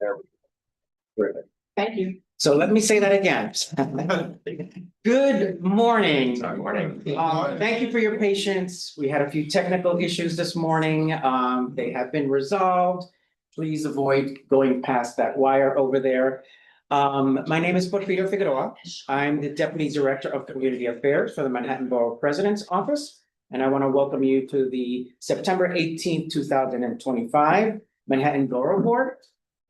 There we go. Terrific. Thank you. So let me say that again. Good morning. Good morning. Thank you for your patience. We had a few technical issues this morning. They have been resolved. Please avoid going past that wire over there. My name is Porfirio Figueroa. I'm the Deputy Director of Community Affairs for the Manhattan Borough President's Office. And I want to welcome you to the September 18th, 2025 Manhattan Borough Board.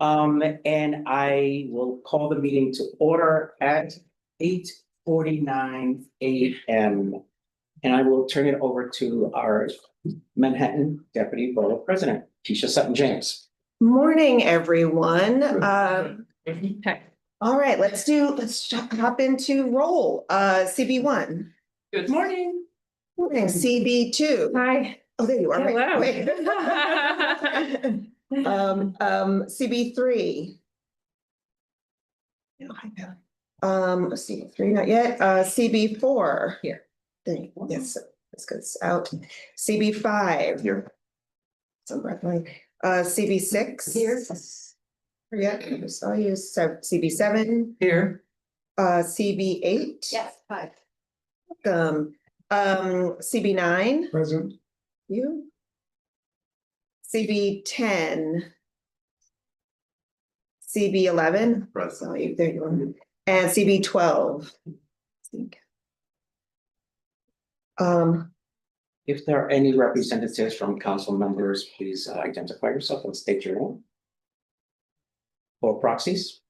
And I will call the meeting to order at 8:49 a.m. And I will turn it over to our Manhattan Deputy Borough President, Keisha Sutton James. Morning, everyone. All right, let's hop into roll. CB1. Good morning. Morning, CB2. Hi. Oh, there you are. Hello. Wait. CB3. No, I know. CB3, not yet. CB4. Here. There you go. Yes, this goes out. CB5. Here. So, CB6. Here. Yeah, I saw you. So CB7. Here. CB8. Yes, hi. CB9. Present. You. CB10. CB11. Present. So you, there you are. And CB12. If there are any representatives from council members, please identify yourself and state your name. Or proxies.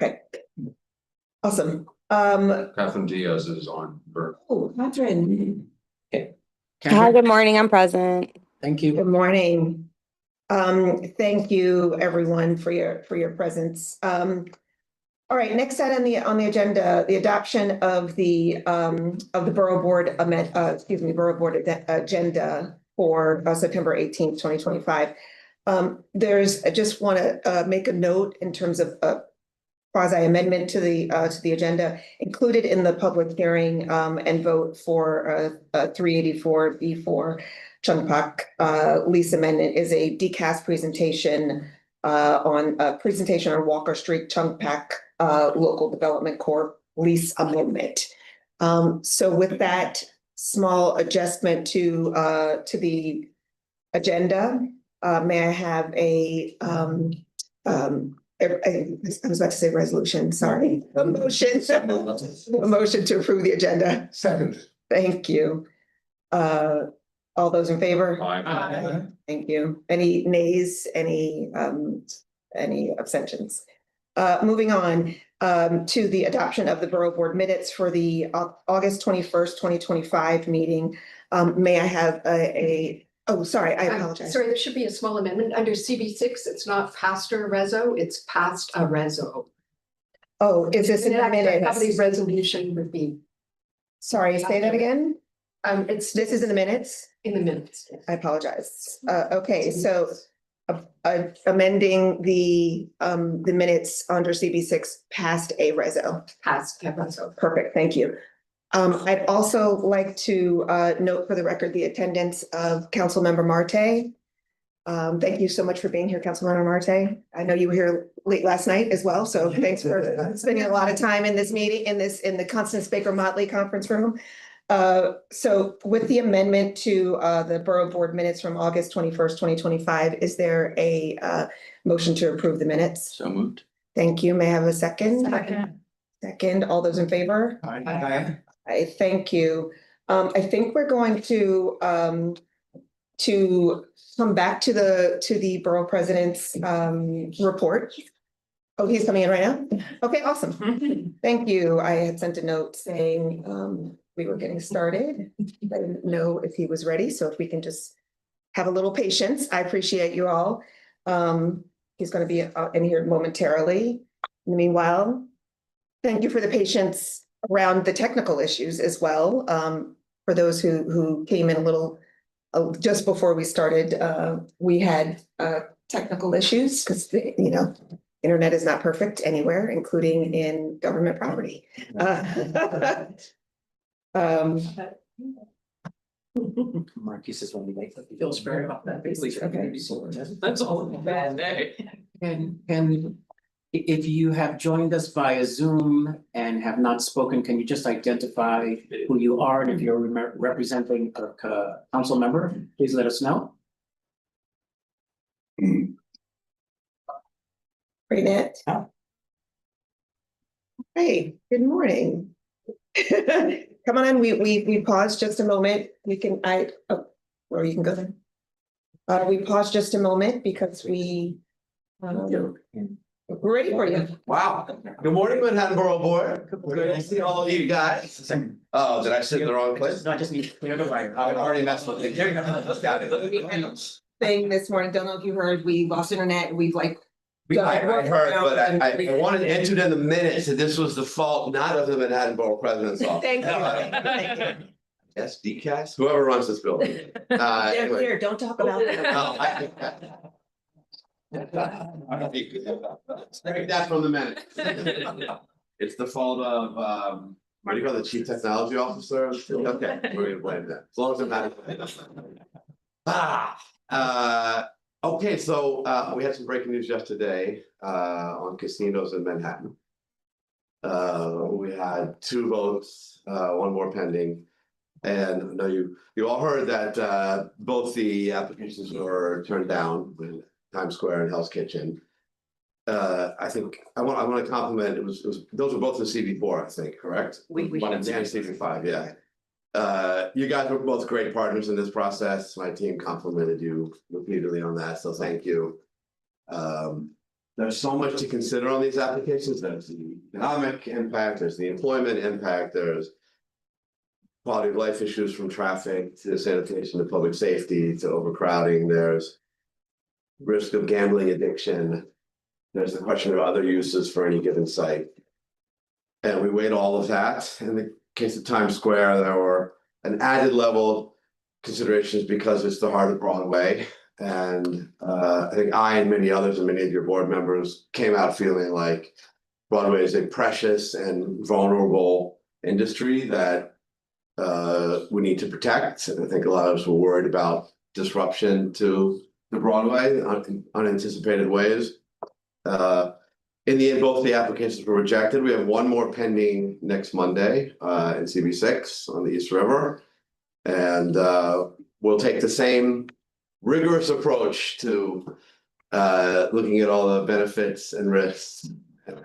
Okay. Awesome. Catherine Diaz is on. Oh, Catherine. Okay. Hi, good morning. I'm present. Thank you. Good morning. Thank you, everyone, for your presence. All right, next item on the agenda, the adoption of the Borough Board Borough Board agenda for September 18th, 2025. I just want to make a note in terms of a quasi amendment to the agenda included in the public hearing and vote for 384B4 Chung Pak lease amendment is a decast presentation on Walker Street Chung Pak Local Development Corp lease amendment. So with that small adjustment to the agenda, may I have I was about to say resolution, sorry. A motion to approve the agenda. Second. Thank you. All those in favor? Aye. Thank you. Any nays, any abstentions? Moving on to the adoption of the Borough Board minutes for the August 21st, 2025 meeting. May I have oh, sorry, I apologize. Sorry, there should be a small amendment under CB6. It's not pastor reso, it's past a reso. Oh, is this in the How the minutes? resolution would be. Sorry, say that again? This This is in the minutes? in the minutes. I apologize. Okay, so amending the minutes under CB6 past a reso. Past a reso. Perfect, thank you. I'd also like to note for the record the attendance of Councilmember Marte. Thank you so much for being here, Councilmember Marte. I know you were here late last night as well, so thanks for spending a lot of time in this meeting, in the Constance Baker Motley conference room. So with the amendment to the Borough Board minutes from August 21st, 2025, is there a motion to approve the minutes? So moved. Thank you. May I have a second? Second. Second, all those in favor? Aye. I thank you. I think we're going to come back to the Borough President's report. Oh, he's coming in right now? Okay, awesome. Thank you. I had sent a note saying we were getting started. I didn't know if he was ready, so if we can just have a little patience, I appreciate you all. He's going to be in here momentarily. In the meanwhile, thank you for the patience around the technical issues as well. For those who came in a little just before we started, we had technical issues because internet is not perfect anywhere, including in government property. Marquis is only late, he feels very about that. Okay. That's all bad day. And if you have joined us via Zoom and have not spoken, can you just identify who you are? And if you're representing a council member, please let us know. Renette. Oh. Hey, good morning. Come on in, we paused just a moment. We can, or you can go then. We paused just a moment because we're ready for you. Wow. Good morning, Manhattan Borough Board. Good to see all of you guys. Oh, did I sit in the wrong place? No, I just need to clear the wire. I already messed with it. There you go. Got it. Thing this morning, don't know if you heard, we lost internet, and we've like. I heard, but I wanted to enter it in the minutes that this was the fault not of the Manhattan Borough President's office. Thank you. Thank you. Yes, DCAS, whoever runs this building. They're Anyway. clear, don't talk about No, that. Strike that from the minute. It's the fault of, what do you call the chief technology officer? Okay, we're gonna blame that, as long as I'm not. Okay, so, we had some breaking news yesterday, on casinos in Manhattan. We had 2 votes, 1 more pending. And I know you all heard that, both the applications were turned down with Times Square and Hell's Kitchen. I think I want to compliment, it was those were both in CV4, I think, correct? We One in CV5, yeah. You guys were both great partners in this process. My team complimented you repeatedly on that, so thank you. There's so much to consider on these applications. There's the economic impact, there's the employment impact, there's quality of life issues from traffic to sanitation to public safety to overcrowding. There's risk of gambling addiction. There's the question of other uses for any given site. And we weighed all of that. In the case of Times Square, there were an added level of considerations because it's the heart of Broadway. And I think I and many others and many of your board members came out feeling like Broadway is a precious and vulnerable industry that we need to protect. And I think a lot of us were worried about disruption to the Broadway in unanticipated ways. In the end, both the applications were rejected. We have 1 more pending next Monday in CV6 on the East River. And we'll take the same rigorous approach to looking at all the benefits and risks.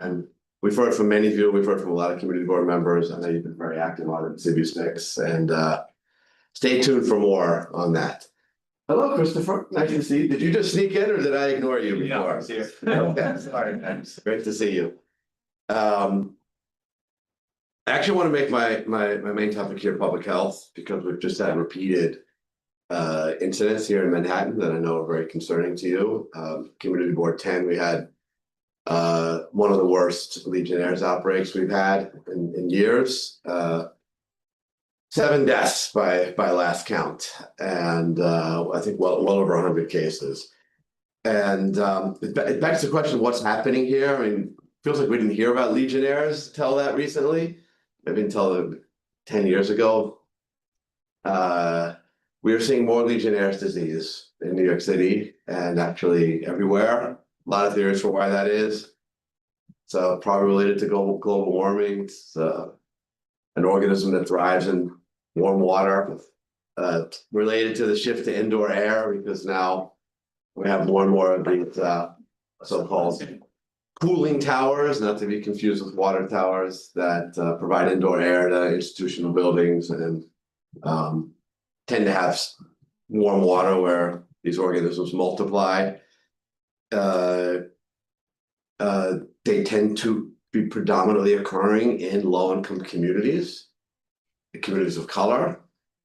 And we've heard from many of you, we've heard from a lot of community board members. I know you've been very active on it in CV6, and stay tuned for more on that. Hello, Christopher. Nice to see you. Did you just sneak in or did I ignore you before? Yeah, I was here. Okay, sorry, thanks. Great to see you. I actually want to make my main topic here public health, because we've just had repeated incidents here in Manhattan that I know are very concerning to you. Community Board 10, we had one of the worst Legionnaires outbreaks we've had in years. 7 deaths by last count, and I think well over 100 cases. And it begs the question, what's happening here? I mean, feels like we didn't hear about Legionnaires till that recently, maybe until 10 years ago. We are seeing more Legionnaire's disease in New York City and actually everywhere. A lot of theories for why that is. So probably related to global warming. It's an organism that thrives in warm water, related to the shift to indoor air, because now we have more and more of these so-called cooling towers, not to be confused with water towers, that provide indoor air to institutional buildings and tend to have warm water where these organisms multiply. They tend to be predominantly occurring in low-income communities, communities of color.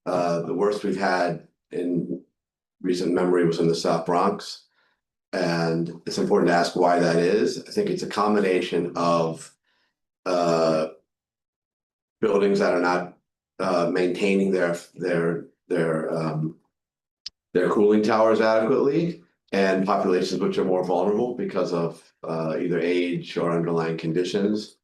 The worst we've had in recent memory was in the South Bronx. And it's important to ask why that is. I think it's a combination of buildings that are not maintaining their cooling towers adequately, and populations which are more vulnerable because of either age or underlying conditions.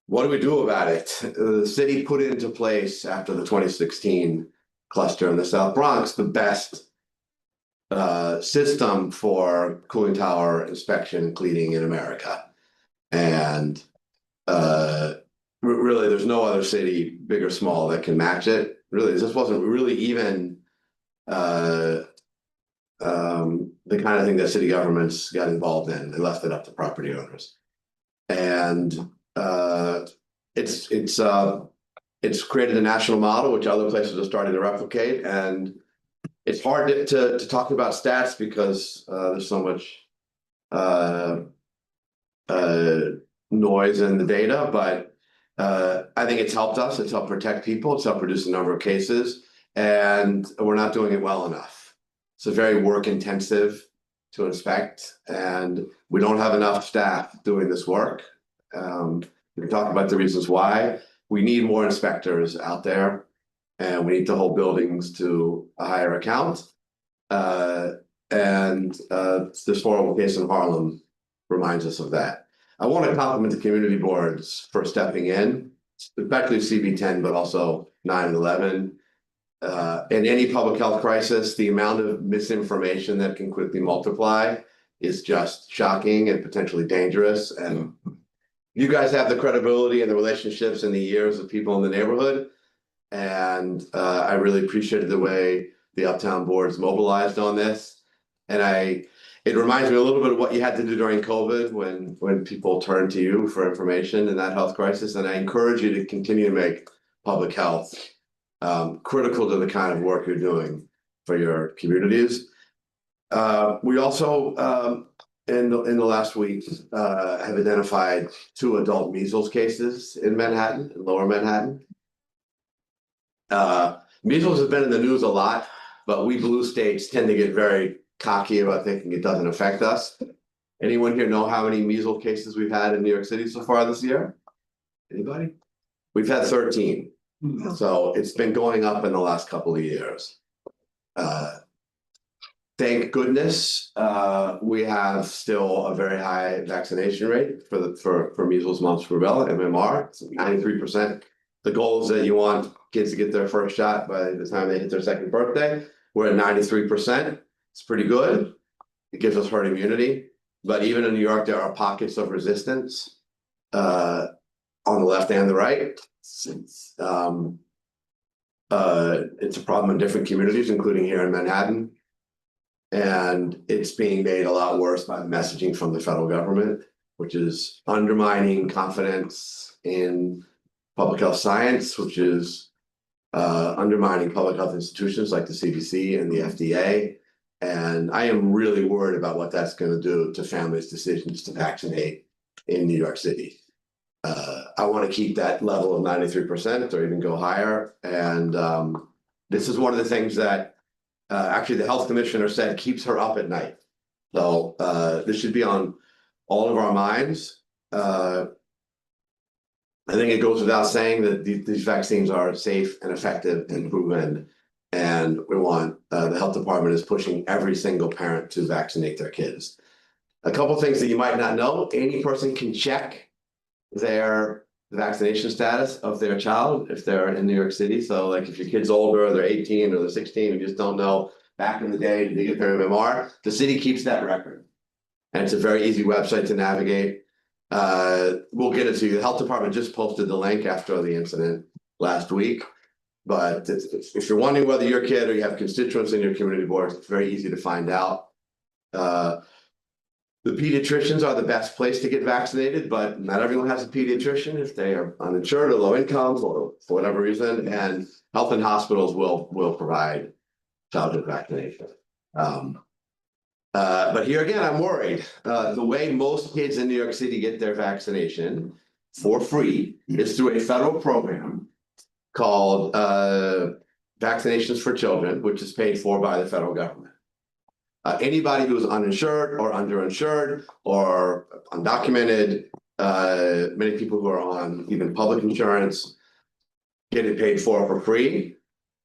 What do we do about it? The city put it into place after the 2016 cluster in the South Bronx, the best system for cooling tower inspection and cleaning in America. And really, there's no other city, big or small, that can match it. Really, this wasn't really even the kind of thing that city governments got involved in. They left it up to property owners. And it's created a national model, which other places are starting to replicate. And it's hard to talk about stats because there's so much noise in the data, but I think it's helped us. It's helped protect people. It's helped reduce the number of cases, and we're not doing it well enough. It's a very work intensive to inspect, and we don't have enough staff doing this work. We can talk about the reasons why. We need more inspectors out there, and we need to hold buildings to a higher account. This horrible case in Harlem reminds us of that. I want to compliment the community boards for stepping in, especially CB10, but also 9/11. In any public health crisis, the amount of misinformation that can quickly multiply is just shocking and potentially dangerous. And you guys have the credibility and the relationships and the years of people in the neighborhood. And I really appreciated the way the Uptown boards mobilized on this. And it reminds me a little bit of what you had to do during COVID when people turned to you for information in that health crisis. And I encourage you to continue to make public health critical to the kind of work you're doing for your communities. We also, in the last week, have identified 2 adult measles cases in Manhattan, in Lower Manhattan. Measles has been in the news a lot, but we blue states tend to get very cocky about thinking it doesn't affect us. Anyone here know how many measles cases we've had in New York City so far this year? Anybody? We've had 13. So it's been going up in the last couple of years. Thank goodness, we have still a very high vaccination rate for measles, mumps, rubella, MMR. It's 93%. The goal is that you want kids to get their first shot by the time they hit their 2nd birthday. We're at 93%. It's pretty good. It gives us herd immunity. But even in New York, there are pockets of resistance on the left and the right. It's a problem in different communities, including here in Manhattan. And it's being made a lot worse by the messaging from the federal government, which is undermining confidence in public health science, which is undermining public health institutions like the CDC and the FDA. And I am really worried about what that's going to do to families' decisions to vaccinate in New York City. I want to keep that level of 93% or even go higher. And this is one of the things that actually the health commissioner said keeps her up at night. So this should be on all of our minds. I think it goes without saying that these vaccines are safe and effective and proven. And we want the health department is pushing every single parent to vaccinate their kids. A couple of things that you might not know: any person can check their vaccination status of their child if they're in New York City. So like if your kid's older, they're 18 or they're 16, you just don't know back in the day, did they get their MMR? The city keeps that record. And it's a very easy website to navigate. We'll get it to you. The health department just posted the link after the incident last week. But if you're wondering whether your kid or you have constituents in your community boards, it's very easy to find out. The pediatricians are the best place to get vaccinated, but not everyone has a pediatrician if they are uninsured or low income or for whatever reason. And health and hospitals will provide childhood vaccination. But here again, I'm worried. The way most kids in New York City get their vaccination for free is through a federal program called Vaccinations for Children, which is paid for by the federal government. Anybody who's uninsured or underinsured or undocumented, many people who are on even public insurance get it paid for free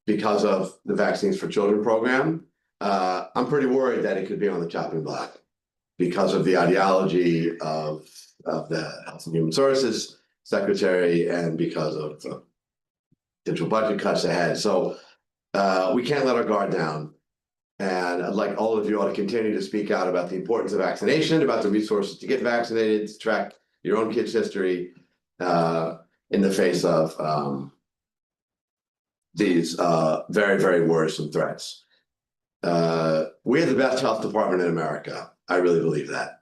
because of the Vaccines for Children program. I'm pretty worried that it could be on the chopping block because of the ideology of the Health and Human Services Secretary and because of potential budget cuts ahead. So We can't let our guard down. And I'd like all of you all to continue to speak out about the importance of vaccination, about the resources to get vaccinated, to track your own kid's history in the face of these very, very worrisome threats. We're the best health department in America. I really believe that.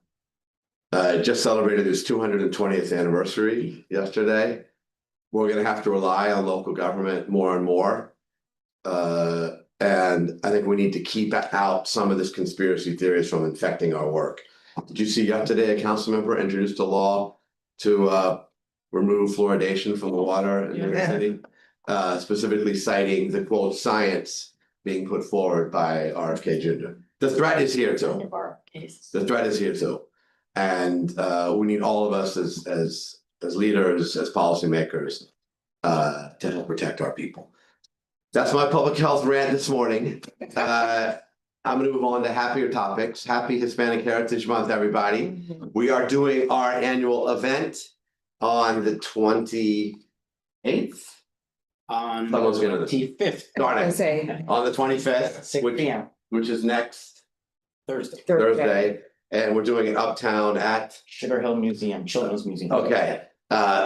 It just celebrated its 220th anniversary yesterday. We're gonna have to rely on local government more and more. And I think we need to keep out some of this conspiracy theories from infecting our work. Did you see yesterday a council member introduced a law to remove fluoridation from the water in New York City? Specifically citing the quote science being put forward by RFK Jr. The threat is here too. The threat is here too. And we need all of us as leaders, as policymakers, to help protect our people. That's my public health rant this morning. I'm gonna move on to happier topics. Happy Hispanic Heritage Month, everybody. We are doing our annual event on the 28th. On Someone's gonna- 25th, Darn it. Say On the 25th, 6 p.m. which is next Thursday, Thursday, and we're doing it uptown at, Sugar Hill Museum, Children's Museum. okay.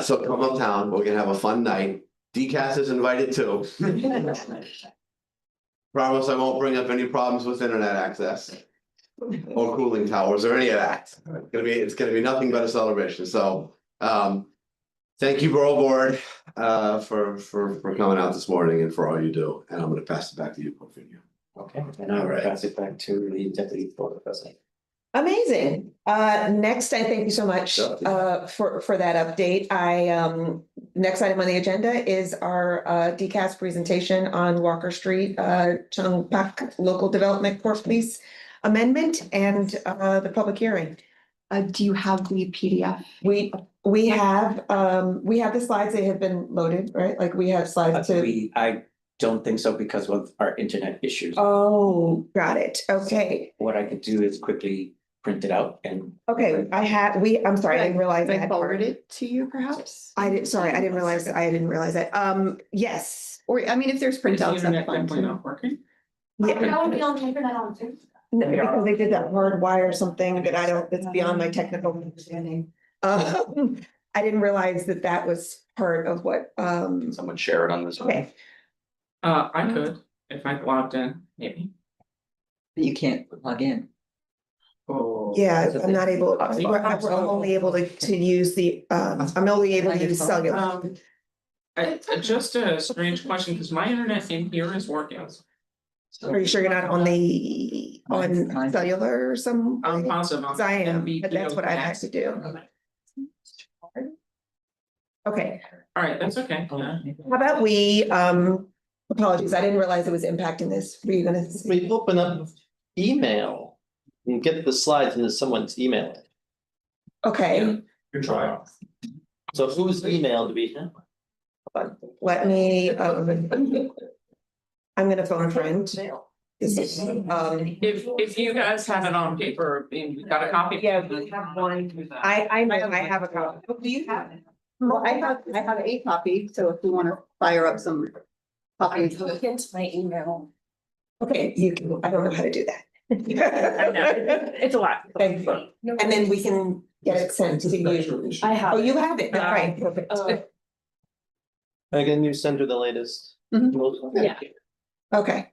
So come uptown, we're gonna have a fun night. DCAS is invited too. Promise I won't bring up any problems with internet access or cooling towers or any of that. It's gonna be nothing but a celebration, so thank you, Borough Board, for coming out this morning and for all you do, and I'm gonna pass it back to you, Porfirio. Okay, and I'll pass it back to the Deputy Board President. amazing. Next, I thank you so much for that update. Next item on the agenda is our DCAS presentation on Walker Street, Chung Pak Local Development Court Police Amendment and the public hearing. Do you have the PDF? We have the slides, they have been loaded, right? Like we have slides to. I don't think so because of our internet issues. Oh, got it. Okay. What I could do is quickly print it out and. Okay, I'm sorry, I didn't realize Can I that. forward it to you perhaps? I didn't realize that. Yes. Or, I mean, if there's printouts, that's fine too. Yeah. would be on the internet on too. No, because they did that hardwire something that that's beyond my technical understanding. I didn't realize that was part of what, Someone share it on this. okay. I could, if I logged in, maybe. You can't plug in. Oh. Yeah, I'm not able, I'm only able to use I'm only able to use cellular. Just a strange question, because my internet in here is working. Are you sure you're not on cellular or some? I'm positive. Cause I am, but that's what I have to do. Okay, All right, that's okay. how about we, apologies, I didn't realize it was impacting this. Were you gonna? We open up email and get the slides into someone's email. Okay, Good try. So whose email do we have? let me, I'm gonna phone a friend. This is, If you guys have it on paper, we got a copy. Yeah, we have one. I know I have a copy. Do you have it? Well, I have a copy, so if we want to fire up some copies. Into my email. Okay, you can, I don't know how to do that. I know, it's a lot. Thank you. And then we can get it sent to you. I have. Oh, you have it, all right, perfect. Again, you send her the latest. Yeah. Okay.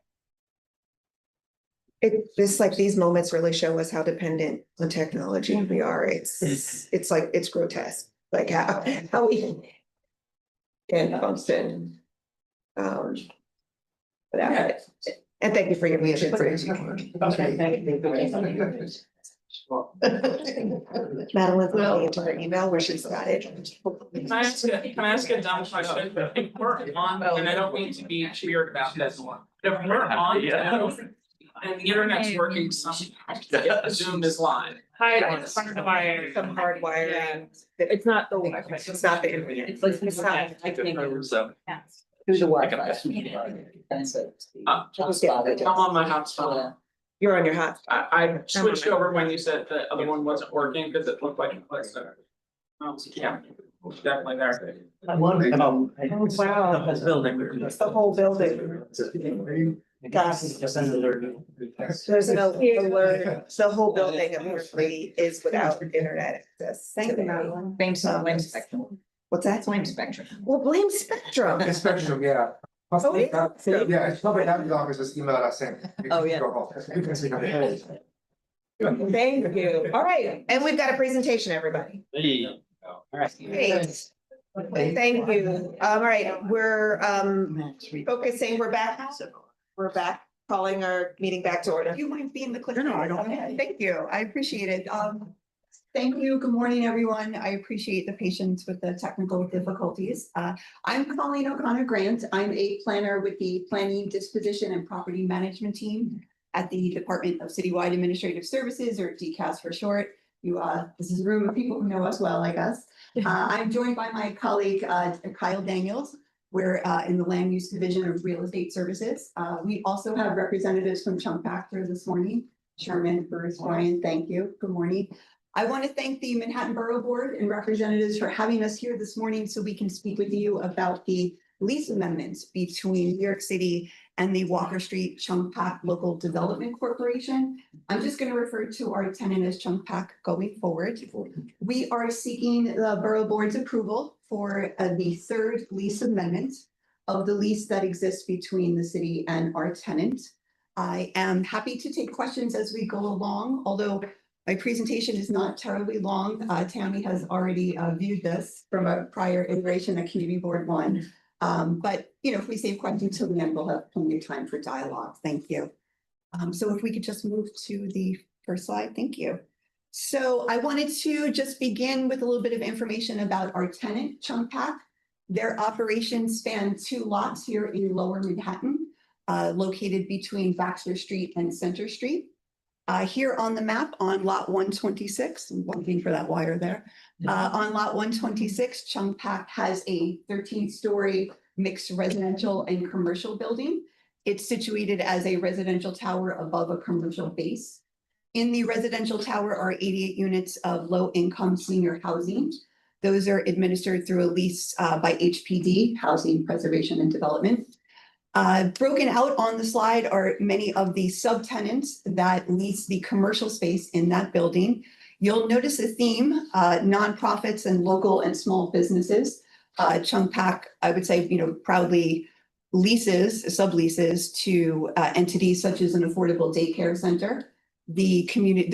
These moments really show us how dependent on technology we are. It's like, it's grotesque, like how we can function. Without it. And thank you for your patience. Madeline's looking into her email where she's got it. Can I ask a dumb question? If we're on, and I don't mean to be weird about this one, if we're on and the internet's working, Zoom is live. It's some hardwiring. It's not the Wi-Fi. It's not the internet. It's like, it's not. So. Through the I can Wi-Fi. That's it. I'm on my hotspot. You're on your hot. I switched over when you said the other one wasn't working because it looked like it was there. Yeah, definitely there. I'm wondering about. Oh, wow. This building. It's the whole building. Gosh. Just under. There's no alert. The whole building apparently is without internet access. Thank you. Blame Um, blame Spectrum. What's that? Blame Spectrum. Well, blame Spectrum. It's Spectrum, yeah. Oh, it is? Yeah, it's probably not the office, just email us saying. Oh, yeah. Thank you. All right, and we've got a presentation, everybody. Hey. Great. Thank you. All right, we're focusing, we're back, calling our meeting back to order. Do you mind being the clerk? No, I don't. Okay, thank you. I appreciate it. Thank you. Good morning, everyone. I appreciate the patience with the technical difficulties. I'm Colleen O'Connor Grant. I'm a planner with the Planning, Disposition and Property Management Team at the Department of Citywide Administrative Services, or DCAS for short. This is a room of people who know us well, I guess. I'm joined by my colleague, Kyle Daniels. We're in the Land Use Division of Real Estate Services. We also have representatives from Chunk Factor this morning. Sherman, Bruce, Brian, thank you. Good morning. I want to thank the Manhattan Borough Board and representatives for having us here this morning so we can speak with you about the lease amendments between New York City and the Walker Street Chunk Pack Local Development Corporation. I'm just going to refer to our tenant as Chunk Pack going forward. We are seeking the Borough Board's approval for the third lease amendment of the lease that exists between the city and our tenant. I am happy to take questions as we go along, although my presentation is not terribly long. Tammy has already viewed this from a prior iteration at Community Board 1. But if we save questions till the end, we'll have plenty of time for dialogue. Thank you. So if we could just move to the first slide. Thank you. So I wanted to just begin with a little bit of information about our tenant, Chunk Pack. Their operations span 2 lots here in Lower Manhattan, located between Baxter Street and Center Street. Here on the map on lot 126, I'm looking for that wire there. On lot 126, Chunk Pack has a 13-story mixed residential and commercial building. It's situated as a residential tower above a commercial base. In the residential tower are 88 units of low-income senior housing. Those are administered through a lease by HPD, Housing Preservation and Development. Broken out on the slide are many of the subtenants that lease the commercial space in that building. You'll notice a theme, nonprofits and local and small businesses. Chunk Pack, I would say, proudly subleases to entities such as an affordable daycare center, the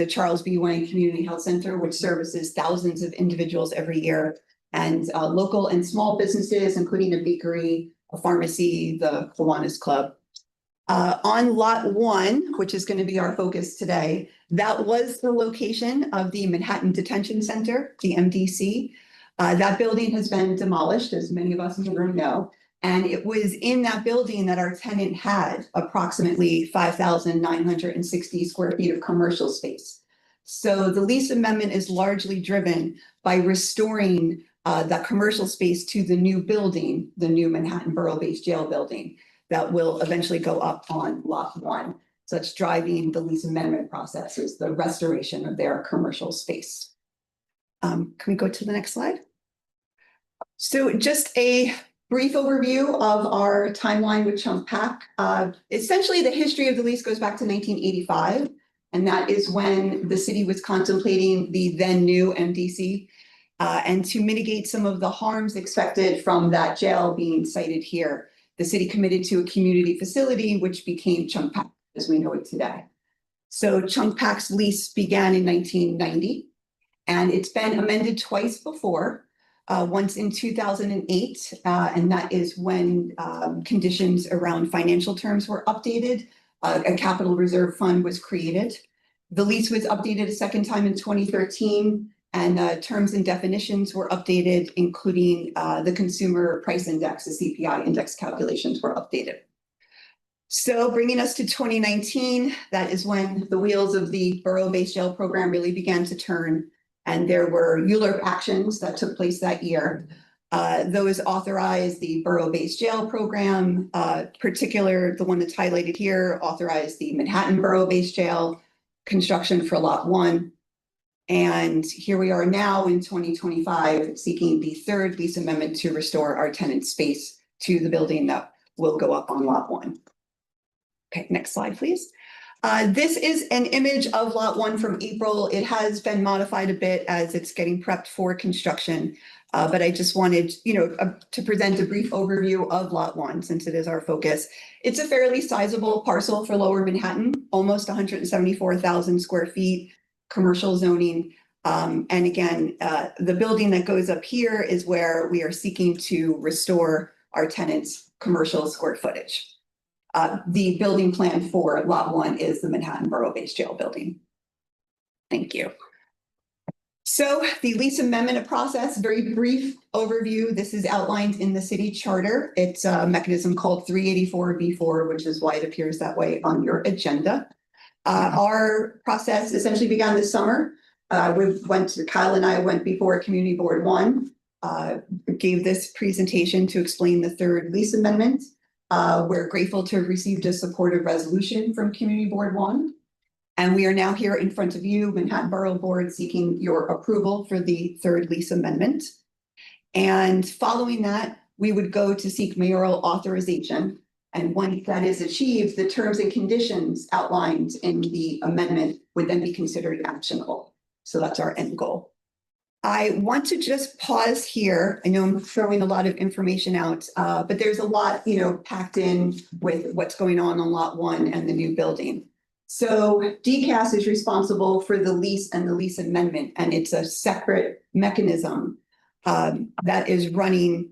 Charles B. Wang Community Health Center, which services thousands of individuals every year, and local and small businesses, including a bakery, a pharmacy, the Kiwanis Club. On lot 1, which is going to be our focus today, that was the location of the Manhattan Detention Center, the MDC. That building has been demolished, as many of us in the room know. And it was in that building that our tenant had approximately 5,960 square feet of commercial space. So the lease amendment is largely driven by restoring that commercial space to the new building, the new Manhattan Borough-based jail building that will eventually go up on lot 1. So it's driving the lease amendment process, is the restoration of their commercial space. Can we go to the next slide? So just a brief overview of our timeline with Chunk Pack. Essentially, the history of the lease goes back to 1985, and that is when the city was contemplating the then new MDC. And to mitigate some of the harms expected from that jail being sited here, the city committed to a community facility, which became Chunk Pack as we know it today. So Chunk Pack's lease began in 1990, and it's been amended twice before, once in 2008, and that is when conditions around financial terms were updated. A capital reserve fund was created. The lease was updated a second time in 2013. And terms and definitions were updated, including the consumer price index, the CPI index calculations were updated. So bringing us to 2019, that is when the wheels of the borough-based jail program really began to turn. And there were ULURP actions that took place that year. Those authorized the borough-based jail program, the one that's highlighted here, authorized the Manhattan Borough-based jail, construction for lot 1. And here we are now in 2025, seeking the third lease amendment to restore our tenant space to the building that will go up on lot 1. Okay, next slide, please. This is an image of lot 1 from April. It has been modified a bit as it's getting prepped for construction. But I just wanted, to present a brief overview of lot 1 since it is our focus. It's a fairly sizable parcel for Lower Manhattan, almost 174,000 square feet, commercial zoning. And again, the building that goes up here is where we are seeking to restore our tenants' commercial square footage. The building plan for lot 1 is the Manhattan Borough-based jail building. Thank you. So the lease amendment process, very brief overview. This is outlined in the city charter. It's a mechanism called 384B4, which is why it appears that way on your agenda. Our process essentially began this summer. Kyle and I went before Community Board 1, gave this presentation to explain the third lease amendment. We're grateful to have received a supportive resolution from Community Board 1. And we are now here in front of you, Manhattan Borough Board, seeking your approval for the third lease amendment. And following that, we would go to seek mayoral authorization. And once that is achieved, the terms and conditions outlined in the amendment would then be considered actionable. So that's our end goal. I want to just pause here. I know I'm throwing a lot of information out, but there's a lot, packed in with what's going on lot 1 and the new building. So DCAS is responsible for the lease and the lease amendment, and it's a separate mechanism that is running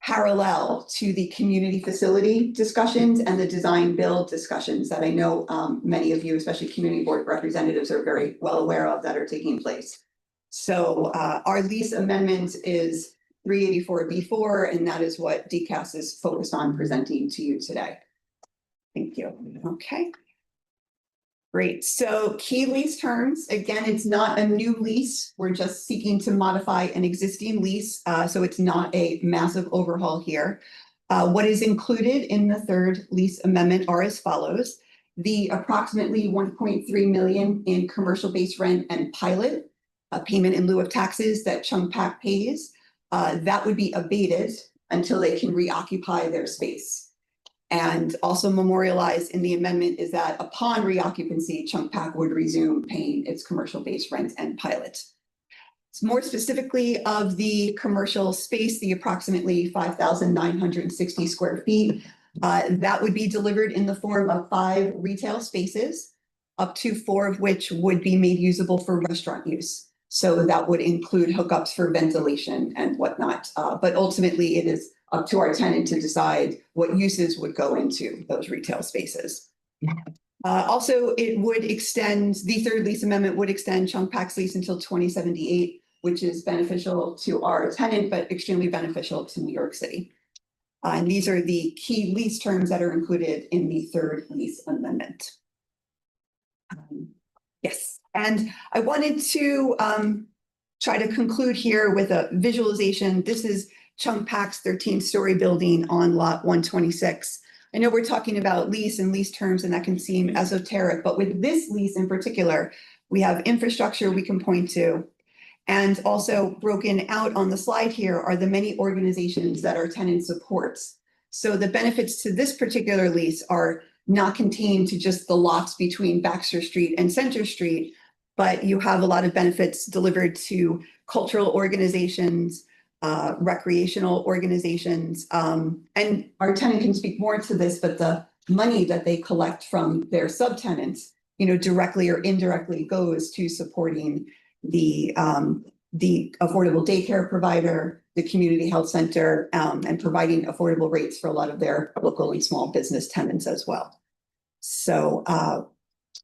parallel to the community facility discussions and the design build discussions that I know many of you, especially community board representatives, are very well aware of that are taking place. So our lease amendment is 384B4, and that is what DCAS is focused on presenting to you today. Thank you. Okay. Great. So key lease terms, again, it's not a new lease. We're just seeking to modify an existing lease. So it's not a massive overhaul here. What is included in the third lease amendment are as follows. The approximately 1.3 million in commercial base rent and pilot payment in lieu of taxes that Chung Pak pays, that would be abated until they can reoccupy their space. And also memorialized in the amendment is that upon reoccupancy, Chung Pak would resume paying its commercial base rent and pilot. More specifically of the commercial space, the approximately 5,960 square feet, that would be delivered in the form of 5 retail spaces, up to 4 of which would be made usable for restaurant use. So that would include hookups for ventilation and whatnot. But ultimately, it is up to our tenant to decide what uses would go into those retail spaces. Also, it would extend, the third lease amendment would extend Chung Pak's lease until 2078, which is beneficial to our tenant, but extremely beneficial to New York City. And these are the key lease terms that are included in the third lease amendment. Yes, and I wanted to try to conclude here with a visualization. This is Chung Pak's 13-story building on lot 126. I know we're talking about lease and lease terms, and that can seem esoteric, but with this lease in particular, we have infrastructure we can point to. And also broken out on the slide here are the many organizations that our tenant supports. So the benefits to this particular lease are not contained to just the lots between Baxter Street and Center Street, but you have a lot of benefits delivered to cultural organizations, recreational organizations, and our tenant can speak more to this, but the money that they collect from their subtenants, directly or indirectly goes to supporting the affordable daycare provider, the community health center, and providing affordable rates for a lot of their local and small business tenants as well. So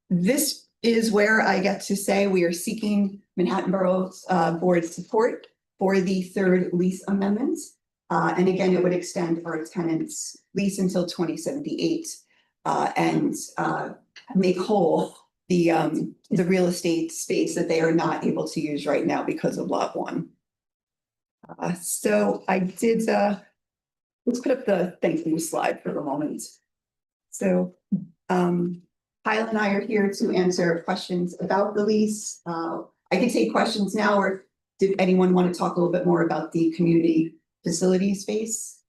this is where I get to say we are seeking Manhattan Borough Board support for the third lease amendments. And again, it would extend our tenant's lease until 2078 and make whole the real estate space that they are not able to use right now because of lot 1. So I did, let's put up the thank you slide for the moment. So Kyle and I are here to answer questions about the lease. I can take questions now, or did anyone want to talk a little bit more about the community facility space?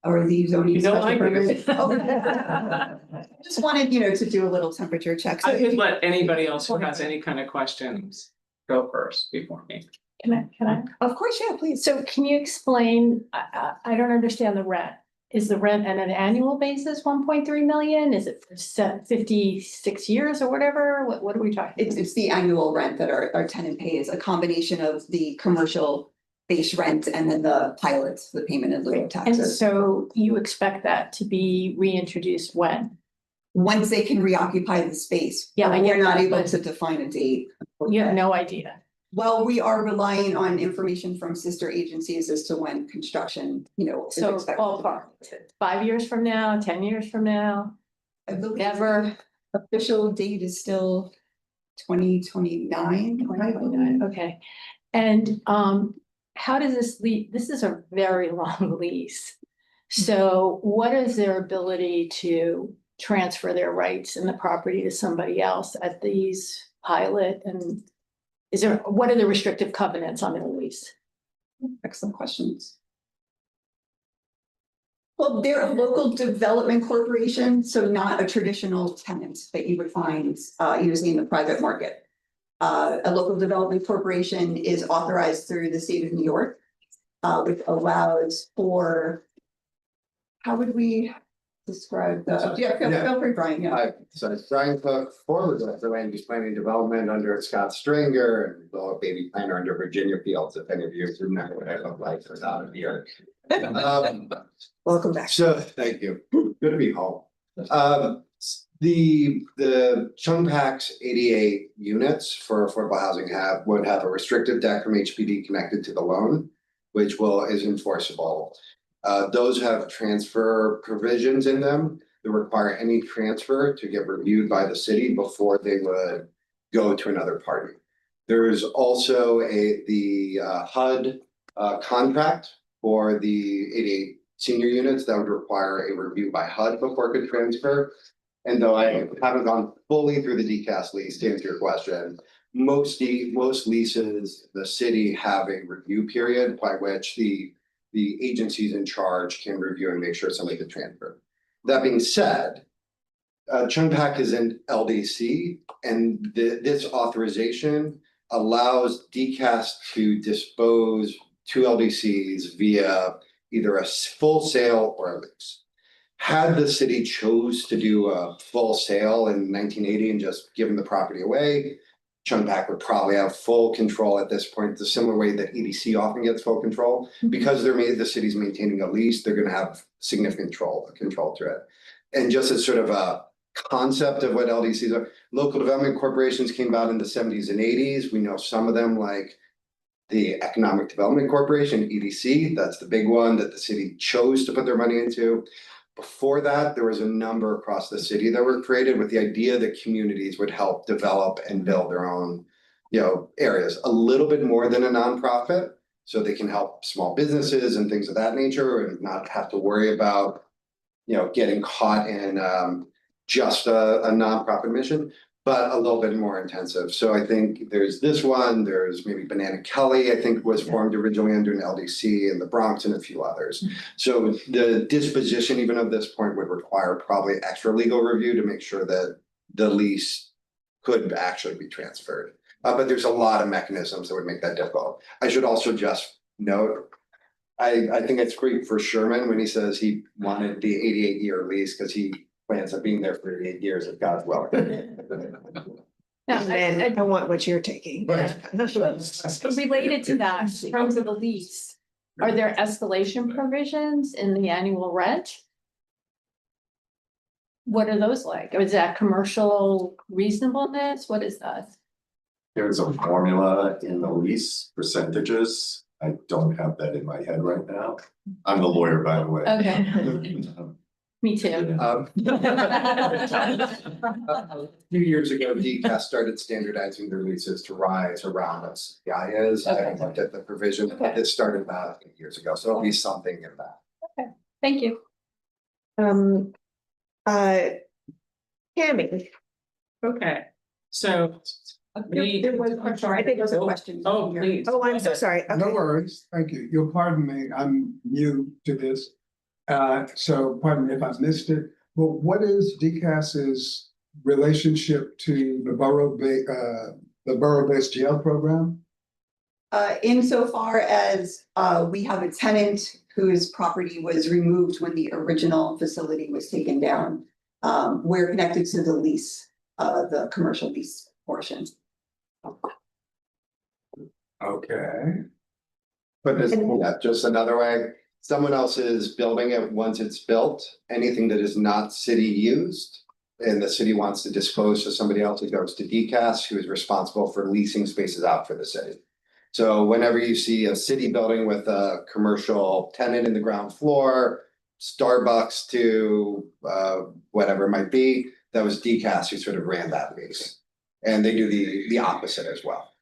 Or the zoning You know special I do. permit? Okay. Just wanted, to do a little temperature check. So I could let anybody else who has any kind of questions go first before me. Can I? Of course, yeah, please. So can you explain, I don't understand the rent. Is the rent at an annual basis, 1.3 million? Is it for 56 years or whatever? What are we talking? It's the annual rent that our tenant pays, a combination of the commercial base rent and then the pilots, the payment in lieu of And taxes. so you expect that to be reintroduced when? Once they can reoccupy the space. Yeah, I We're get not that, able but- to define a date. You have no idea. Well, we are relying on information from sister agencies as to when construction, is So expected. ballpark, 5 years from now, 10 years from now, I believe never. official date is still 2029. 2029, okay. And how does this is a very long lease. So what is their ability to transfer their rights in the property to somebody else at these pilot, and what are the restrictive covenants on their lease? Excellent questions. Well, they're a local development corporation, so not a traditional tenant that you would find usually in the private market. A local development corporation is authorized through the state of New York, which allows for, how would we describe the, feel free, Brian, yeah. Hi, so it's Brian Cook, former director of land use planning and development under Scott Stringer and the baby planner under Virginia Fields, if any of you remember what I look like, so it's out of here. Welcome back. So, thank you. Good to be home. The Chung Pack's 88 units for affordable housing would have a restrictive deck from HPD connected to the loan, which is enforceable. Those have transfer provisions in them that require any transfer to get reviewed by the city before they would go to another party. There is also the HUD contract for the 88 senior units that would require a review by HUD before it could transfer. And though I haven't gone fully through the DCAS lease to answer your question, most leases, the city have a review period by which the agencies in charge can review and make sure somebody can transfer. That being said, Chung Pack is in LDC, and this authorization allows DCAS to dispose to LDCs via either a full sale or a lease. Had the city chose to do a full sale in 1980 and just given the property away, Chung Pack would probably have full control at this point, the similar way that EDC often gets full control. Because the city's maintaining a lease, they're gonna have significant control to it. And just as sort of a concept of what LDCs are, local development corporations came about in the 70s and 80s. We know some of them, like the Economic Development Corporation, EDC, that's the big one that the city chose to put their money into. Before that, there was a number across the city that were created with the idea that communities would help develop and build their own, areas, a little bit more than a nonprofit. So they can help small businesses and things of that nature and not have to worry about, getting caught in just a nonprofit mission, but a little bit more intensive. So I think there's this one, there's maybe Banana Kelly, I think was formed originally under an LDC in the Bronx and a few others. So the disposition even of this point would require probably extra legal review to make sure that the lease could actually be transferred. But there's a lot of mechanisms that would make that difficult. I should also just note, I think it's great for Sherman when he says he wanted the 88-year lease because he plans on being there for 88 years if God's will. And I want what you're taking. Related to that, in terms of the lease, are there escalation provisions in the annual rent? What are those like? Is that commercial reasonableness? What is that? There's a formula in the lease percentages. I don't have that in my head right now. I'm the lawyer, by the way. Okay. Me too. A few years ago, DCAS started standardizing their leases to rise around what CPI is. I haven't looked at the provision, Okay. it started about 8 years ago, so it'll be something in that. Thank you. Tammy, Okay, so. There was, I'm sorry, I think there was a question. Oh, please. Oh, I'm so sorry. No Okay. worries, thank you. You'll pardon me, I'm new to this. So pardon me if I missed it, but what is DCAS's relationship to the borough-based jail program? Insofar as we have a tenant whose property was removed when the original facility was taken down. We're connected to the lease, the commercial lease portion. Okay, But this, yeah, just another way, someone else is building it once it's built, anything that is not city used. And the city wants to dispose to somebody else, it goes to DCAS, who is responsible for leasing spaces out for the city. So whenever you see a city building with a commercial tenant in the ground floor, Starbucks to whatever it might be, that was DCAS who sort of ran that lease. And they do the opposite as well.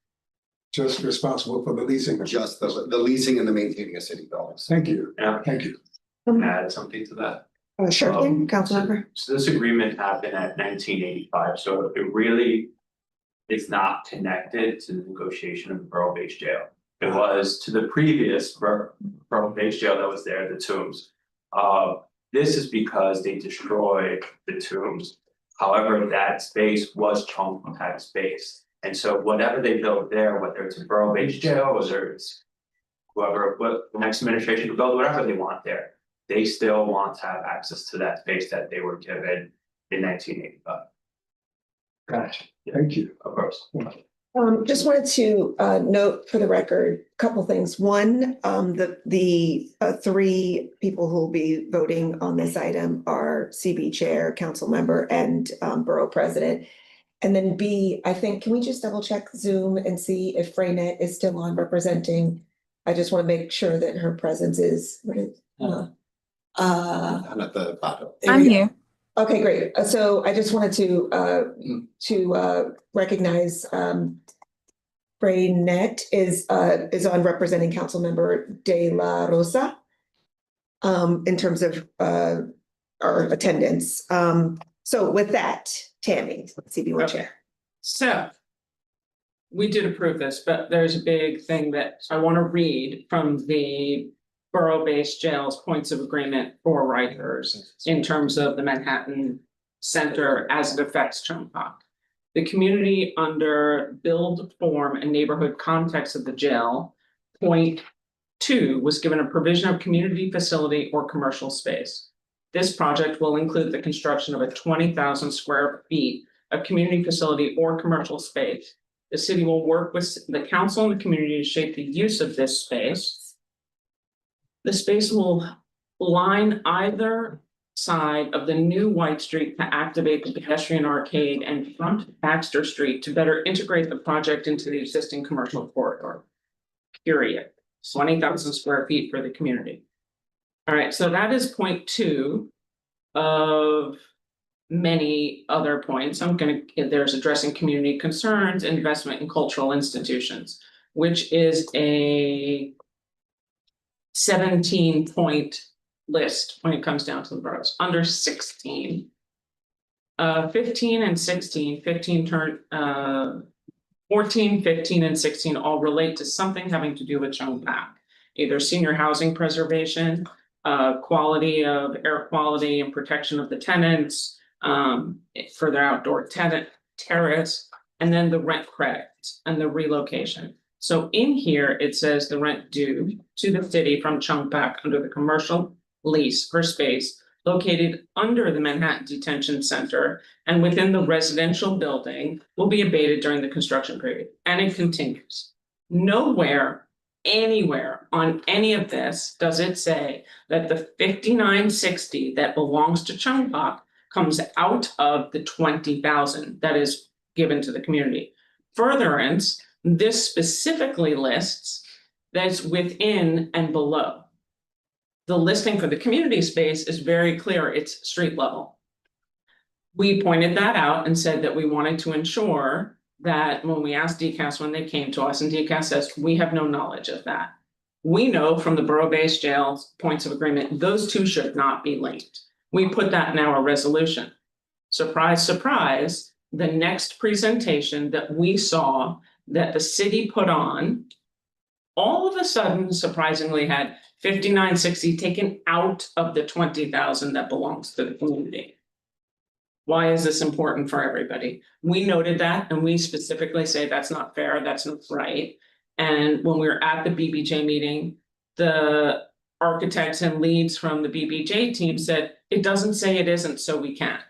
just responsible for the leasing. Just the leasing and the maintaining of city buildings. Thank you, Yeah, thank you. add something to that. Sure thing, Councilmember. So this agreement happened at 1985, so it really is not connected to the negotiation of the borough-based jail. It was to the previous borough-based jail that was there, the Tombs. This is because they destroyed the Tombs. However, that space was Chongpeng space. And so whatever they built there, whether it's a borough-based jail, whether it's what the next administration will build, whatever they want there, they still want to have access to that space that they were given in 1985. Gotcha, thank you. Of course. Just wanted to note for the record, a couple things. One, the three people who will be voting on this item are CB Chair, Council Member, and Borough President. And then B, I think, can we just double check Zoom and see if Freynet is still on representing? I just want to make sure that her presence is. I'm at the bottom. I'm here. Okay, great. So I just wanted to recognize Freynet is on representing Councilmember De La Rosa in terms of our attendance. So with that, Tammy, CB1 Chair. So. We did approve this, but there's a big thing that I want to read from the borough-based jails points of agreement for Rikers in terms of the Manhattan Center as it affects Chongpeng. The community under build, form, and neighborhood context of the jail, point 2 was given a provision of community facility or commercial space. This project will include the construction of a 20,000 square feet of community facility or commercial space. The city will work with the council and the community to shape the use of this space. The space will line either side of the new White Street to activate the pedestrian arcade and front Baxter Street to better integrate the project into the existing commercial corridor. Period. 20,000 square feet for the community. All right, so that is point 2 of many other points. There's addressing community concerns, investment in cultural institutions, which is a 17-point list when it comes down to the boroughs. Under 16, 15 and 16, 14, 15, and 16 all relate to something having to do with Chongpeng, either senior housing preservation, quality of air quality and protection of the tenants, for their outdoor terrace, and then the rent credit and the relocation. So in here, it says the rent due to the city from Chongpeng under the commercial lease for space located under the Manhattan Detention Center and within the residential building will be abated during the construction period. And it continues. Nowhere, anywhere on any of this does it say that the 5960 that belongs to Chongpeng comes out of the 20,000 that is given to the community. Furtherance, this specifically lists that's within and below. The listing for the community space is very clear, it's street level. We pointed that out and said that we wanted to ensure that when we asked DCAS when they came to us, and DCAS says, we have no knowledge of that. We know from the borough-based jails points of agreement, those two should not be linked. We put that in our resolution. Surprise, surprise, the next presentation that we saw that the city put on, all of a sudden surprisingly had 5960 taken out of the 20,000 that belongs to the community. Why is this important for everybody? We noted that and we specifically say that's not fair, that's not right. And when we were at the BBJ meeting, the architects and leads from the BBJ team said, it doesn't say it isn't, so we can't.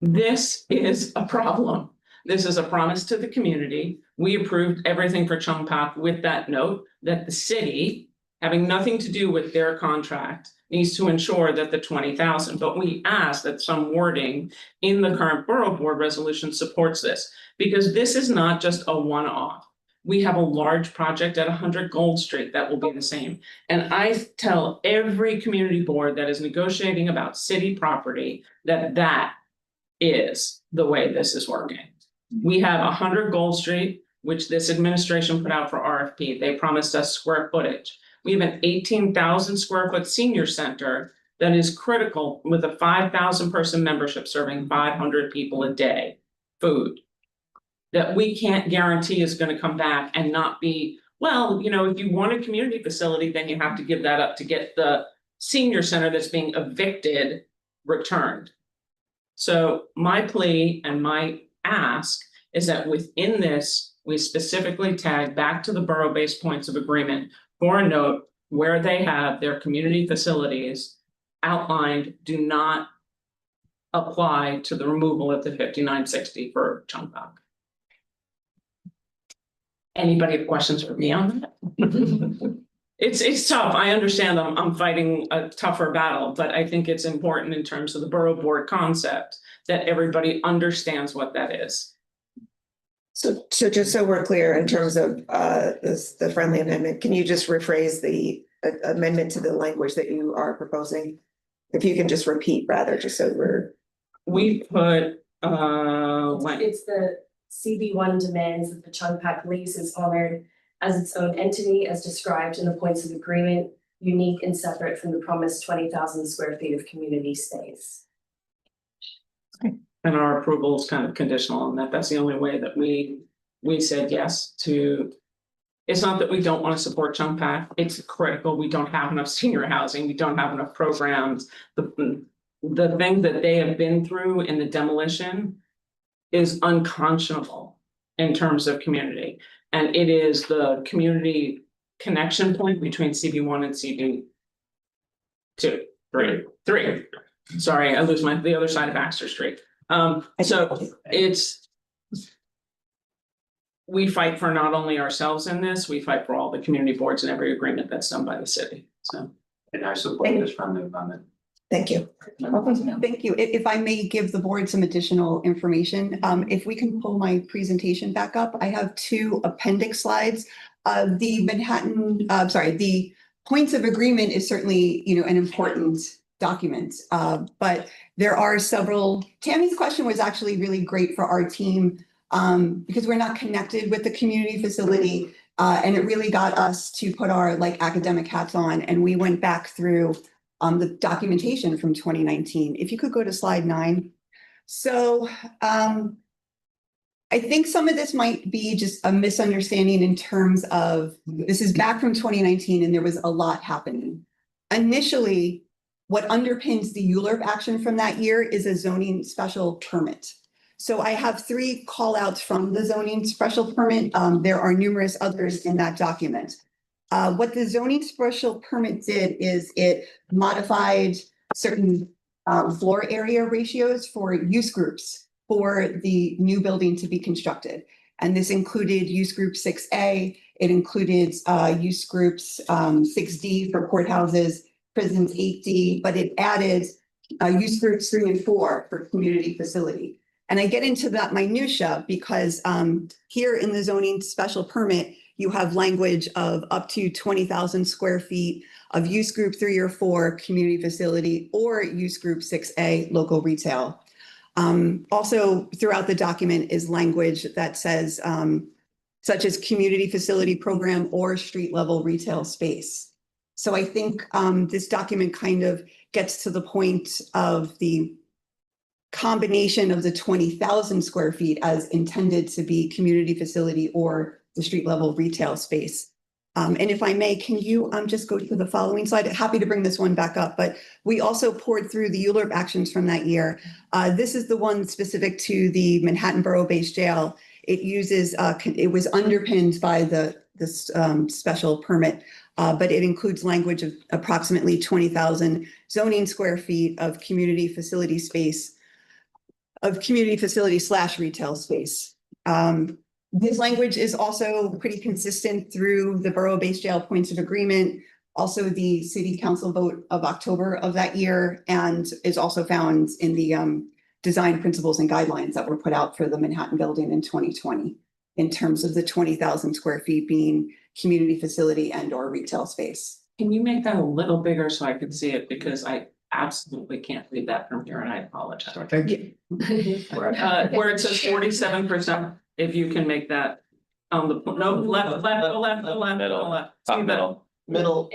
This is a problem. This is a promise to the community. We approved everything for Chung Path with that note that the city, having nothing to do with their contract, needs to ensure that the 20,000, but we ask that some wording in the current borough board resolution supports this, because this is not just a one-off. We have a large project at 100 Gold Street that will be the same. And I tell every community board that is negotiating about city property that that is the way this is working. We have 100 Gold Street, which this administration put out for RFP. They promised us square footage. We have an 18,000 square foot senior center that is critical with a 5,000 person membership serving 500 people a day, food. That we can't guarantee is going to come back and not be, well, you know, if you want a community facility, then you have to give that up to get the senior center that's being evicted returned. So my plea and my ask is that within this, we specifically tag back to the borough-based points of agreement for a note where they have their community facilities outlined do not apply to the removal of the 5960 for Chung Path. Anybody have questions for me on that? It's tough. I understand I'm fighting a tougher battle, but I think it's important in terms of the borough board concept that everybody understands what that is. So just so we're clear in terms of the friendly amendment, can you just rephrase the amendment to the language that you are proposing? If you can just repeat rather, just so we put it's the CB1 demands that the Chung Path lease is honored as its own entity as described in the points of agreement, unique and separate from the promised 20,000 square feet of community space. And our approval is kind of conditional on that. That's the only way that we said yes to. It's not that we don't want to support Chung Path. It's critical. We don't have enough senior housing. We don't have enough programs. The thing that they have been through in the demolition is unconscionable in terms of community. And it is the community connection point between CB1 and CB2, three. Sorry, I lose the other side of Baxter Street. So we fight for not only ourselves in this, we fight for all the community boards and every agreement that's done by the city. So. And I support this friendly amendment. thank you. Thank you. If I may give the board some additional information, if we can pull my presentation back up, I have 2 appendix slides. The points of agreement is certainly, an important document, but there are several. Tammy's question was actually really great for our team because we're not connected with the community facility, and it really got us to put our academic hats on, and we went back through the documentation from 2019. If you could go to slide 9. So I think some of this might be just a misunderstanding in terms of this is back from 2019 and there was a lot happening. Initially, what underpins the ULURP action from that year is a zoning special permit. So I have 3 call outs from the zoning special permit. There are numerous others in that document. What the zoning special permit did is it modified certain floor area ratios for use groups for the new building to be constructed. And this included use group 6A, it included use groups 6D for courthouses, prisons 8D, but it added use groups 3 and 4 for community facility. And I get into that minutia because here in the zoning special permit, you have language of up to 20,000 square feet of use group 3 or 4 community facility or use group 6A local retail. Also throughout the document is language that says such as community facility program or street level retail space. So I think this document kind of gets to the point of the combination of the 20,000 square feet as intended to be community facility or the street level retail space. And if I may, can you just go to the following slide? Happy to bring this one back up, but we also poured through the ULURP actions from that year. This is the one specific to the Manhattan Borough-based jail. It uses, it was underpinned by this special permit, but it includes language of approximately 20,000 zoning square feet of community facility space, of community facility / retail space. This language is also pretty consistent through the borough-based jail points of agreement, also the city council vote of October of that year, and is also found in the design principles and guidelines that were put out for the Manhattan building in 2020, in terms of the 20,000 square feet being community facility and or retail space. Can you make that a little bigger so I can see it, because I absolutely can't read that from here, and I apologize. Thank you. Where it says 47%, if you can make that on the, no, left. See that? Middle.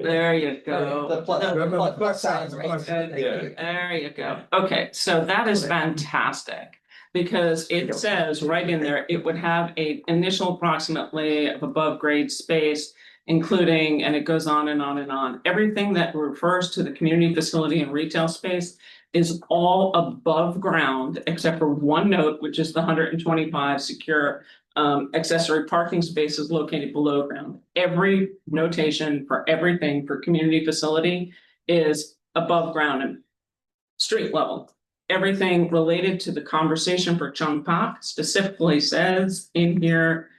There you go. The plus. Plus sign, plus. There you go. Okay, so that is fantastic. Because it says right in there, it would have a initial approximately of above grade space, including, and it goes on and on and on. Everything that refers to the community facility and retail space is all above ground, except for one note, which is the 125 secure accessory parking spaces located below ground. Every notation for everything for community facility is above ground and street level. Everything related to the conversation for Chung Pak specifically says in here,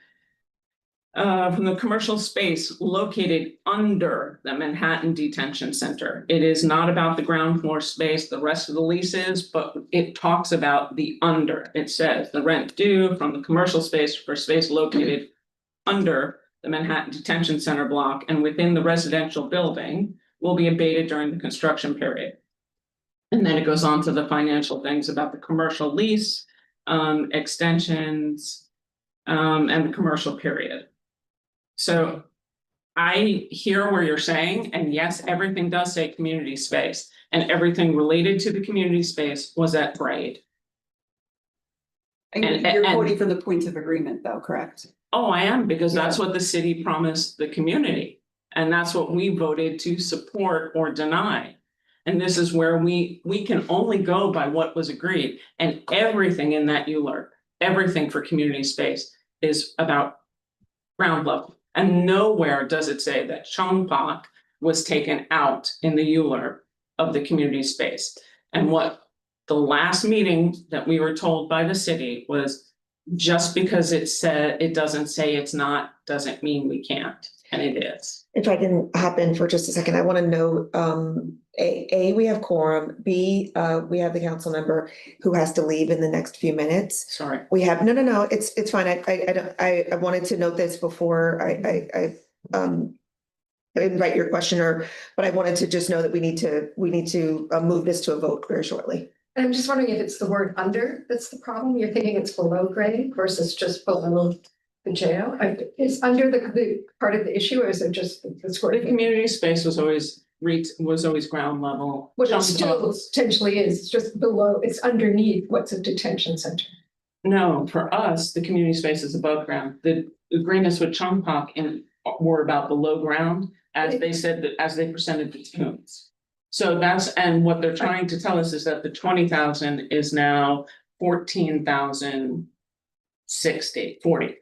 from the commercial space located under the Manhattan Detention Center. It is not about the ground floor space, the rest of the lease is, but it talks about the under. It says the rent due from the commercial space for space located under the Manhattan Detention Center block and within the residential building will be abated during the construction period. And then it goes on to the financial things about the commercial lease, extensions, and the commercial period. So I hear where you're saying, and yes, everything does say community space, and everything related to the community space was at grade. And you're quoting from the points of agreement though, correct? Oh, I am, because that's what the city promised the community. And that's what we voted to support or deny. And this is where we can only go by what was agreed. And everything in that ULURP, everything for community space is about ground level. And nowhere does it say that Chung Pak was taken out in the ULURP of the community space. And what the last meeting that we were told by the city was, just because it said, it doesn't say it's not, doesn't mean we can't, and it is. If I can hop in for just a second, I want to note, A, we have quorum, B, we have the council member who has to leave in the next few minutes. Sorry. We have, no, it's fine. I wanted to note this before I invite your questioner, but I wanted to just know that we need to move this to a vote very shortly. And I'm just wondering if it's the word under that's the problem. You're thinking it's below grade versus just below the jail? Is under the part of the issue, or is it just the square? The community space was always ground level. What it still potentially is, it's just below, it's underneath what's a detention center. No, for us, the community space is above ground. The agreements with Chung Pak were about below ground, as they said, that as they presented the tunes. So and what they're trying to tell us is that the 20,000 is now 14,060, 40.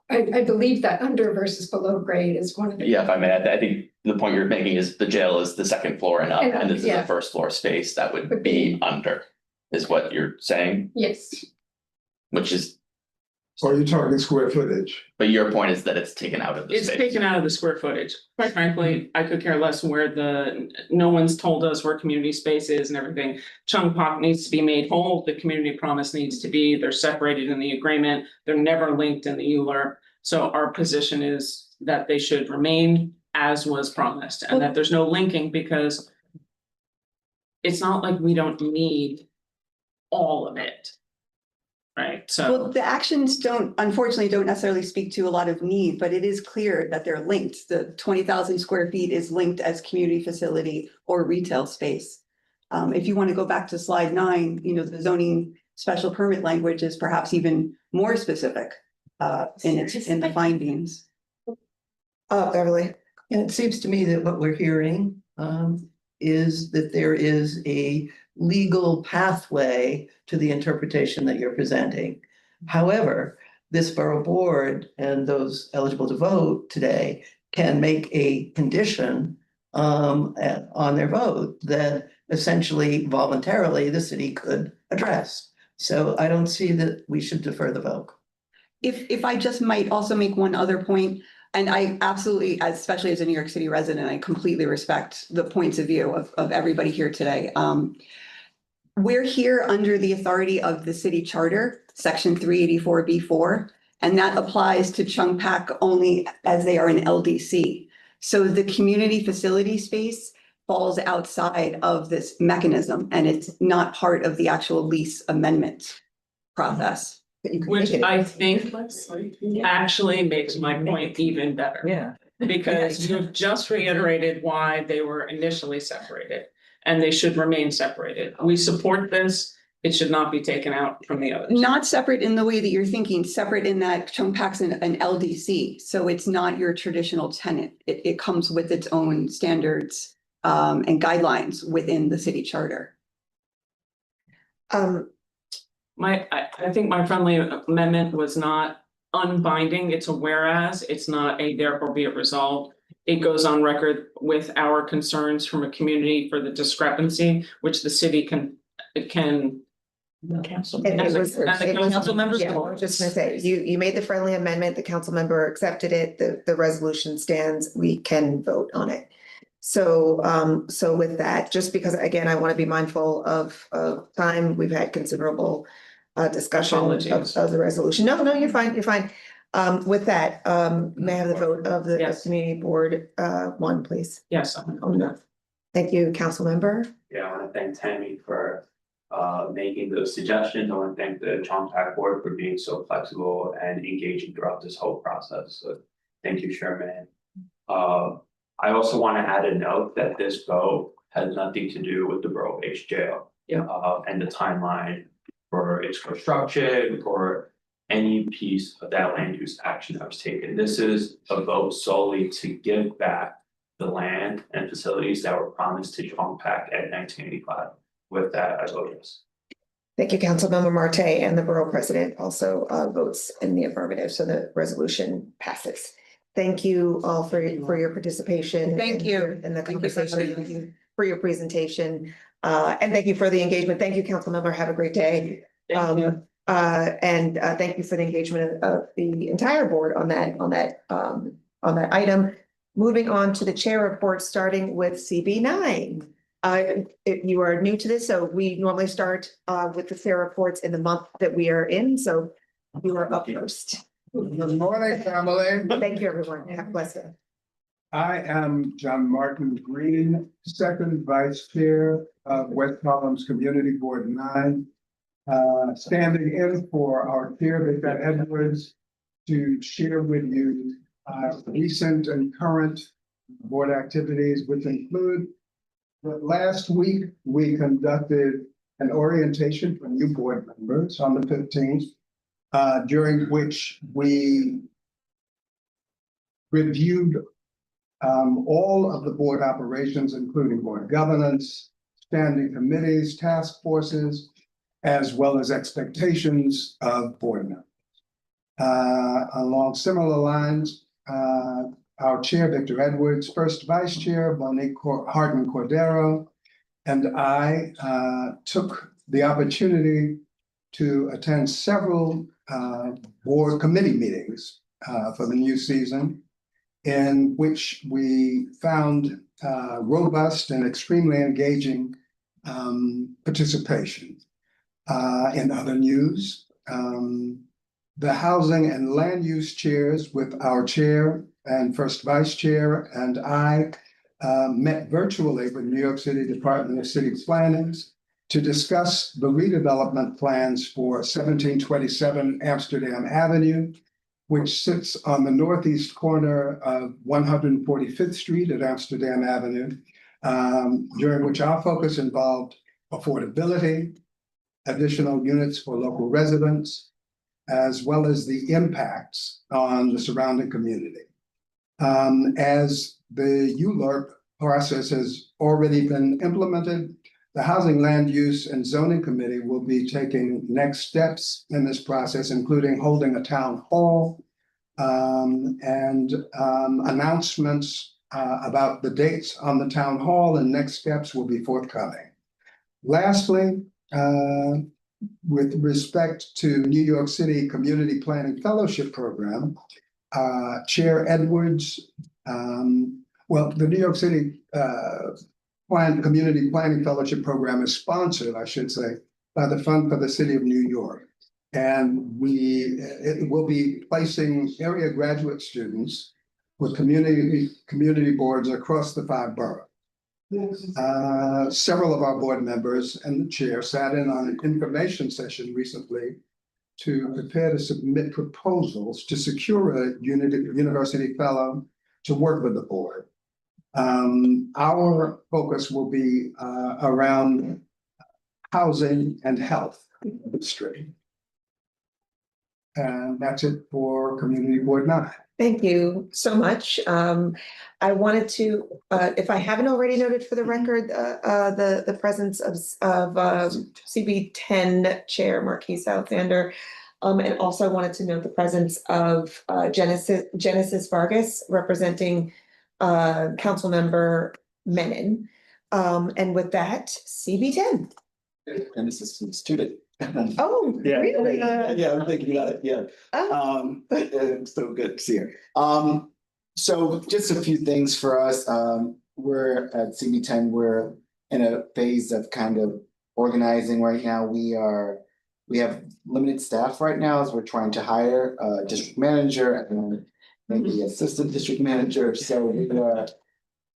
I believe that under versus below grade is one of the. Yeah, if I may, I think the point you're making is the jail is the second floor and up, and this is yeah. the first floor space that would be under, is what you're saying, Yes. which is, Or you're talking square footage. but your point is that it's taken out of the It's space. taken out of the square footage. Quite frankly, I could care less where no one's told us where community space is and everything. Chung Pak needs to be made whole. The community promise needs to be, they're separated in the agreement. They're never linked in the ULURP. So our position is that they should remain as was promised, and that there's no linking, because it's not like we don't need all of it. Right, so. Well, the actions unfortunately don't necessarily speak to a lot of need, but it is clear that they're linked. The 20,000 square feet is linked as community facility or retail space. If you want to go back to slide 9, the zoning special permit language is perhaps even more specific in the findings. Beverly. And it seems to me that what we're hearing is that there is a legal pathway to the interpretation that you're presenting. However, this borough board and those eligible to vote today can make a condition on their vote that essentially voluntarily the city could address. So I don't see that we should defer the vote. If I just might also make one other point, and I absolutely, especially as a New York City resident, I completely respect the points of view of everybody here today. We're here under the authority of the city charter, section 384B4, and that applies to Chung Pack only as they are an LDC. So the community facility space falls outside of this mechanism, and it's not part of the actual lease amendment process. Which I think actually makes my point even better. Yeah. Because you've just reiterated why they were initially separated and they should remain separated. We support this. It should not be taken out from the others. Not separate in the way that you're thinking, separate in that Chung Pak's an LDC. So it's not your traditional tenant. It comes with its own standards and guidelines within the city charter. I think my friendly amendment was not unbinding. It's a whereas, it's not a therefore be it resolved. It goes on record with our concerns from a community for the discrepancy, which the city can. Council members. Yeah, I was just gonna say, you made the friendly amendment, the council member accepted it, the resolution stands, we can vote on it. So, so with that, just because, again, I want to be mindful of time, we've had considerable discussion of the resolution. No, you're fine, you're fine. With that, may I have the vote of the Yes. community board, 1, please? Yes. Oh, no. Thank you, council member. Yeah, I want to thank Tammy for making those suggestions. I want to thank the Chung Pack board for being so flexible and engaging throughout this whole process. So thank you, Chairman. I also want to add a note that this vote has nothing to do with the Borough-based jail. Yeah. And the timeline for its construction or any piece of that land use action that was taken. This is a vote solely to give back the land and facilities that were promised to Chung Pack at 1985. With that, I vote yes. Thank you, Councilmember Marte, and the borough president also votes in the affirmative, so the resolution passes. Thank you all for your participation. Thank you. And the conversation. Thank you for your presentation. And thank you for the engagement. Thank you, Councilmember. Have a great day. And thank you for the engagement of the entire board on that item. Moving on to the chair report, starting with CB9. If you are new to this, so we normally start with the chair reports in the month that we are in. So you are up first. Good morning, family. Thank you, everyone. Have a blessed day. I am John Martin Green, second vice chair of West Columns Community Board 9. Standing in for our chair, Victor Edwards, to share with you recent and current board activities, which include that last week we conducted an orientation for new board members on the 15th. During which we reviewed all of the board operations, including board governance, standing committees, task forces, as well as expectations of board members. Along similar lines, our chair, Victor Edwards, first vice chair, Monique Hardin Cordero, and I took the opportunity to attend several board committee meetings for the new season, in which we found robust and extremely engaging participation. In other news, the housing and land use chairs with our chair and first vice chair and I met virtually with New York City Department of City Planning to discuss the redevelopment plans for 1727 Amsterdam Avenue, which sits on the northeast corner of 145th Street at Amsterdam Avenue, during which our focus involved affordability, additional units for local residents, as well as the impacts on the surrounding community. As the ULURP process has already been implemented, the Housing Land Use and Zoning Committee will be taking next steps in this process, including holding a town hall and announcements about the dates on the town hall and next steps will be forthcoming. Lastly, with respect to New York City Community Planning Fellowship Program, Chair Edwards, the New York City Community Planning Fellowship Program is sponsored, I should say, by the Fund for the City of New York. And it will be placing area graduate students with community boards across the 5 boroughs. Several of our board members and the chair sat in on an information session recently to prepare to submit proposals to secure a university fellow to work with the board. Our focus will be around housing and health industry. And that's it for Community Board 9. Thank you so much. I wanted to, if I haven't already noted for the record, the presence of CB 10 Chair Marquise Alexander. And also I wanted to note the presence of Genesis Vargas representing Councilmember Menon. And with that, CB 10. And this is some student. Oh, Yeah, really? yeah, I'm thinking about it, yeah. So good to see her. So just a few things for us. We're at CB10, we're in a phase of kind of organizing right now. We have limited staff right now as we're trying to hire a district manager and maybe assistant district manager. So we are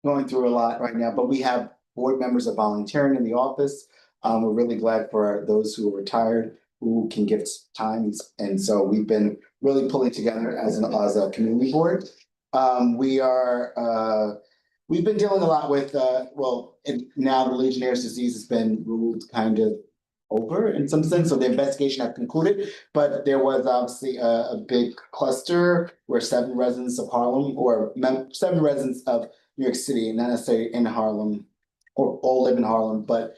going through a lot right now, but we have board members are volunteering in the office. We're really glad for those who are retired, who can give time. And so we've been really pulling together as a community board. We've been dealing a lot with, now the Legionnaire's disease has been ruled kind of over in some sense. So the investigation has concluded, but there was obviously a big cluster where 7 residents of Harlem or 7 residents of New York City, not necessarily in Harlem or all live in Harlem, but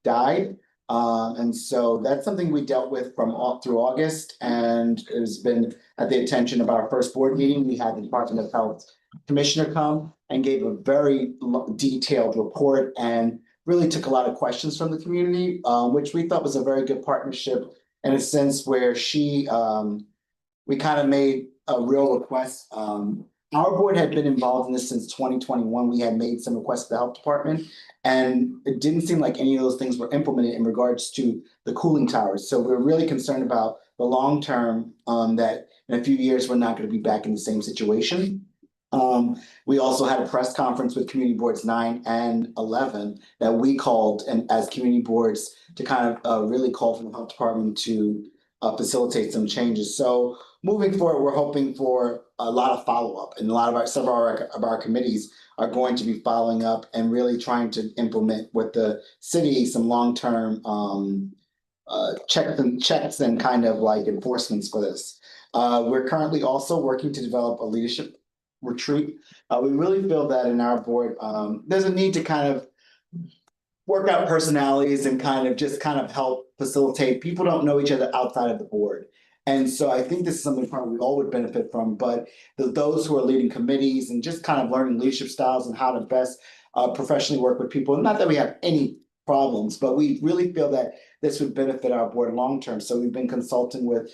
died. And so that's something we dealt with through August, and it has been at the attention of our first board meeting. We had the Department of Health Commissioner come and gave a very detailed report and really took a lot of questions from the community, which we thought was a very good partnership in a sense where we kind of made a real request. Our board had been involved in this since 2021. We had made some requests to the health department, and it didn't seem like any of those things were implemented in regards to the cooling towers. So we're really concerned about the long term, that in a few years, we're not going to be back in the same situation. We also had a press conference with community boards 9 and 11 that we called and as community boards to kind of really call for the health department to facilitate some changes. So moving forward, we're hoping for a lot of follow-up, and several of our committees are going to be following up and really trying to implement with the city some long-term checks and kind of like enforcements for this. We're currently also working to develop a leadership retreat. We really feel that in our board, there's a need to kind of work out personalities and kind of help facilitate. People don't know each other outside of the board. And so I think this is something probably we all would benefit from, but those who are leading committees and just kind of learning leadership styles and how to best professionally work with people. Not that we have any problems, but we really feel that this would benefit our board long-term. So we've been consulting with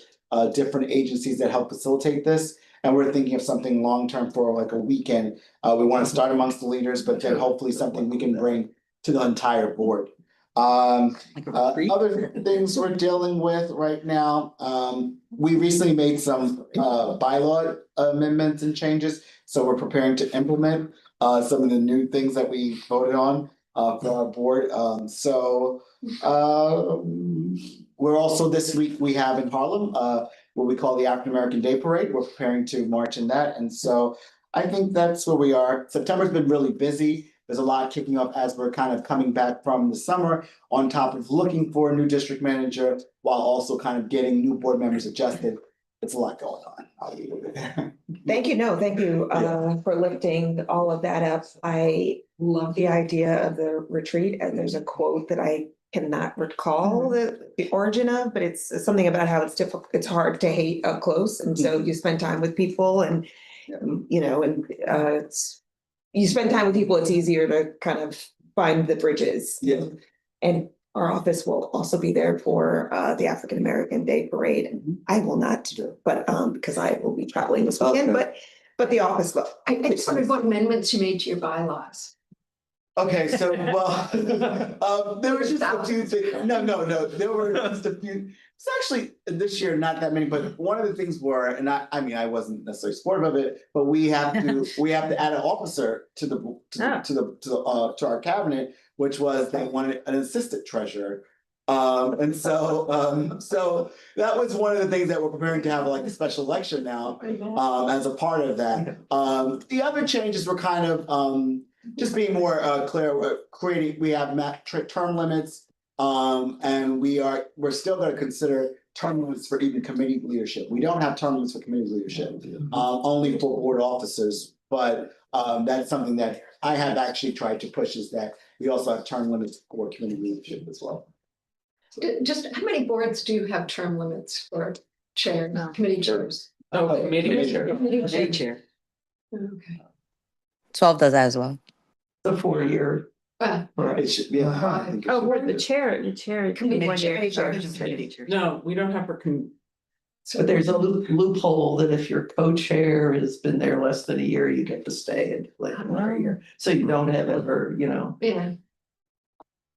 different agencies that help facilitate this. And we're thinking of something long-term for like a weekend. We want to start amongst the leaders, but then hopefully something we can bring to the entire board. Other things we're dealing with right now, we recently made some bylaw amendments and changes. So we're preparing to implement some of the new things that we voted on for our board. We're also this week we have in Harlem what we call the African American Day Parade. We're preparing to march in that. And so I think that's where we are. September's been really busy. there's a lot kicking up as we're kind of coming back from the summer, on top of looking for a new district manager, while also kind of getting new board members adjusted. It's a lot going on. I'll leave it there. Thank you. No, thank you for lifting all of that up. I love the idea of the retreat, and there's a quote that I cannot recall the origin of, but it's something about how it's difficult, it's hard to hate up close, and so you spend time with people and it's you spend time with people, it's easier to kind of find the bridges. Yeah. And our office will also be there for the African American Day Parade. I will not do it, but because I will be traveling this weekend, but the office will. I just wondered what amendments you made to your bylaws. Okay, so, well, there were just a few things, no, there were just a few, it's actually this year, not that many, but one of the things were, and I mean, I wasn't necessarily supportive of it, but we have to add an officer to our cabinet, which was they wanted an assistant treasurer. And so that was one of the things that we're preparing to have like a special election now, as a part of that. The other changes were kind of, just being more clear, we have term limits, and we're still gonna consider term limits for even committee leadership. We don't have term limits for committee leadership, only for board officers, but that's something that I have actually tried to push, is that we also have term limits for committee leadership as well. Just how many boards do you have term limits for chair, committee chairs? Committee chair. Committee chair. Okay. 12 does that as well. The 4-year. It should, yeah. I think it Oh, should we're be. the chair. Committee chair. No, we don't have her So there's a loophole that if your co-chair has been there less than a year, you get to stay and like another year. So you don't have ever, Yeah.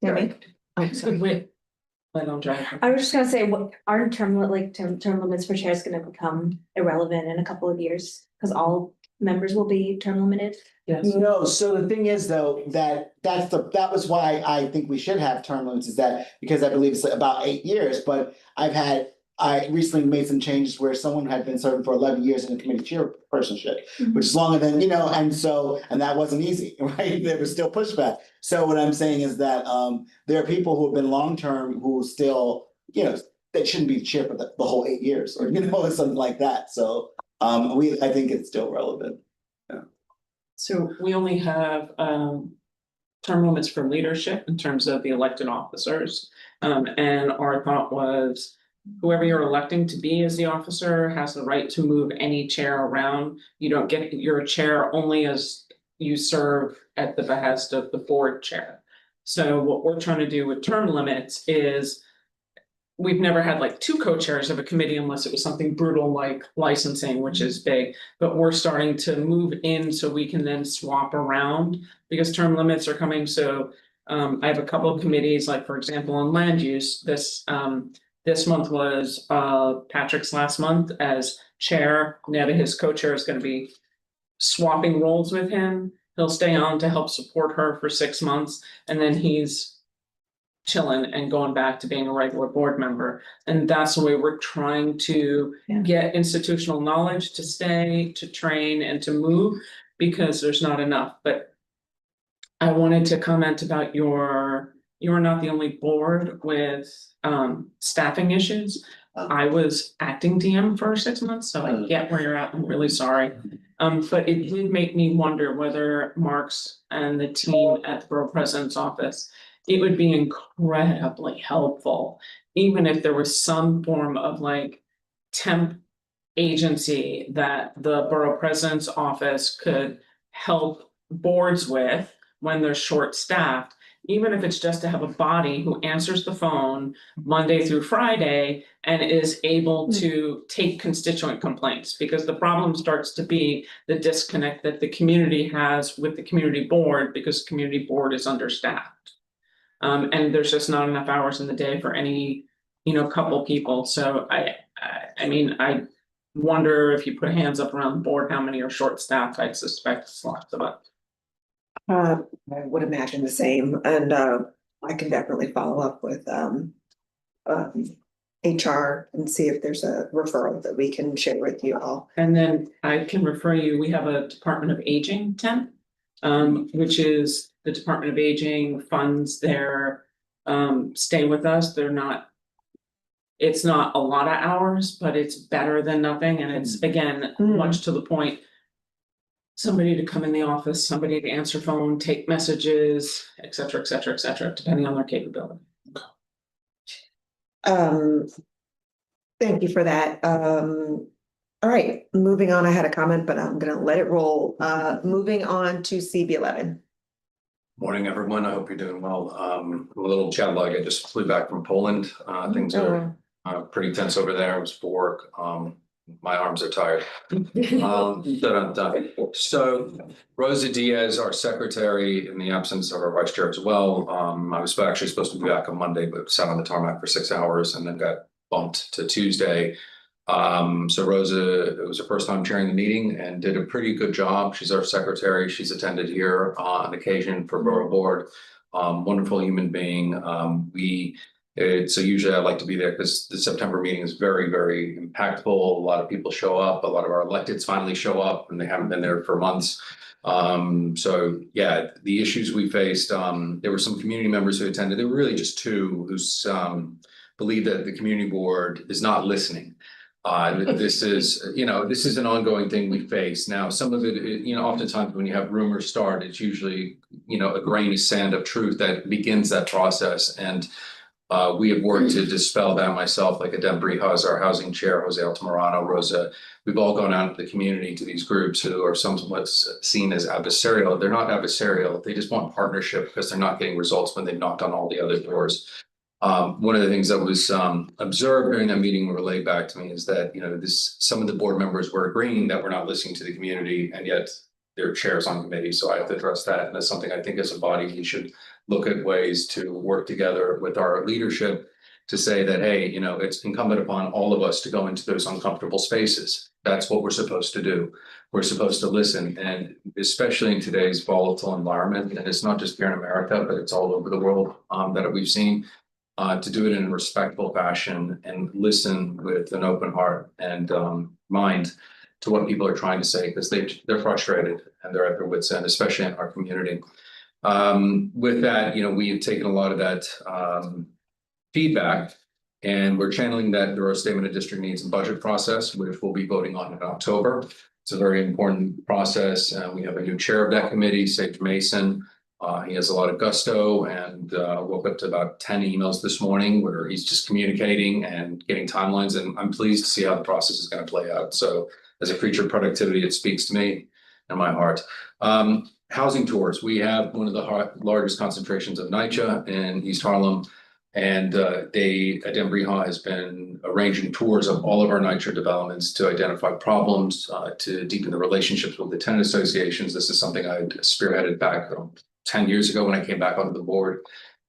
Right. wait. I don't drive. I was just gonna say, what are term limits for chairs gonna become irrelevant in a couple of years? Because all members will be term limited. Yes. No, so the thing is though, that was why I think we should have term limits, is that because I believe it's about 8 years, but I recently made some changes where someone had been serving for 11 years in a committee chairpersonship, which is longer than, and that wasn't easy, right? There was still pushback. So what I'm saying is that there are people who have been long-term who still, they shouldn't be chair for the whole 8 years or, something like that. So I think it's still relevant. So we only have term limits for leadership in terms of the elected officers. And our thought was whoever you're electing to be as the officer has the right to move any chair around. You don't get your chair only as you serve at the behest of the board chair. So what we're trying to do with term limits is we've never had like 2 co-chairs of a committee unless it was something brutal like licensing, which is big, but we're starting to move in so we can then swap around because term limits are coming. So I have a couple of committees, like for example, on land use, this month was Patrick's last month as chair. Now his co-chair is going to be swapping roles with him. He'll stay on to help support her for 6 months, and then he's chilling and going back to being a regular board member. And that's the way we're trying to get institutional knowledge to stay, to train, and to move, because there's not enough. But I wanted to comment about you're not the only board with staffing issues. I was acting DM for 6 months, so I get where you're at. I'm really sorry. But it did make me wonder whether Mark's and the team at the Borough President's office, it would be incredibly helpful, even if there was some form of like temp agency that the Borough President's office could help boards with when they're short-staffed, even if it's just to have a body who answers the phone Monday through Friday and is able to take constituent complaints, because the problem starts to be the disconnect that the community has with the community board because community board is understaffed. And there's just not enough hours in the day for any, couple people. So I mean, I wonder if you put hands up around the board, how many are short-staffed. I suspect it's lots of it. I would imagine the same, and I can definitely follow up with HR and see if there's a referral that we can share with you all. And then I can refer you, we have a Department of Aging temp which is the Department of Aging funds their stay with us. They're not. It's not a lot of hours, but it's better than nothing, and it's again, much to the point. Somebody to come in the office, somebody to answer phone, take messages, et cetera, et cetera, et cetera, depending on their capability. Thank you for that. All right, moving on. I had a comment, but I'm gonna let it roll. Moving on to CB11. Morning, everyone. I hope you're doing well. I'm a little jet lagged. I just flew back from Poland. Things are pretty tense over there. It was for work. My arms are tired. So Rosa Diaz, our secretary, in the absence of our vice chair as well. I was actually supposed to be back on Monday, but sat on the tarmac for 6 hours and then got bumped to Tuesday. So Rosa, it was her first time chairing the meeting and did a pretty good job. She's our secretary. She's attended here on occasion for Borough Board. Wonderful human being. So usually I like to be there because the September meeting is very, very impactful. A lot of people show up. A lot of our electeds finally show up, and they haven't been there for months. So yeah, the issues we faced, there were some community members who attended. There were really just two who believe that the community board is not listening. This is an ongoing thing we face. Now, some of it, oftentimes when you have rumors start, it's usually, a grain of sand of truth that begins that process. And we have worked to dispel that. Myself, like Adem Brijas, our housing chair, Jose Altamirano, Rosa, we've all gone out to the community, to these groups who are somewhat seen as adversarial. They're not adversarial. They just want partnership because they're not getting results when they've knocked on all the other doors. One of the things that was observed during that meeting relayed back to me is that, some of the board members were agreeing that we're not listening to the community, and yet they're chairs on committees. So I have to address that. And that's something I think as a body, we should look at ways to work together with our leadership to say that, hey, it's incumbent upon all of us to go into those uncomfortable spaces. That's what we're supposed to do. We're supposed to listen. And especially in today's volatile environment, and it's not just here in America, but it's all over the world that we've seen, to do it in a respectful fashion and listen with an open heart and mind to what people are trying to say, because they're frustrated and they're at their wits' end, especially in our community. With that, we have taken a lot of that feedback, and we're channeling that through our statement of district needs and budget process, which we'll be voting on in October. It's a very important process. We have a new chair of that committee, Sage Mason. He has a lot of gusto, and woke up to about 10 emails this morning where he's just communicating and getting timelines. And I'm pleased to see how the process is going to play out. So as a creature of productivity, it speaks to me and my heart. Housing tours. We have one of the largest concentrations of NYCHA in East Harlem. And Adem Brijas has been arranging tours of all of our NYCHA developments to identify problems, to deepen the relationships with the tenant associations. This is something I spearheaded back 10 years ago when I came back onto the board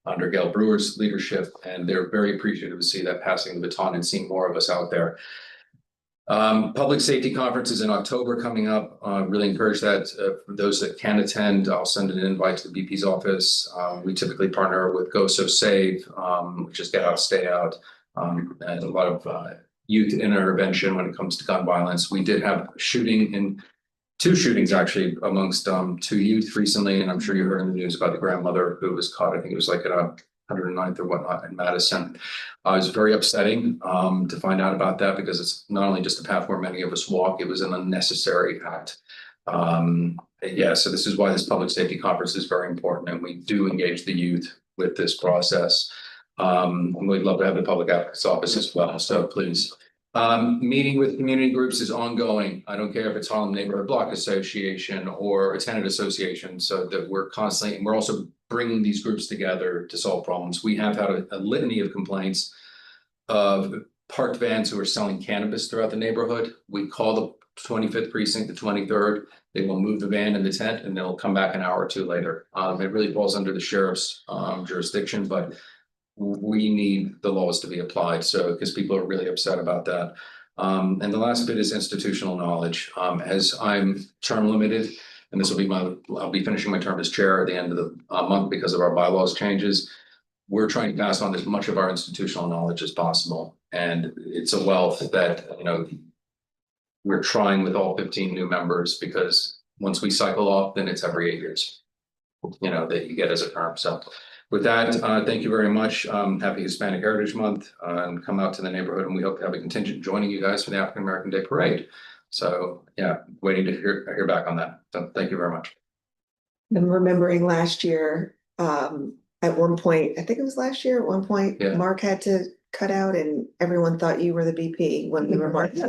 under Gail Brewer's leadership, and they're very appreciative to see that passing the baton and seeing more of us out there. Public safety conference is in October coming up. Really encourage that for those that can attend. I'll send an invite to the BP's office. We typically partner with Go So Save, which is Get Out, Stay Out, and a lot of youth intervention when it comes to gun violence. We did have two shootings actually amongst two youth recently, and I'm sure you heard in the news about the grandmother who was caught. I think it was like at 109th or whatnot in Madison. It was very upsetting to find out about that, because it's not only just a path where many of us walk, it was an unnecessary act. So this is why this public safety conference is very important, and we do engage the youth with this process. And we'd love to have the public advocate's office as well, so please. Meeting with community groups is ongoing. I don't care if it's Harlem Neighborhood Block Association or a tenant association, so that we're constantly, and we're also bringing these groups together to solve problems. We have had a litany of complaints of parked vans who are selling cannabis throughout the neighborhood. We call the 25th precinct, the 23rd. They will move the van in the tent and they'll come back an hour or two later. It really falls under the sheriff's jurisdiction, but we need the laws to be applied. So, because people are really upset about that. And the last bit is institutional knowledge. As I'm term limited, and this will be I'll be finishing my term as chair at the end of the month because of our bylaws changes. We're trying to pass on as much of our institutional knowledge as possible. And it's a wealth that, we're trying with all 15 new members, because once we cycle off, then it's every 8 years. That you get as a term. So with that, thank you very much. Happy Hispanic Heritage Month, and come out to the neighborhood, and we hope to have a contingent joining you guys for the African American Day Parade. So yeah, waiting to hear back on that. So thank you very much. I'm remembering last year, at one point, I think it was last year, at one point, Yeah. Mark had to cut out and everyone thought you were the BP when we were marking.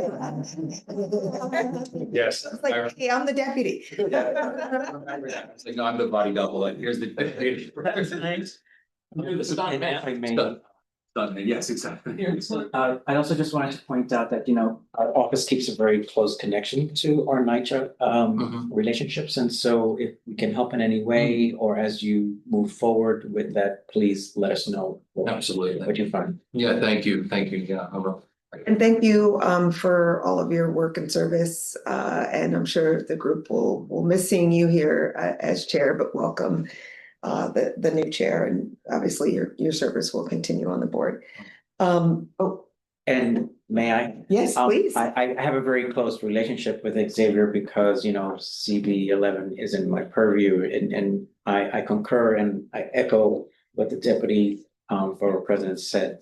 Yes. I was like, hey, I'm the deputy. It's like, no, I'm the body double. Like, here's the. You're the stunt man. If I may. Yes, exactly. I also just wanted to point out that, our office keeps a very close connection to our NYCHA relationships. And so if we can help in any way, or as you move forward with that, please let us know. Absolutely. What you find. Yeah, thank you. Yeah, I will. And thank you for all of your work and service. And I'm sure the group will miss seeing you here as chair, but welcome the new chair, and obviously your service will continue on the board. And may I? Yes, please. I have a very close relationship with Xavier because, CB 11 is in my purview, and I concur and I echo what the deputy borough president said.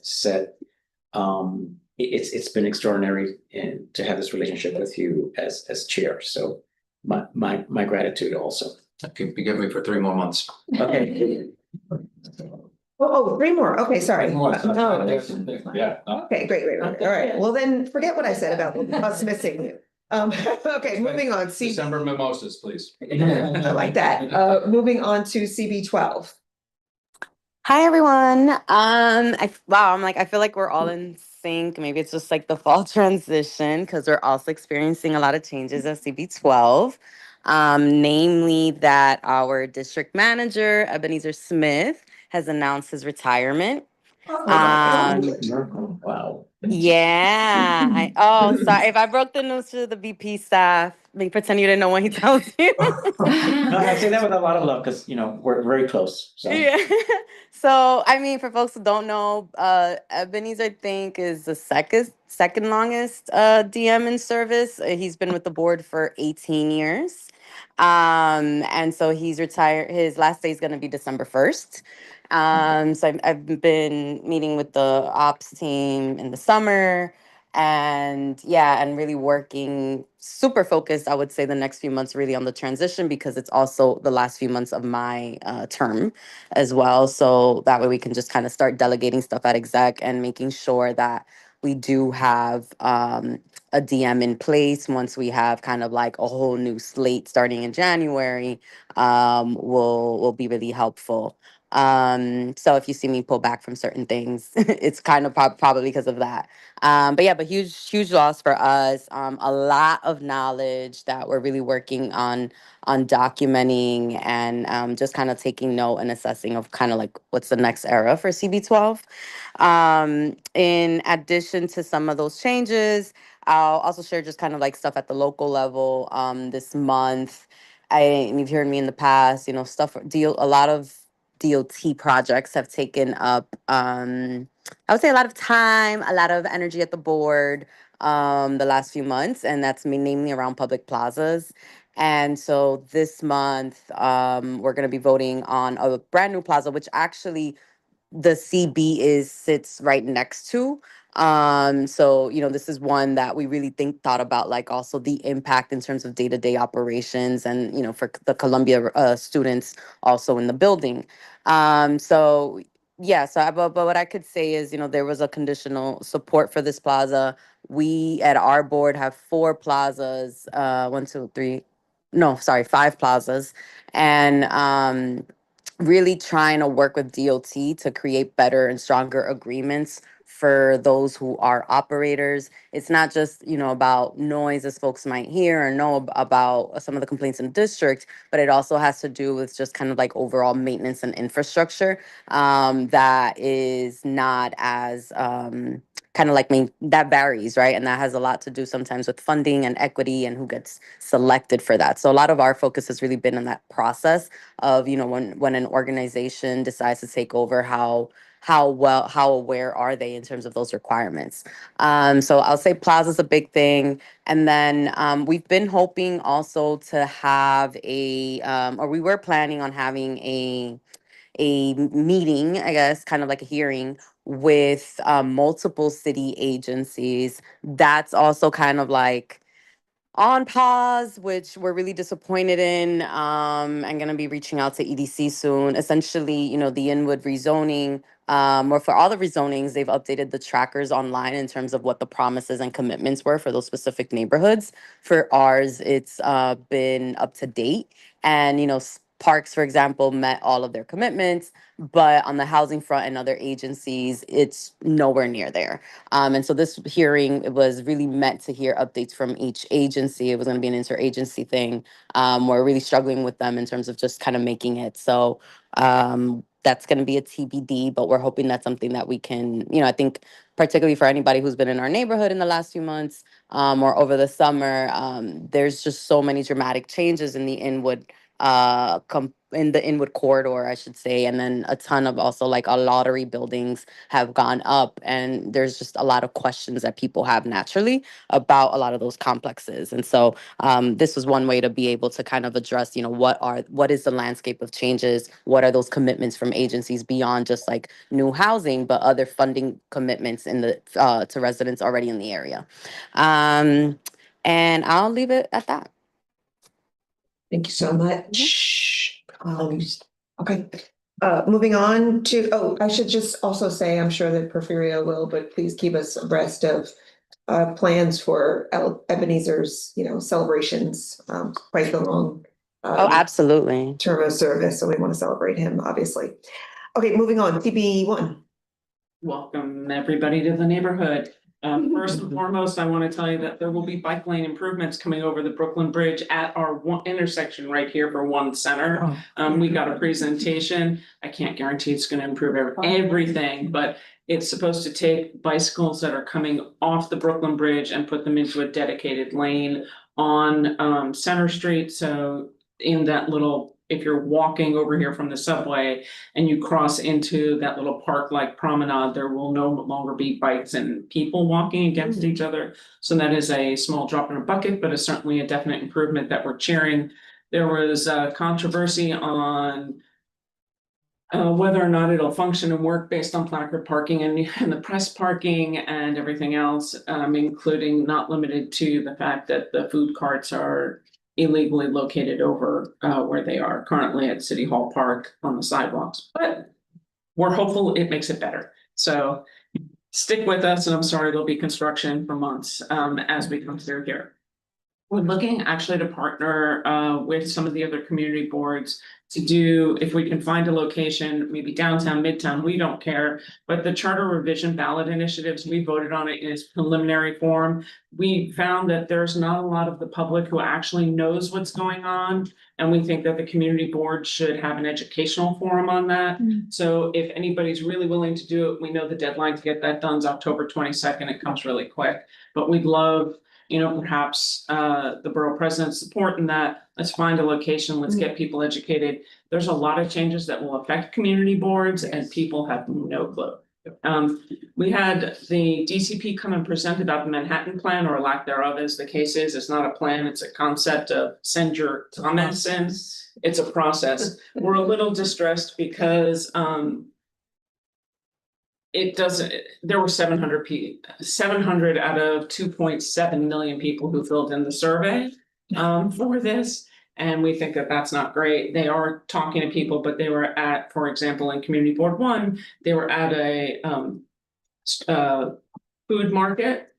It's been extraordinary and to have this relationship with you as chair. So my gratitude also. Okay, you get me for 3 more months. Okay. Oh, 3 more. Okay, sorry. Yeah. Okay, great. All right. Well, then forget what I said about us missing you. Okay, moving on. December mimosas, please. I like that. Moving on to CB 12. Hi, everyone. I feel like we're all in sync. Maybe it's just like the fall transition because we're also experiencing a lot of changes at CB 12. Namely that our district manager, Ebenezer Smith, has announced his retirement. Wow. Yeah. Sorry. If I broke the news to the VP staff, pretend you didn't know when he tells you. No, I say that with a lot of love because, we're very close. So. Yeah. So, for folks who don't know, Ebenezer, I think, is the second longest DM in service. He's been with the board for 18 years. And so he's retired. His last day is going to be December 1st. So I've been meeting with the ops team in the summer and really working super focused, I would say, the next few months really on the transition because it's also the last few months of my term as well. So that way we can just kind of start delegating stuff at exec and making sure that we do have a DM in place once we have kind of like a whole new slate starting in January, will be really helpful. So if you see me pull back from certain things, it's kind of probably because of that. But huge loss for us. A lot of knowledge that we're really working on documenting and just kind of taking note and assessing of kind of like what's the next era for CB12. In addition to some of those changes, I'll also share just kind of like stuff at the local level this month. You've heard me in the past, a lot of DOT projects have taken up, I would say, a lot of time, a lot of energy at the board the last few months, and that's namely around public plazas. And so this month, we're going to be voting on a brand new plaza, which actually the CB sits right next to. So, this is one that we really thought about, like also the impact in terms of day-to-day operations and, for the Columbia students also in the building. So but what I could say is, there was a conditional support for this plaza. We at our board have 4 plazas, 5 plazas. And really trying to work with DOT to create better and stronger agreements for those who are operators. It's not just, about noise as folks might hear or know about some of the complaints in the district, but it also has to do with just kind of like overall maintenance and infrastructure that is not as kind of like that varies, right? And that has a lot to do sometimes with funding and equity and who gets selected for that. So a lot of our focus has really been on that process of, when an organization decides to take over, how how aware are they in terms of those requirements. So I'll say plaza's a big thing. And then we've been hoping also to have or we were planning on having a meeting, I guess, kind of like a hearing with multiple city agencies. That's also kind of like on pause, which we're really disappointed in. I'm going to be reaching out to EDC soon. Essentially, the Inwood rezoning, or for all the rezonings, they've updated the trackers online in terms of what the promises and commitments were for those specific neighborhoods. For ours, it's been up to date. And, Parks, for example, met all of their commitments, but on the housing front and other agencies, it's nowhere near there. And so this hearing, it was really meant to hear updates from each agency. It was going to be an interagency thing. We're really struggling with them in terms of just kind of making it. So that's going to be a TBD, but we're hoping that's something that we can, I think particularly for anybody who's been in our neighborhood in the last few months or over the summer, there's just so many dramatic changes in the Inwood in the Inwood corridor, I should say, and then a ton of also like a lottery buildings have gone up, and there's just a lot of questions that people have naturally about a lot of those complexes. And so this was one way to be able to kind of address, what is the landscape of changes, what are those commitments from agencies beyond just like new housing, but other funding commitments in the to residents already in the area. And I'll leave it at that. Thank you so much. Okay, moving on to, I should just also say, I'm sure that Porfirio will, but please keep us abreast of plans for Ebenezer's, celebrations, quite the long. Oh, absolutely. Term of service, so we want to celebrate him, obviously. Okay, moving on, TB1. Welcome, everybody, to the neighborhood. First and foremost, I want to tell you that there will be bike lane improvements coming over the Brooklyn Bridge at our intersection right here for One Center. We got a presentation. I can't guarantee it's going to improve everything, but it's supposed to take bicycles that are coming off the Brooklyn Bridge and put them into a dedicated lane on Center Street. So in that little, if you're walking over here from the subway and you cross into that little park-like promenade, there will no longer be bikes and people walking against each other. So that is a small drop in a bucket, but it's certainly a definite improvement that we're cheering. There was controversy on whether or not it'll function and work based on placard parking and the press parking and everything else, including not limited to the fact that the food carts are illegally located over where they are currently at City Hall Park on the sidewalks. But we're hopeful it makes it better. So stick with us, and I'm sorry there'll be construction for months as we come through here. We're looking actually to partner with some of the other community boards to do, if we can find a location, maybe downtown, midtown, we don't care. But the charter revision ballot initiatives, we voted on it in its preliminary form. We found that there's not a lot of the public who actually knows what's going on. And we think that the community board should have an educational forum on that. So if anybody's really willing to do it, we know the deadline to get that done is October 22nd. It comes really quick, but we'd love, perhaps the borough president's support in that. Let's find a location, let's get people educated. There's a lot of changes that will affect community boards and people have no clue. We had the DCP come and present about the Manhattan Plan, or lack thereof as the case is. It's not a plan, it's a concept of send your comments in. It's a process. We're a little distressed because it doesn't, there were 700 out of 2.7 million people who filled in the survey for this. And we think that that's not great. They are talking to people, but they were at, for example, in Community Board 1, they were at a food market,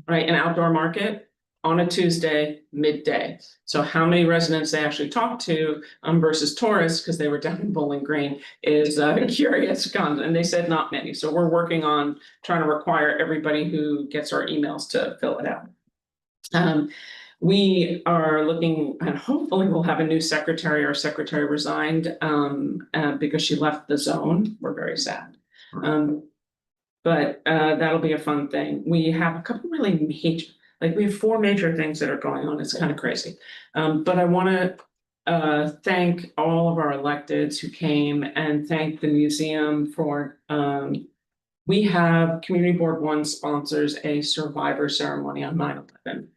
right? An outdoor market on a Tuesday, midday. So how many residents they actually talked to versus tourists, because they were down in Bowling Green, is curious. And they said not many. So we're working on trying to require everybody who gets our emails to fill it out. We are looking, and hopefully we'll have a new secretary. Our secretary resigned because she left the zone. We're very sad. But that'll be a fun thing. We have a couple really major, we have 4 major things that are going on. It's kind of crazy. But I want to thank all of our electeds who came and thank the museum for, we have Community Board One sponsors a survivor ceremony on 9/11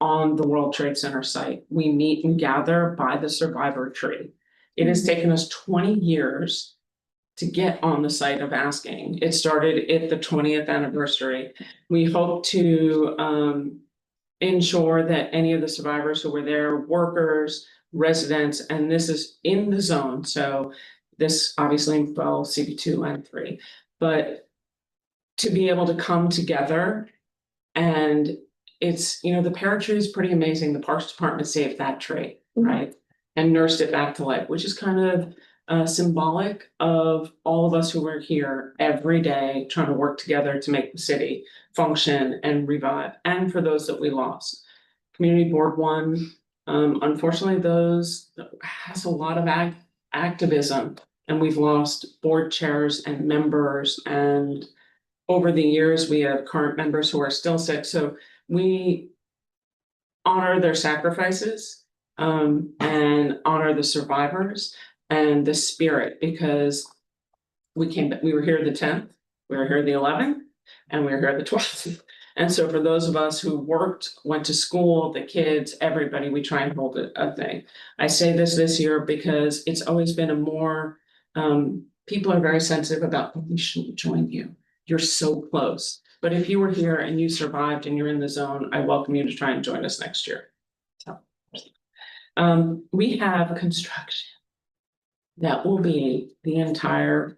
on the World Trade Center site. We meet and gather by the survivor tree. It has taken us 20 years to get on the site of asking. It started at the 20th anniversary. We hope to ensure that any of the survivors who were there, workers, residents, and this is in the zone, so this obviously involves CB2 and 3, but to be able to come together and it's, you know, the pear tree is pretty amazing. The Parks Department saved that tree, right? And nursed it back to life, which is kind of symbolic of all of us who are here every day trying to work together to make the city function and revive, and for those that we lost. Community Board One, unfortunately, those has a lot of activism, and we've lost board chairs and members, and over the years, we have current members who are still sick, so we honor their sacrifices and honor the survivors and the spirit, because we were here the 10th, we were here the 11th, and we were here the 12th. And so for those of us who worked, went to school, the kids, everybody, we try and hold a thing. I say this year because it's always been a more, people are very sensitive about, we shouldn't join you. You're so close. But if you were here and you survived and you're in the zone, I welcome you to try and join us next year. So, we have construction that will be the entire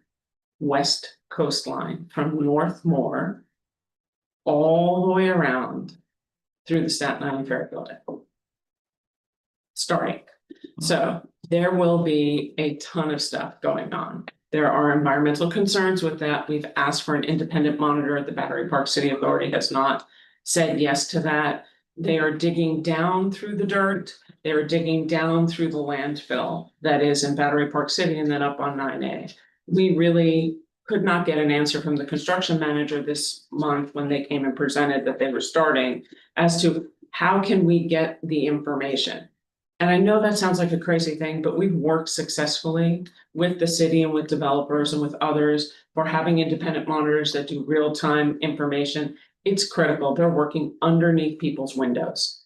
west coastline from North Moore all the way around through the Staten Island Ferry Building. Starting. So there will be a ton of stuff going on. There are environmental concerns with that. We've asked for an independent monitor. The Battery Park City Authority has not said yes to that. They are digging down through the dirt. They are digging down through the landfill that is in Battery Park City and then up on 9A. We really could not get an answer from the construction manager this month when they came and presented that they were starting as to how can we get the information. And I know that sounds like a crazy thing, but we've worked successfully with the city and with developers and with others for having independent monitors that do real-time information. It's critical. They're working underneath people's windows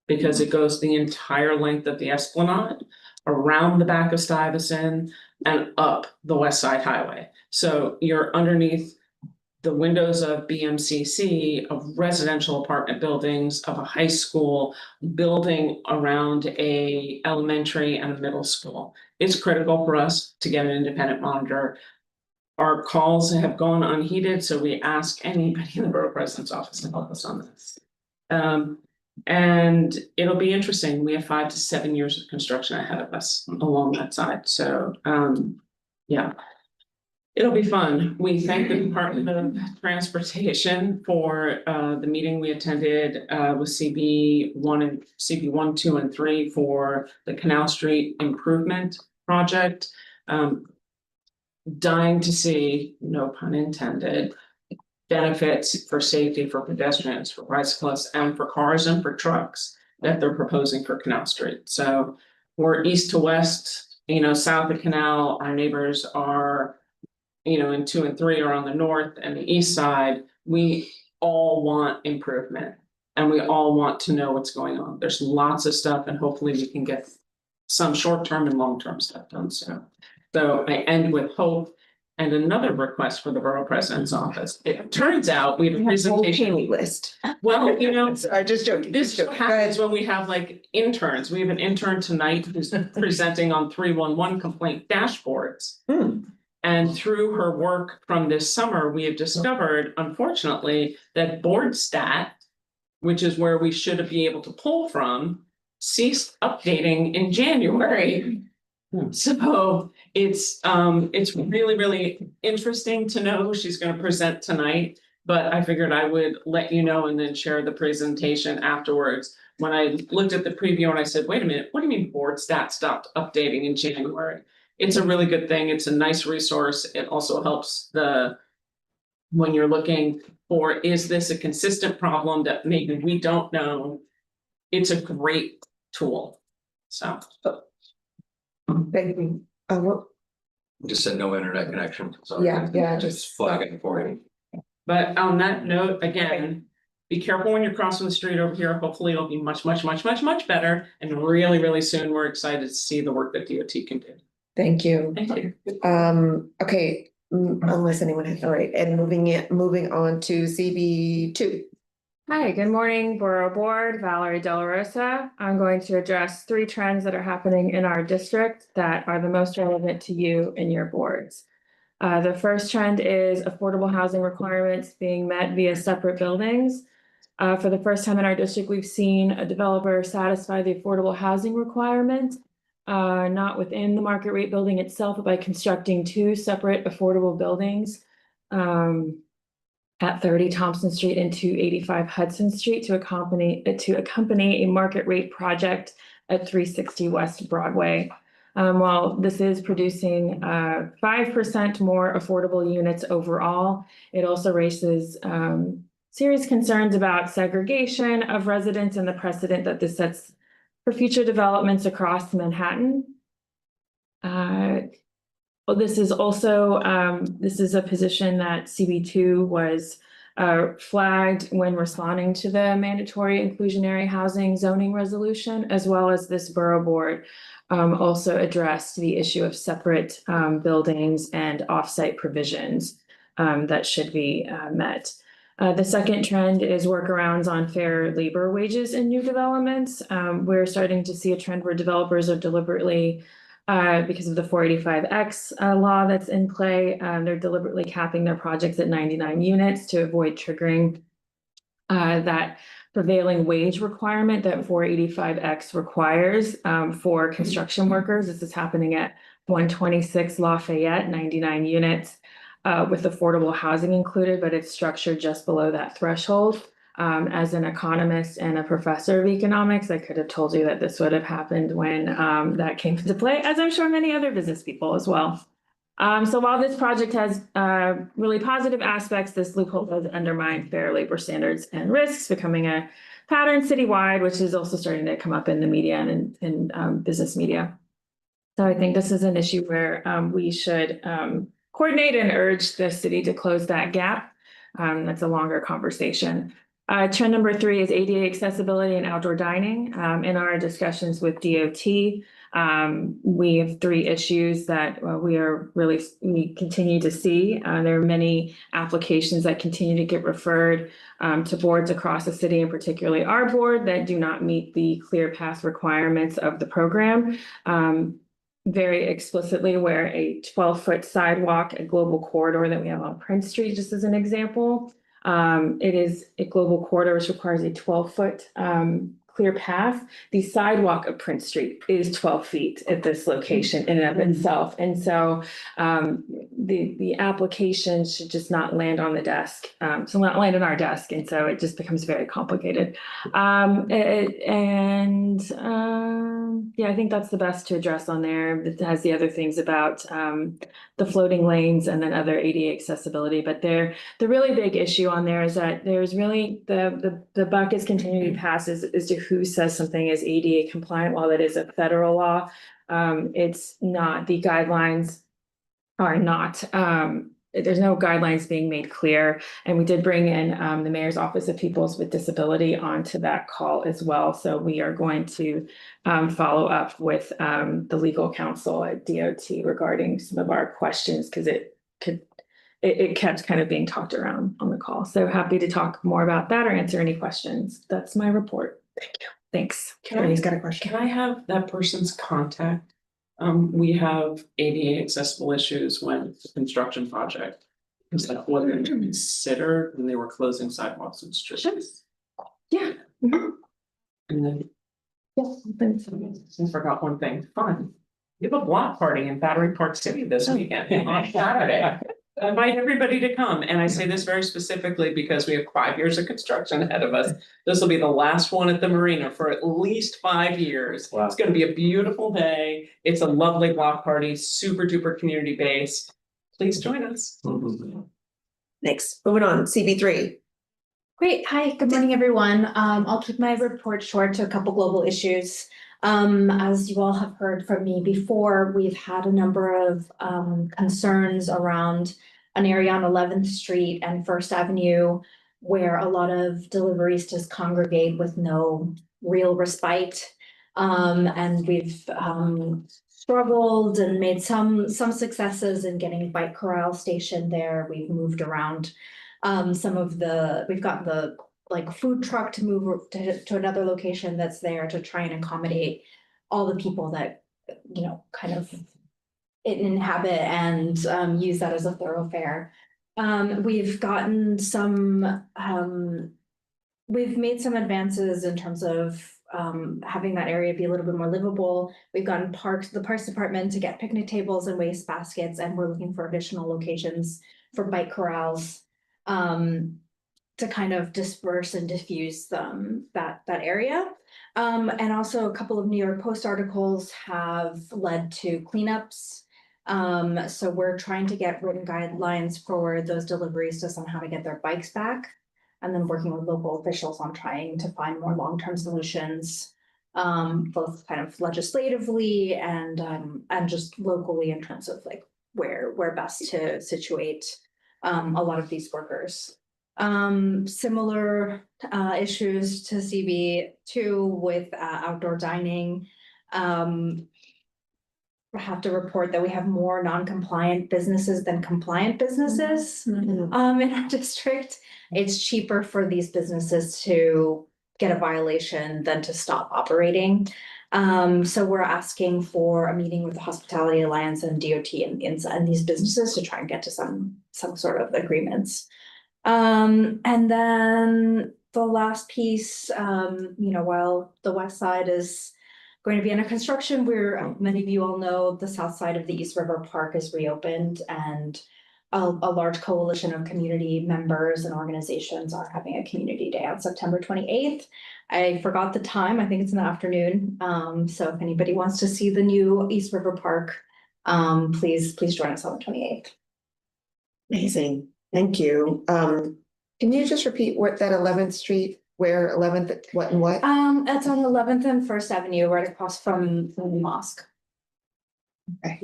because it goes the entire length of the Esplanade, around the back of Stuyvesant, and up the West Side Highway. So you're underneath the windows of BMCC, of residential apartment buildings, of a high school, building around a elementary and a middle school. It's critical for us to get an independent monitor. Our calls have gone unheeded, so we ask anybody in the Borough President's office to help us on this. And it'll be interesting. We have 5 to 7 years of construction ahead of us along that side. So, yeah. It'll be fun. We thank the Department of Transportation for the meeting we attended with CB1 and CB1, 2, and 3 for the Canal Street Improvement Project. Dying to see, no pun intended, benefits for safety for pedestrians, for bicyclists, and for cars and for trucks that they're proposing for Canal Street. So we're east to west, you know, south of Canal, our neighbors are, you know, in 2 and 3 are on the north and the east side. We all want improvement and we all want to know what's going on. There's lots of stuff and hopefully we can get some short-term and long-term stuff done soon. So I end with hope and another request for the Borough President's office. It turns out we have a presentation list. Well, you know, I just joking. this happens when we have like interns. We have an intern tonight who's presenting on 311 complaint dashboards. And through her work from this summer, we have discovered, unfortunately, that BoardStat, which is where we should be able to pull from, ceased updating in January. So it's really, really interesting to know who she's going to present tonight. But I figured I would let you know and then share the presentation afterwards. When I looked at the preview and I said, wait a minute, what do you mean BoardStat stopped updating in January? It's a really good thing. It's a nice resource. It also helps when you're looking for, is this a consistent problem that maybe we don't know? It's a great tool. So Thank you. What? Just said no internet connection. So Yeah, just flagging for you. But on that note, again, be careful when you're crossing the street over here. Hopefully it'll be much better. And really, really soon, we're excited to see the work that DOT can do. Thank you. Thank you. Okay, unless anyone has, all right, and moving on to CB2. Hi, good morning, Borough Board, Valerie De La Rosa. I'm going to address 3 trends that are happening in our district that are the most relevant to you and your boards. The first trend is affordable housing requirements being met via separate buildings. For the first time in our district, we've seen a developer satisfy the affordable housing requirement, not within the market rate building itself, but by constructing 2 separate affordable buildings. At 30 Thompson Street and 285 Hudson Street to accompany a market rate project at 360 West Broadway. While this is producing 5% more affordable units overall, it also raises serious concerns about segregation of residents and the precedent that this sets for future developments across Manhattan. This is also, this is a position that CB2 was flagged when responding to the mandatory inclusionary housing zoning resolution, as well as this borough board also addressed the issue of separate buildings and offsite provisions that should be met. The second trend is workarounds on fair labor wages in new developments. We're starting to see a trend where developers are deliberately because of the 485X law that's in play, they're deliberately capping their projects at 99 units to avoid triggering that prevailing wage requirement that 485X requires for construction workers. This is happening at 126 Lafayette, 99 units with affordable housing included, but it's structured just below that threshold. As an economist and a professor of economics, I could have told you that this would have happened when that came into play, as I'm sure many other business people as well. So while this project has really positive aspects, this loophole does undermine fair labor standards and risks, becoming a pattern citywide, which is also starting to come up in the media and in business media. So I think this is an issue where we should coordinate and urge the city to close that gap. That's a longer conversation. Trend number 3 is ADA accessibility and outdoor dining. In our discussions with DOT, we have 3 issues that we continue to see. There are many applications that continue to get referred to boards across the city, and particularly our board, that do not meet the clear path requirements of the program. Very explicitly, where a 12-foot sidewalk, a global corridor that we have on Prince Street, just as an example. It is a global corridor which requires a 12-foot clear path. The sidewalk of Prince Street is 12 feet at this location in and of itself. And so the application should just not land on the desk, so not land on our desk. And so it just becomes very complicated. Yeah, I think that's the best to address on there. It has the other things about the floating lanes and then other ADA accessibility. But the really big issue on there is that there's really the buck is continuing to pass as to who says something is ADA compliant. While that is a federal law, it's not. The guidelines are not. There's no guidelines being made clear. And we did bring in the Mayor's Office of Peoples with Disability onto that call as well. So we are going to follow up with the legal counsel at DOT regarding some of our questions, because it kept kind of being talked around on the call. So happy to talk more about that or answer any questions. That's my report. Thank you. Thanks. Karen's got a question. Can I have that person's contact? We have ADA accessible issues when it's a construction project. Is that what they considered when they were closing sidewalks and streets? Yeah. And then, I forgot one thing. Fun. We have a block party in Battery Park City this weekend on Saturday. I invite everybody to come. And I say this very specifically because we have 5 years of construction ahead of us. This will be the last one at the marina for at least 5 years. Wow. It's going to be a beautiful day. It's a lovely block party, super duper community based. Please join us. Thanks. Moving on, CB3. Great. Hi, good morning, everyone. I'll keep my report short to a couple global issues. As you all have heard from me before, we've had a number of concerns around an area on 11th Street and First Avenue where a lot of deliveries just congregate with no real respite. And we've struggled and made some successes in getting bike corral stationed there. We've moved around we've gotten the like food truck to move to another location that's there to try and accommodate all the people that, you know, kind of inhabit and use that as a thoroughfare. We've gotten we've made some advances in terms of having that area be a little bit more livable. We've gotten the Parks Department to get picnic tables and waste baskets, and we're looking for additional locations for bike corrals to kind of disperse and diffuse that area. And also a couple of New York Post articles have led to cleanups. So we're trying to get written guidelines for those deliveries to somehow to get their bikes back. And then working with local officials on trying to find more long-term solutions, both kind of legislatively and just locally in terms of like where best to situate a lot of these workers. Similar issues to CB2 with outdoor dining. I have to report that we have more non-compliant businesses than compliant businesses in our district. It's cheaper for these businesses to get a violation than to stop operating. So we're asking for a meeting with the Hospitality Alliance and DOT and these businesses to try and get to some sort of agreements. And then the last piece, while the west side is going to be under construction, many of you all know the south side of the East River Park is reopened, and a large coalition of community members and organizations are having a community day on September 28th. I forgot the time. I think it's in the afternoon. So if anybody wants to see the new East River Park, please join us on the 28th. Amazing. Thank you. Can you just repeat what that 11th Street, where 11th, what and what? That's on 11th and First Avenue, right across from the mosque. Okay.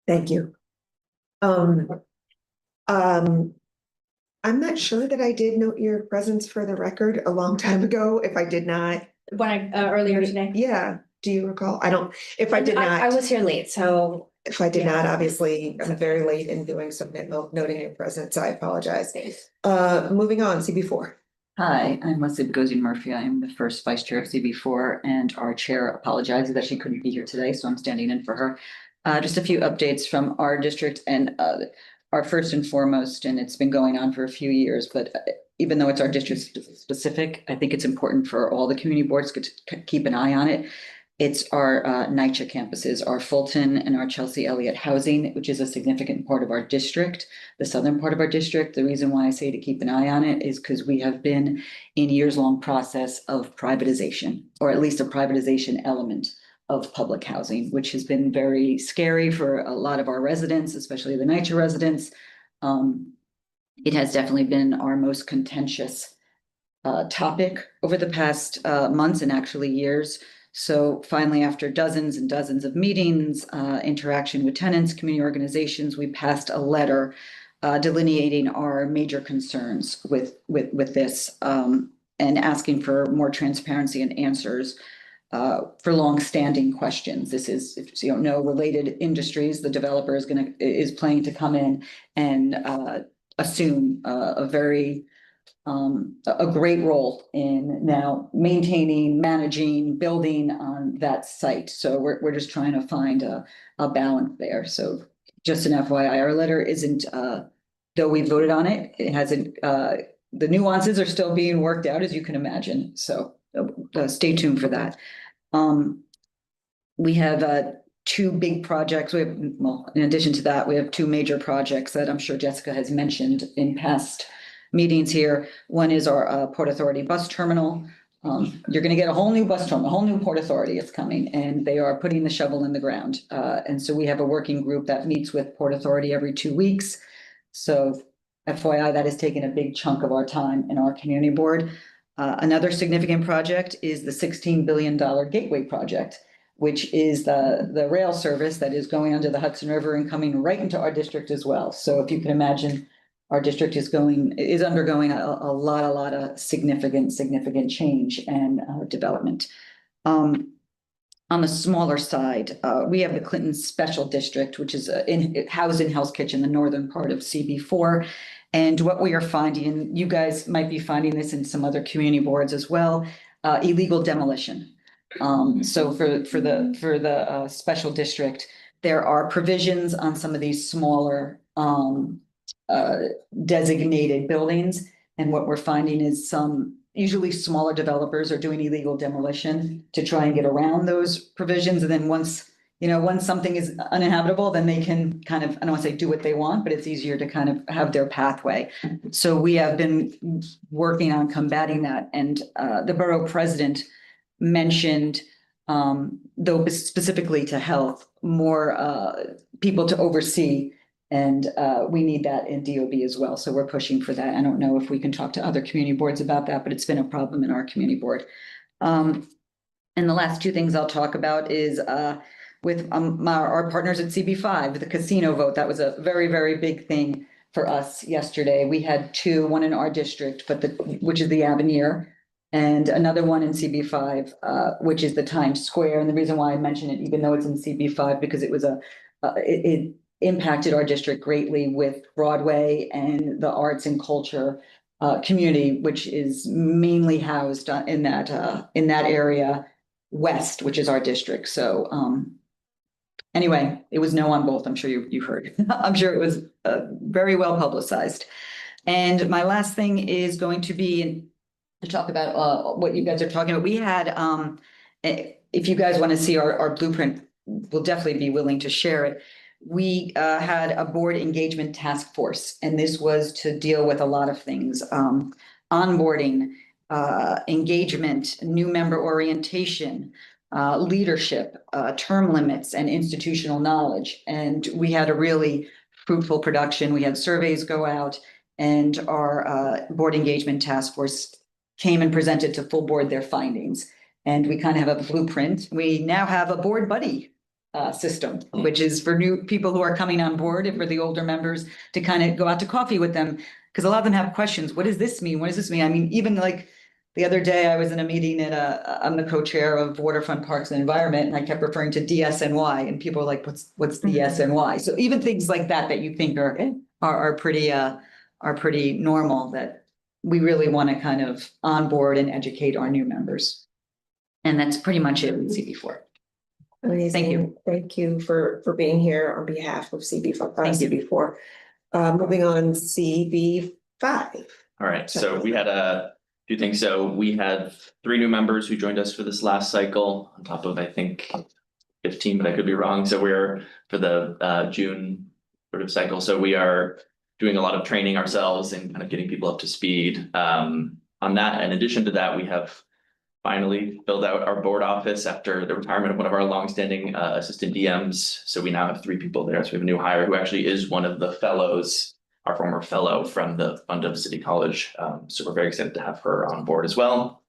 Thank you. I'm not sure that I did note your presence for the record a long time ago. If I did not. When earlier today? Yeah. Do you recall? If I did not. I was here late, so. If I did not, obviously, I'm very late in doing something, noting your presence. I apologize. Moving on, CB4. Hi, I'm Leslie Bogosian Murphy. I am the first vice chair of CB4, and our chair apologizes that she couldn't be here today, so I'm standing in for her. Just a few updates from our district and our first and foremost, and it's been going on for a few years, but even though it's our district specific, I think it's important for all the community boards to keep an eye on it. It's our NYCHA campuses, our Fulton and our Chelsea Elliott housing, which is a significant part of our district, the southern part of our district. The reason why I say to keep an eye on it is because we have been in years-long process of privatization, or at least a privatization element of public housing, which has been very scary for a lot of our residents, especially the NYCHA residents. It has definitely been our most contentious topic over the past months and actually years. So finally, after dozens and dozens of meetings, interaction with tenants, community organizations, we passed a letter delineating our major concerns with this and asking for more transparency and answers for long-standing questions. This is, if you don't know, related industries. The developer is planning to come in and assume a great role in now maintaining, managing, building on that site. So we're just trying to find a balance there. So just an FYI, our letter isn't, though we voted on it, it hasn't, the nuances are still being worked out, as you can imagine. So stay tuned for that. We have two big projects. In addition to that, we have two major projects that I'm sure Jessica has mentioned in past meetings here. One is our Port Authority bus terminal. You're going to get a whole new bus terminal, a whole new Port Authority is coming, and they are putting the shovel in the ground. And so we have a working group that meets with Port Authority every 2 weeks. So FYI, that has taken a big chunk of our time in our community board. Another significant project is the $16 billion Gateway project, which is the rail service that is going under the Hudson River and coming right into our district as well. So if you can imagine, our district is undergoing a lot of significant change and development. On the smaller side, we have the Clinton Special District, which is housed in Hell's Kitchen, the northern part of CB4. And what we are finding, and you guys might be finding this in some other community boards as well, illegal demolition. So for the special district, there are provisions on some of these smaller designated buildings. And what we're finding is usually smaller developers are doing illegal demolition to try and get around those provisions. And then once something is uninhabitable, then they can kind of, I don't want to say do what they want, but it's easier to kind of have their pathway. So we have been working on combating that. And the borough president mentioned, though specifically to health, more people to oversee. And we need that in DOB as well. So we're pushing for that. I don't know if we can talk to other community boards about that, but it's been a problem in our community board. And the last two things I'll talk about is with our partners at CB5, the casino vote. That was a very, very big thing for us yesterday. We had two, one in our district, which is the Avenir, and another one in CB5, which is the Times Square. And the reason why I mention it, even though it's in CB5, because it was it impacted our district greatly with Broadway and the arts and culture community, which is mainly housed in that area west, which is our district. So anyway, it was no on both. I'm sure you heard. I'm sure it was very well publicized. And my last thing is going to be to talk about what you guys are talking about. We had, if you guys want to see our blueprint, we'll definitely be willing to share it. We had a board engagement task force, and this was to deal with a lot of things, onboarding, engagement, new member orientation, leadership, term limits, and institutional knowledge. And we had a really fruitful production. We had surveys go out, and our board engagement task force came and presented to full board their findings. And we kind of have a blueprint. We now have a board buddy system, which is for new people who are coming on board and for the older members to kind of go out to coffee with them. Because a lot of them have questions. What does this mean? What does this mean? I mean, even like the other day I was in a meeting I'm the co-chair of Waterfront Parks and Environment, and I kept referring to DSNY, and people are like, what's DSNY? So even things like that you think are pretty normal, that we really want to kind of onboard and educate our new members. And that's pretty much it with CB4. Amazing. Thank you. Thank you for being here on behalf of CB4. Thank you. CB4. Moving on, CB5. All right, so we had a few things. So we had 3 new members who joined us for this last cycle, on top of, I think, 15, but I could be wrong. So we're for the June sort of cycle. So we are doing a lot of training ourselves and kind of getting people up to speed on that. In addition to that, we have finally filled out our board office after the retirement of one of our longstanding assistant DMs. So we now have 3 people there. So we have a new hire who actually is one of the fellows, our former fellow from the Fund of City College. So we're very excited to have her on board as well.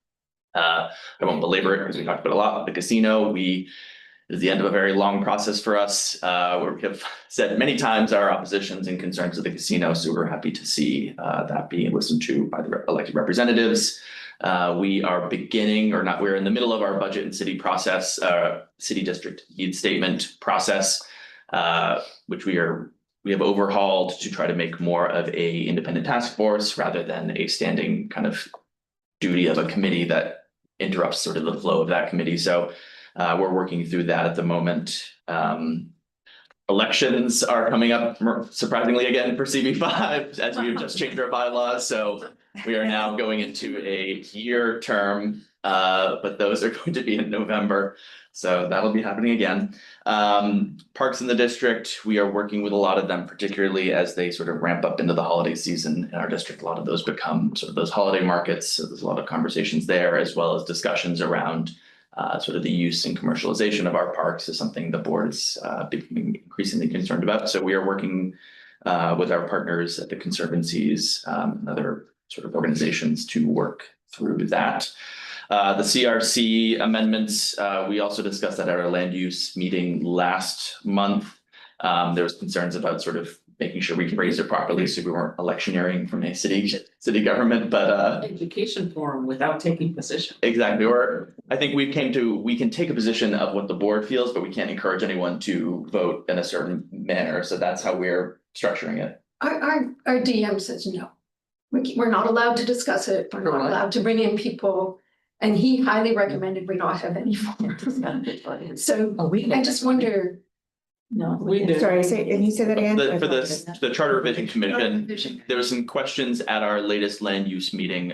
I won't belabor it because we talked about a lot. The casino, it is the end of a very long process for us, where we have said many times our oppositions and concerns to the casino. So we're happy to see that being listened to by the elected representatives. We are we're in the middle of our budget and city process, city district need statement process, which we have overhauled to try to make more of a independent task force rather than a standing kind of duty of a committee that interrupts sort of the flow of that committee. So we're working through that at the moment. Elections are coming up surprisingly again for CB5 as we've just changed our bylaws. So we are now going into a year term, but those are going to be in November. So that'll be happening again. Parks in the district, we are working with a lot of them, particularly as they sort of ramp up into the holiday season in our district. A lot of those become sort of those holiday markets. So there's a lot of conversations there, as well as discussions around sort of the use and commercialization of our parks is something the board is becoming increasingly concerned about. So we are working with our partners at the conservancies and other sort of organizations to work through that. The CRC amendments, we also discussed that at our land use meeting last month. There was concerns about sort of making sure we phrased it properly, so we weren't electioneering from a city government, but Education forum without taking position. exactly, or I think we can take a position of what the board feels, but we can't encourage anyone to vote in a certain manner, so that's how we're structuring it. Our DM says no. We're not allowed to discuss it, we're not allowed to bring in people. And he highly recommended we not have any forums. So I just wonder. No, We did. Sorry, can you say that again? For the Charter Revision Commission, there were some questions at our latest land use meeting,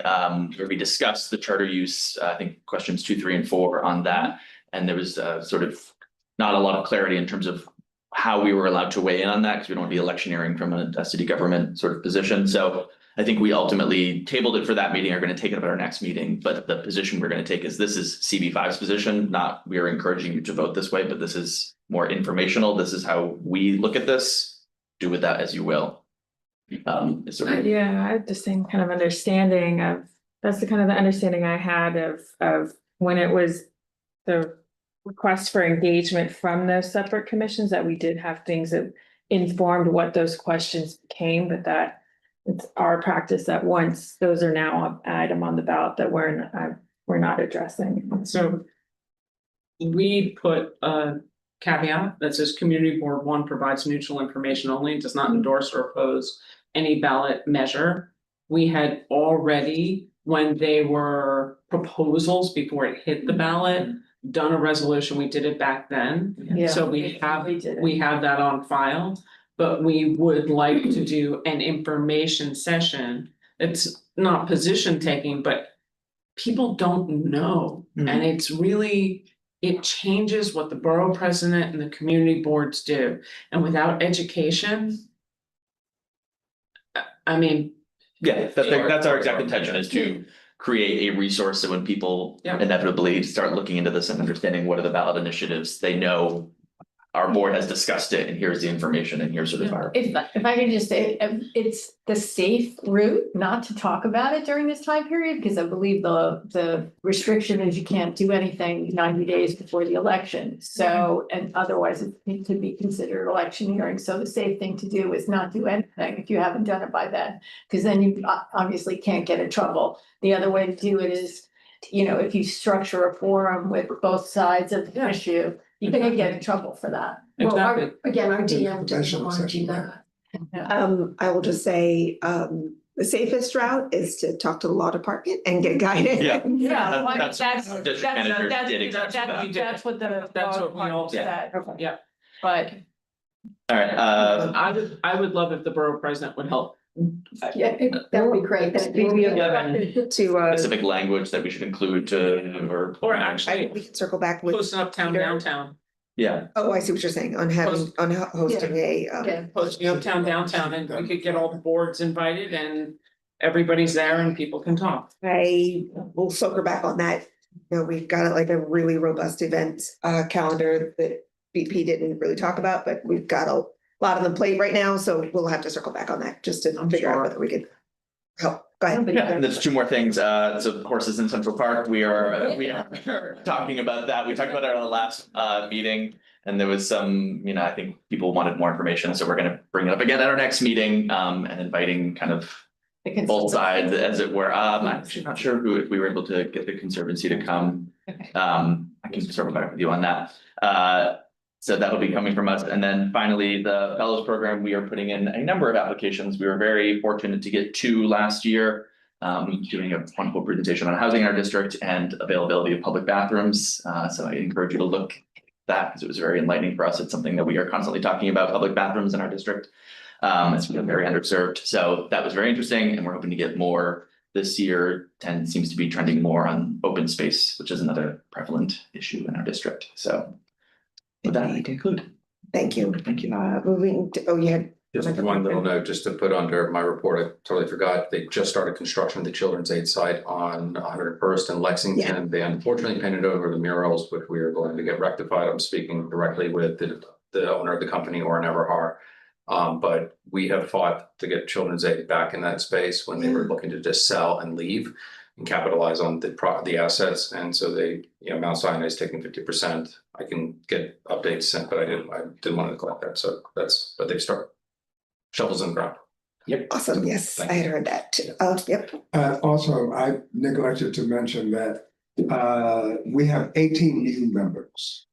where we discussed the charter use, I think questions 2, 3, and 4 on that. And there was sort of not a lot of clarity in terms of how we were allowed to weigh in on that, because we don't want to be electioneering from a city government sort of position. So I think we ultimately tabled it for that meeting, are going to take it up at our next meeting, but the position we're going to take is this is CB5's position, not we are encouraging you to vote this way, but this is more informational. This is how we look at this. Do with that as you will. Yeah, I had the same kind of understanding of, that's the kind of the understanding I had of when it was the request for engagement from those separate commissions, that we did have things that informed what those questions became, but that it's our practice that once those are now an item on the ballot that we're not addressing. So we put a caveat that says community board 1 provides neutral information only, and does not endorse or oppose any ballot measure. We had already, when they were proposals before it hit the ballot, done a resolution. We did it back then. Yeah. So we have that on file. But we would like to do an information session. It's not position taking, but people don't know. And it's really, it changes what the borough president and the community boards do. And without education, I mean. Yeah, that's our exact intention, is to create a resource so when people inevitably start looking into this and understanding what are the ballot initiatives, they know our board has discussed it and here's the information and here's sort of our. If I can just say, it's the safe route not to talk about it during this time period, because I believe the restriction is you can't do anything 90 days before the election. So, and otherwise it could be considered electioneering. So the safe thing to do is not do anything if you haven't done it by then, because then you obviously can't get in trouble. The other way to do it is, if you structure a forum with both sides of the issue, you can get in trouble for that. Well, our DM doesn't want to do that. I will just say, the safest route is to talk to the law department and get guidance. Yeah, that's what what we all said. Yeah. But. All right, I would love if the borough president would help. Yeah, that would be great. specific language that we should include or actually We can circle back with. posting uptown, Peter. downtown. Yeah. Oh, I see what you're saying, on hosting Posting uptown, downtown, and we could get all the boards invited and everybody's there and people can talk. I will circle back on that. We've got like a really robust event calendar that BP didn't really talk about, but we've got a lot on the plate right now, so we'll have to circle back on that just to figure out whether we could help. Go ahead. Yeah, and there's 2 more things. So horses in Central Park, we are talking about that. We talked about it at our last meeting. And there was some, I think people wanted more information, so we're gonna bring it up again at our next meeting, and inviting kind of both sides, as it were. I'm actually not sure if we were able to get the Conservancy to come. I can circle back with you on that. So that'll be coming from us. And then finally, the Fellows Program, we are putting in a number of applications. We were very fortunate to get 2 last year. Doing a wonderful presentation on housing in our district and availability of public bathrooms. So I encourage you to look at that, because it was very enlightening for us. It's something that we are constantly talking about, public bathrooms in our district. It's been very underserved. So that was very interesting, and we're hoping to get more this year. Seems to be trending more on open space, which is another prevalent issue in our district. So with that, I conclude. Thank you. Thank you. Moving to, you had. Just one little note, just to put under my report, I totally forgot, they just started construction of the Children's Aid site on 101st and Lexington. They unfortunately painted over the murals, which we are going to get rectified. I'm speaking directly with the owner of the company, or Everhar. But we have fought to get Children's Aid back in that space when they were looking to just sell and leave and capitalize on the assets. And so they, Mount Sinai is taking 50%. I can get updates sent, but I didn't want to collect that. So but they've started. Shovels in the ground. Yep. Awesome. Yes, I had heard that too. Yep. Also, I neglected to mention that we have 18 new members.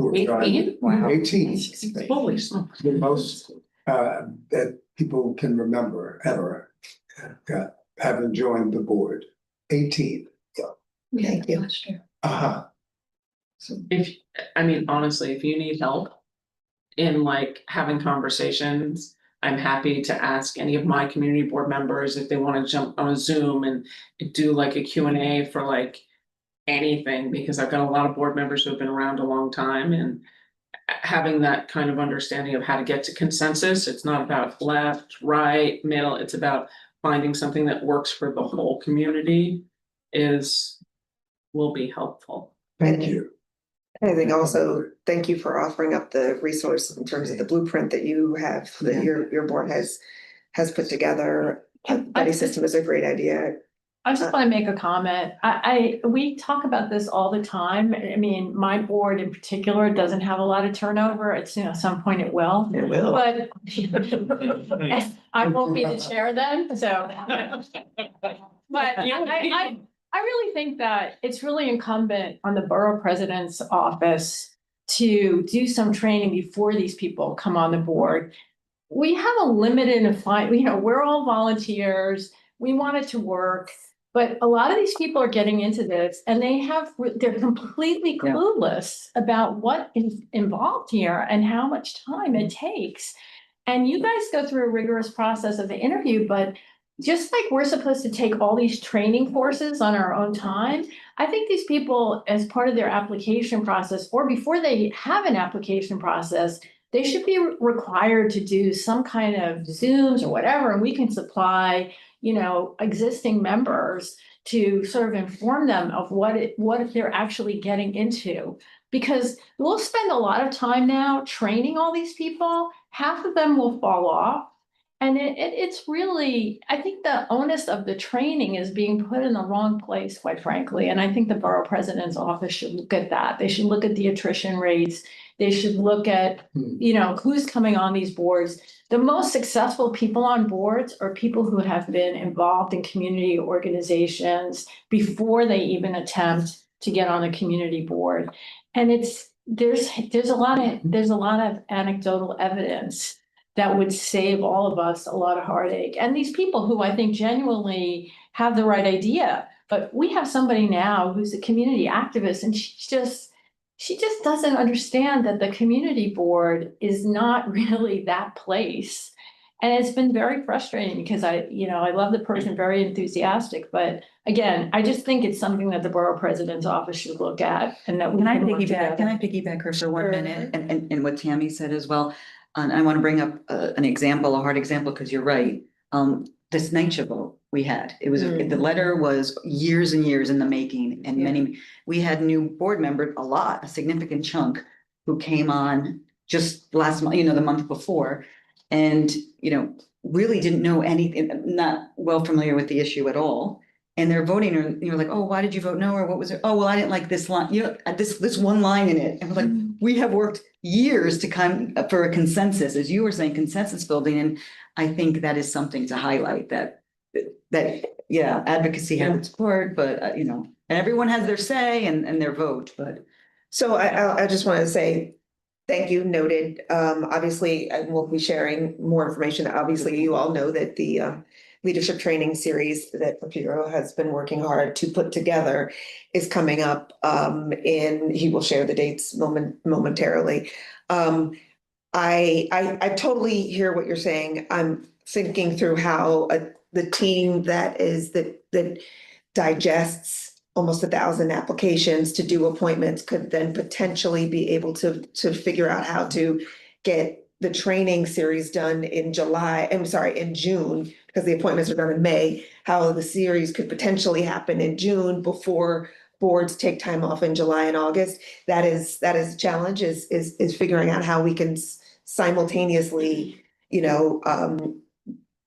who have joined. 18? Wow. 18. Holy smokes. The most that people can remember ever having joined the board. 18. Yeah. Thank you. Uh-huh. Honestly, if you need help in like having conversations, I'm happy to ask any of my community board members if they want to jump on a Zoom and do like a Q&A for like anything, because I've got a lot of board members who have been around a long time, and having that kind of understanding of how to get to consensus. It's not about left, right, middle. It's about finding something that works for the whole community will be helpful. Thank you. I think also, thank you for offering up the resource in terms of the blueprint that you have, that your board has put together. Buddy system is a great idea. I just want to make a comment. We talk about this all the time. I mean, my board in particular doesn't have a lot of turnover. It's, at some point it will. It will. But I won't be the chair then, so. But I really think that it's really incumbent on the borough president's office to do some training before these people come on the board. We have a limited we're all volunteers. We want it to work, but a lot of these people are getting into this and they're completely clueless about what is involved here and how much time it takes. And you guys go through a rigorous process of the interview, but just like we're supposed to take all these training courses on our own time, I think these people, as part of their application process, or before they have an application process, they should be required to do some kind of Zooms or whatever, and we can supply, existing members to sort of inform them of what they're actually getting into. Because we'll spend a lot of time now training all these people, half of them will fall off. And it's really, I think the onus of the training is being put in the wrong place, quite frankly. And I think the borough president's office should look at that. They should look at the attrition rates. They should look at, who's coming on these boards. The most successful people on boards are people who have been involved in community organizations before they even attempt to get on a community board. And there's a lot of anecdotal evidence that would save all of us a lot of heartache. And these people who I think genuinely have the right idea, but we have somebody now who's a community activist, and she just doesn't understand that the community board is not really that place. And it's been very frustrating because I love the person, very enthusiastic, but again, I just think it's something that the borough president's office should look at, and that we Can I can work piggyback her for 1 Sure. minute and what Tammy said as well? And I want to bring up an example, a hard example, because you're right. This NYCHA vote we had, the letter was years and years in the making, and we had new board members, a significant chunk, who came on just last month, the month before, and really didn't know anything, not well familiar with the issue at all. And they're voting, or you're like, oh, why did you vote no? Or what was it? Oh, well, I didn't like this line, this one line in it. And we're like, we have worked years to come for a consensus, as you were saying, consensus building. And I think that is something to highlight, that advocacy has its part, but and everyone has their say and their vote, but. So I just want to say, thank you, noted. Obviously, I will be sharing more information. Obviously, you all know that the leadership training series that Borough has been working hard to put together is coming up, and he will share the dates momentarily. I totally hear what you're saying. I'm thinking through how the team that digests almost 1,000 applications to do appointments could then potentially be able to figure out how to get the training series done in June, because the appointments are done in May, how the series could potentially happen in June before boards take time off in July and August. That is a challenge, is figuring out how we can simultaneously you know,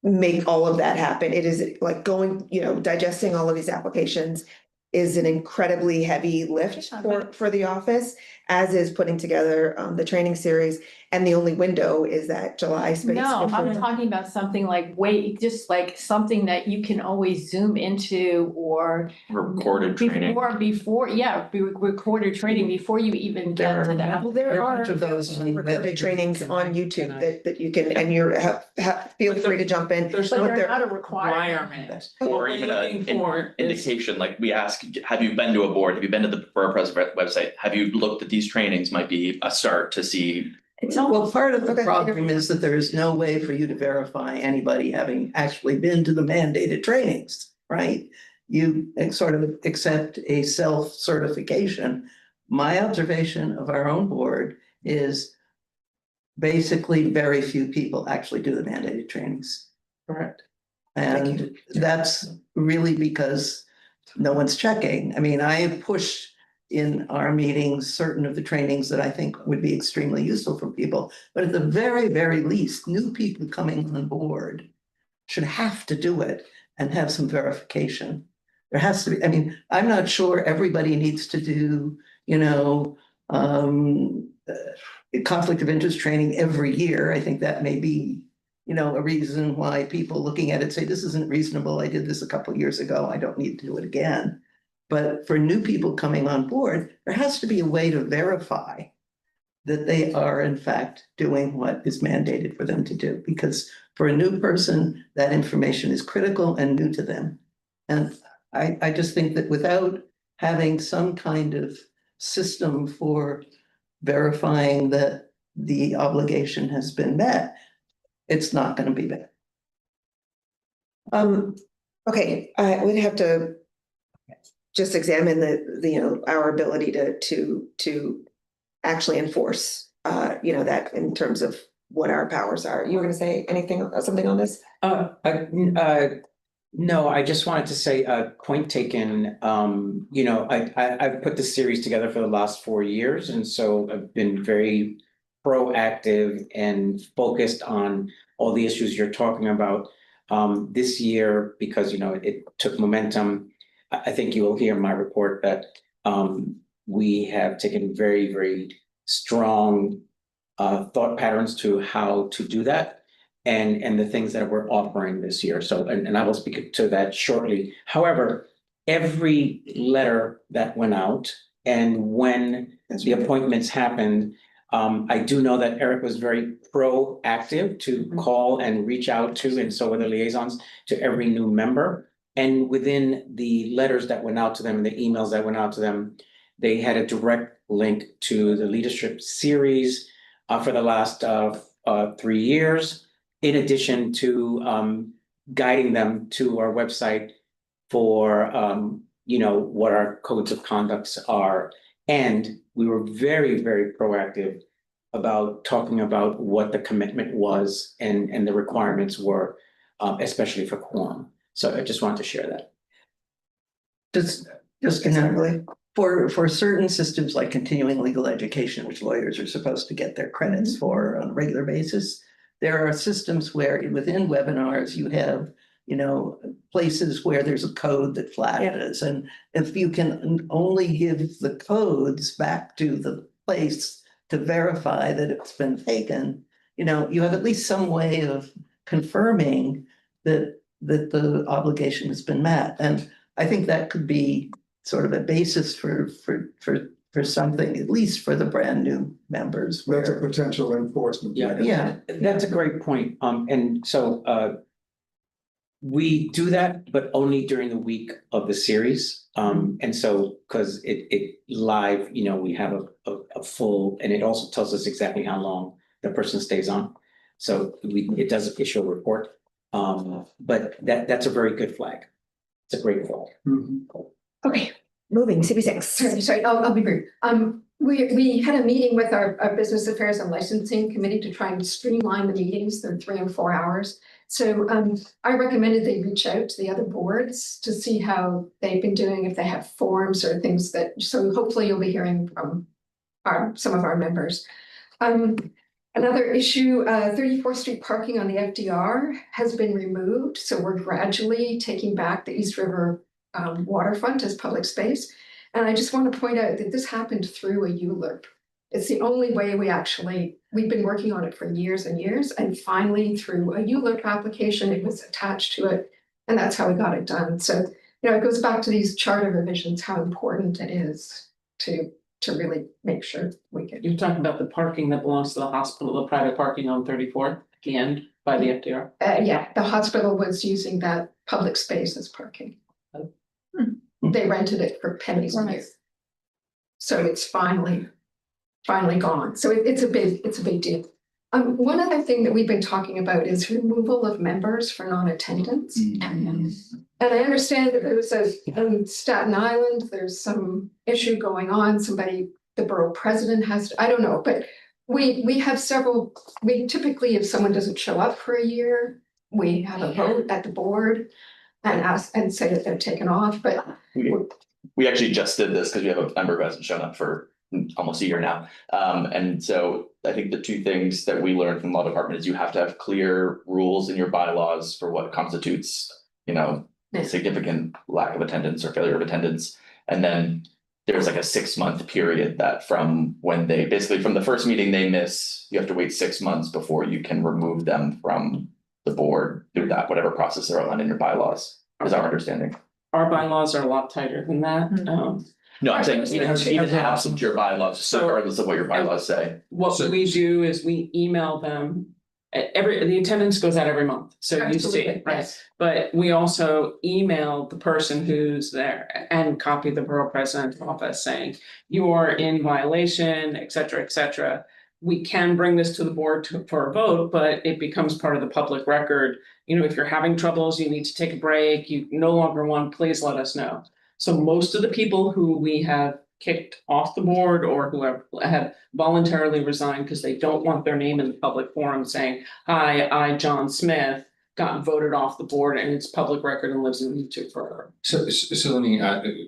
make all of that happen. It is like going, you know, digesting all of these applications is an incredibly heavy lift for the office, as is putting together the training series. And the only window is that July space. No, I'm before- talking about something like just like something that you can always zoom into or. Recorded training. Recorded training before you even get to that. Well, there are bunch of those on recorded trainings on YouTube that you can, and you're, feel free to jump in. There's But no there- Not a requirement. requirement. Or What even we're an looking for is- indication, like we ask, have you been to a board? Have you been to the Borough President website? Have you looked at these trainings? Might be a start to see. Well, part of the Okay. problem is that there is no way for you to verify anybody having actually been to the mandated trainings, right? You sort of accept a self-certification. My observation of our own board is basically very few people actually do the mandated trainings. Correct. And that's really because no one's checking. I mean, I push in our meetings certain of the trainings that I think would be extremely useful for people. But at the very, very least, new people coming on board should have to do it and have some verification. There has to be, I mean, I'm not sure everybody needs to do, you know, conflict of interest training every year. I think that may be, you know, a reason why people looking at it say, this isn't reasonable. I did this a couple of years ago. I don't need to do it again. But for new people coming on board, there has to be a way to verify that they are in fact doing what is mandated for them to do. Because for a new person, that information is critical and new to them. And I just think that without having some kind of system for verifying that the obligation has been met, it's not going to be met. Okay, I would have to just examine the, you know, our ability to actually enforce, you know, that in terms of what our powers are. You were gonna say something on this? No, I just wanted to say, point taken, you know, I've put this series together for the last 4 years, and so I've been very proactive and focused on all the issues you're talking about. This year, because, you know, it took momentum, I think you will hear in my report that, we have taken very, very strong, thought patterns to how to do that. And the things that we're offering this year. So, and I will speak to that shortly. However, every letter that went out and when the appointments happened, I do know that Eric was very proactive to call and reach out to, and so were the liaisons, to every new member. And within the letters that went out to them, and the emails that went out to them, they had a direct link to the leadership series for the last 3 years. In addition to guiding them to our website for you know, what our codes of conducts are. And we were very, very proactive about talking about what the commitment was and the requirements were, especially for quorum. So I just wanted to share that. Just exactly. For certain systems like continuing legal education, which lawyers are supposed to get their credits for on a regular basis, there are systems where within webinars you have, you know, places where there's a code that flashes. And if you can only give the codes back to the place to verify that it's been taken, you know, you have at least some way of confirming that the obligation has been met. And I think that could be sort of a basis for something, at least for the brand new members. That's a potential enforcement. Yeah, that's a great point. And so we do that, but only during the week of the series. And so, because it live, you know, we have a full, and it also tells us exactly how long the person stays on. So it does issue a report. But that's a very good flag. It's a great flag. Okay, moving, CB6. Sorry, I'll be brief. We had a meeting with our Business Affairs and Licensing Committee to try and streamline the meetings. They're 3 and 4 hours. So I recommended they reach out to the other boards to see how they've been doing, if they have forms or things that, so hopefully you'll be hearing from some of our members. Another issue, 34th Street parking on the FDR has been removed, so we're gradually taking back the East River waterfront as public space. And I just want to point out that this happened through a ULURP. It's the only way we've been working on it for years and years, and finally through a ULURP application, it was attached to it, and that's how we got it done. So, it goes back to these charter revisions, how important it is to really make sure we get. You're talking about the parking that belongs to the hospital, the private parking on 34th, at the end by the FDR. Yeah, the hospital was using that public space as parking. They rented it for pennies a year. So it's finally gone. So it's a big deal. One other thing that we've been talking about is removal of members for non-attendance. And I understand that there was in Staten Island, there's some issue going on. The borough president I don't know, but we have we typically, if someone doesn't show up for a year, we have a vote at the board and say that they're taken off, but. We actually just did this because we have a member who hasn't shown up for almost a year now. And so I think the two things that we learned from the law department is you have to have clear rules in your bylaws for what constitutes, significant lack of attendance or failure of attendance. And then there's like a 6-month period that from when from the first meeting they miss, you have to wait 6 months before you can remove them from the board through that, whatever process they're on in your bylaws, is our understanding. Our bylaws are a lot tighter than that. No, I'm saying even absent your bylaws, regardless of what your bylaws say. What we do is we email them. The attendance goes out every month, so you see it, right? Yes. But we also email the person who's there and copy the borough president's office saying you are in violation, et cetera, et cetera. We can bring this to the board for a vote, but it becomes part of the public record. If you're having troubles, you need to take a break, you no longer want, please let us know. So most of the people who we have kicked off the board or who have voluntarily resigned because they don't want their name in the public forum saying, hi, I, John Smith, got voted off the board and it's public record and lives in YouTube forever. So let me,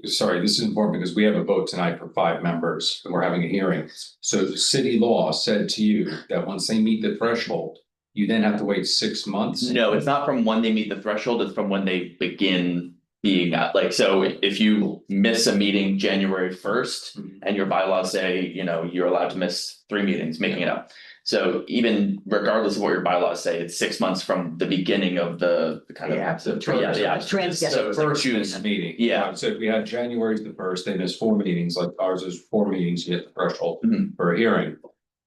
sorry, this is important because we have a vote tonight for 5 members and we're having a hearing. So city law said to you that once they meet the threshold, you then have to wait 6 months? No, it's not from when they meet the threshold, it's from when they begin being so if you miss a meeting January 1st and your bylaws say, you're allowed to miss 3 meetings, making it up. So even regardless of what your bylaws say, it's 6 months from the beginning of the kind of. So first June meeting. Yeah. So if we had January the 1st, they missed 4 meetings, like ours is 4 meetings, you hit the threshold for a hearing.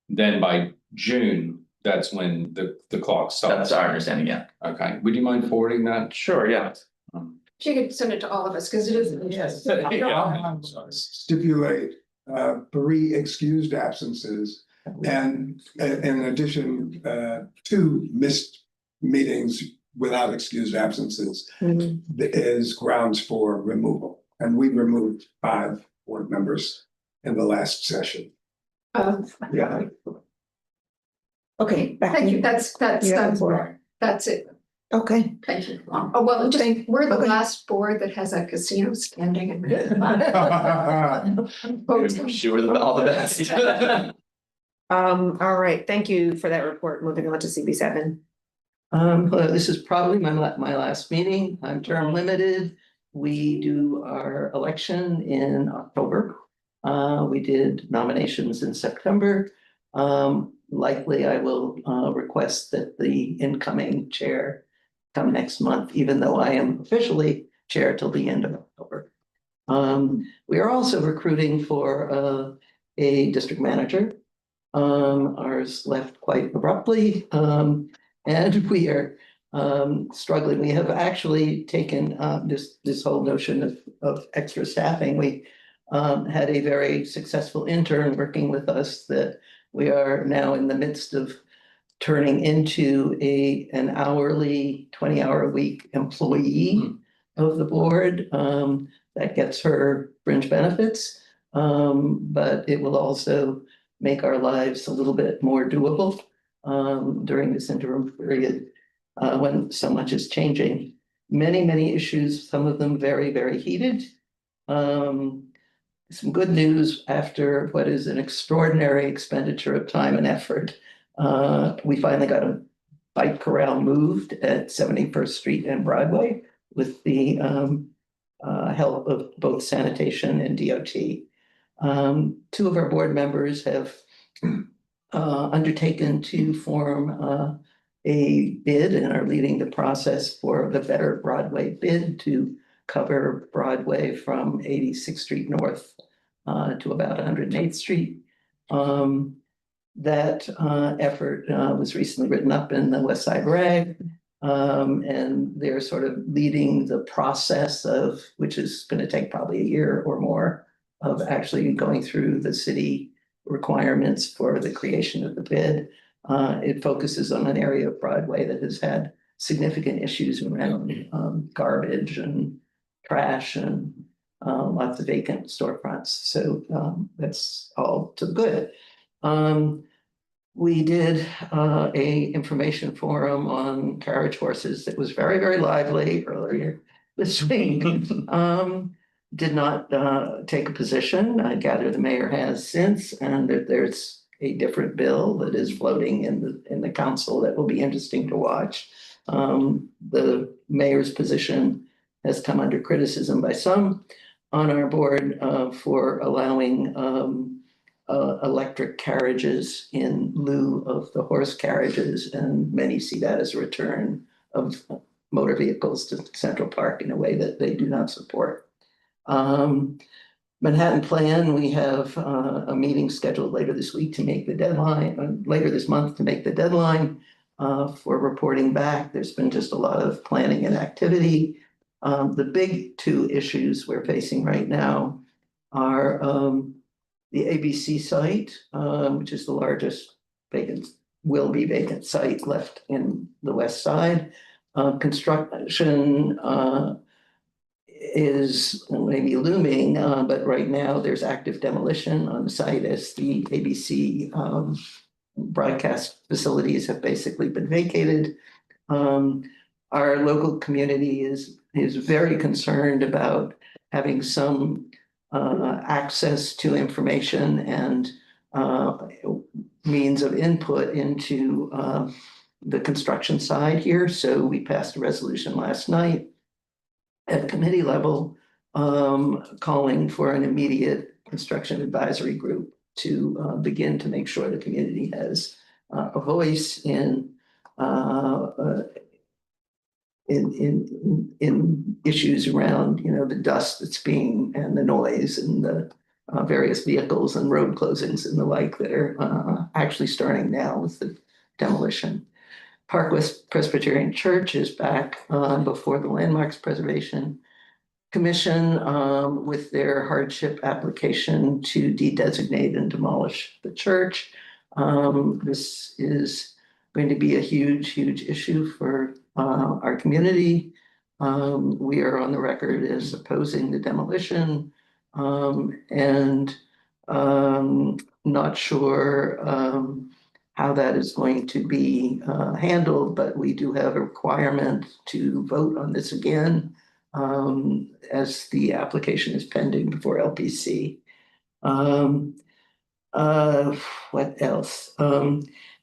Then by June, that's when the clock stops. That's our understanding, yeah. Okay, would you mind forwarding that? Sure, yeah. If you could send it to all of us, because it is. Yes. Stipulate 3 excused absences and in addition, 2 missed meetings without excused absences is grounds for removal. And we removed 5 board members in the last session. Yeah. Okay. Thank you. That's it. Okay. Thank you. Oh, well, we're the last board that has a casino standing. Sure, all the best. All right, thank you for that report. Moving on to CB7. This is probably my last meeting. I'm term limited. We do our election in October. We did nominations in September. Likely I will request that the incoming chair come next month, even though I am officially chair till the end of October. We are also recruiting for a district manager. Ours left quite abruptly, and we are struggling. We have actually taken this whole notion of extra staffing. We had a very successful intern working with us that we are now in the midst of turning into an hourly 20-hour-a-week employee of the board. That gets her fringe benefits, but it will also make our lives a little bit more doable during this interim period when so much is changing. Many issues, some of them very, very heated. Some good news after what is an extraordinary expenditure of time and effort. We finally got a bike corral moved at 71st Street and Broadway with the help of both sanitation and DOT. Two of our board members have undertaken to form a bid and are leading the process for the Better Broadway bid to cover Broadway from 86th Street North to about 108th Street. That effort was recently written up in the West Side Rag. And they're sort of leading the process of, which is going to take probably a year or more, of actually going through the city requirements for the creation of the bid. It focuses on an area of Broadway that has had significant issues around garbage and trash and lots of vacant storefronts. So that's all to the good. We did a information forum on carriage horses that was very, very lively earlier this week. Did not take a position. I gather the mayor has since, and that there's a different bill that is floating in the council that will be interesting to watch. The mayor's position has come under criticism by some on our board for allowing electric carriages in lieu of the horse carriages, and many see that as a return of motor vehicles to Central Park in a way that they do not support. Manhattan Plan, we have a meeting scheduled later this week to make the deadline, later this month to make the deadline for reporting back. There's been just a lot of planning and activity. The big two issues we're facing right now are the ABC site, which is the largest will be vacant site left in the west side. Construction is maybe looming, but right now there's active demolition on the site as the ABC broadcast facilities have basically been vacated. Our local community is very concerned about having some access to information and means of input into the construction side here. So we passed a resolution last night at the committee level calling for an immediate construction advisory group to begin to make sure the community has a voice in issues around, the dust that's being, and the noise and the various vehicles and road closings and the like that are actually starting now with the demolition. Park West Presbyterian Church is back before the Landmarks Preservation Commission with their hardship application to de-designate and demolish the church. This is going to be a huge, huge issue for our community. We are on the record as opposing the demolition and not sure how that is going to be handled, but we do have a requirement to vote on this again as the application is pending before LPC. What else?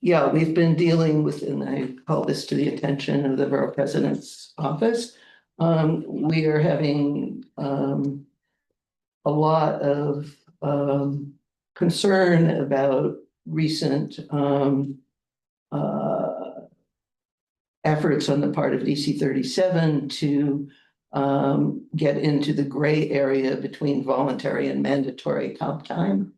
Yeah, we've been dealing with, and I call this to the attention of the Borough President's office. We are having a lot of concern about recent efforts on the part of DC 37 to get into the gray area between voluntary and mandatory comp time.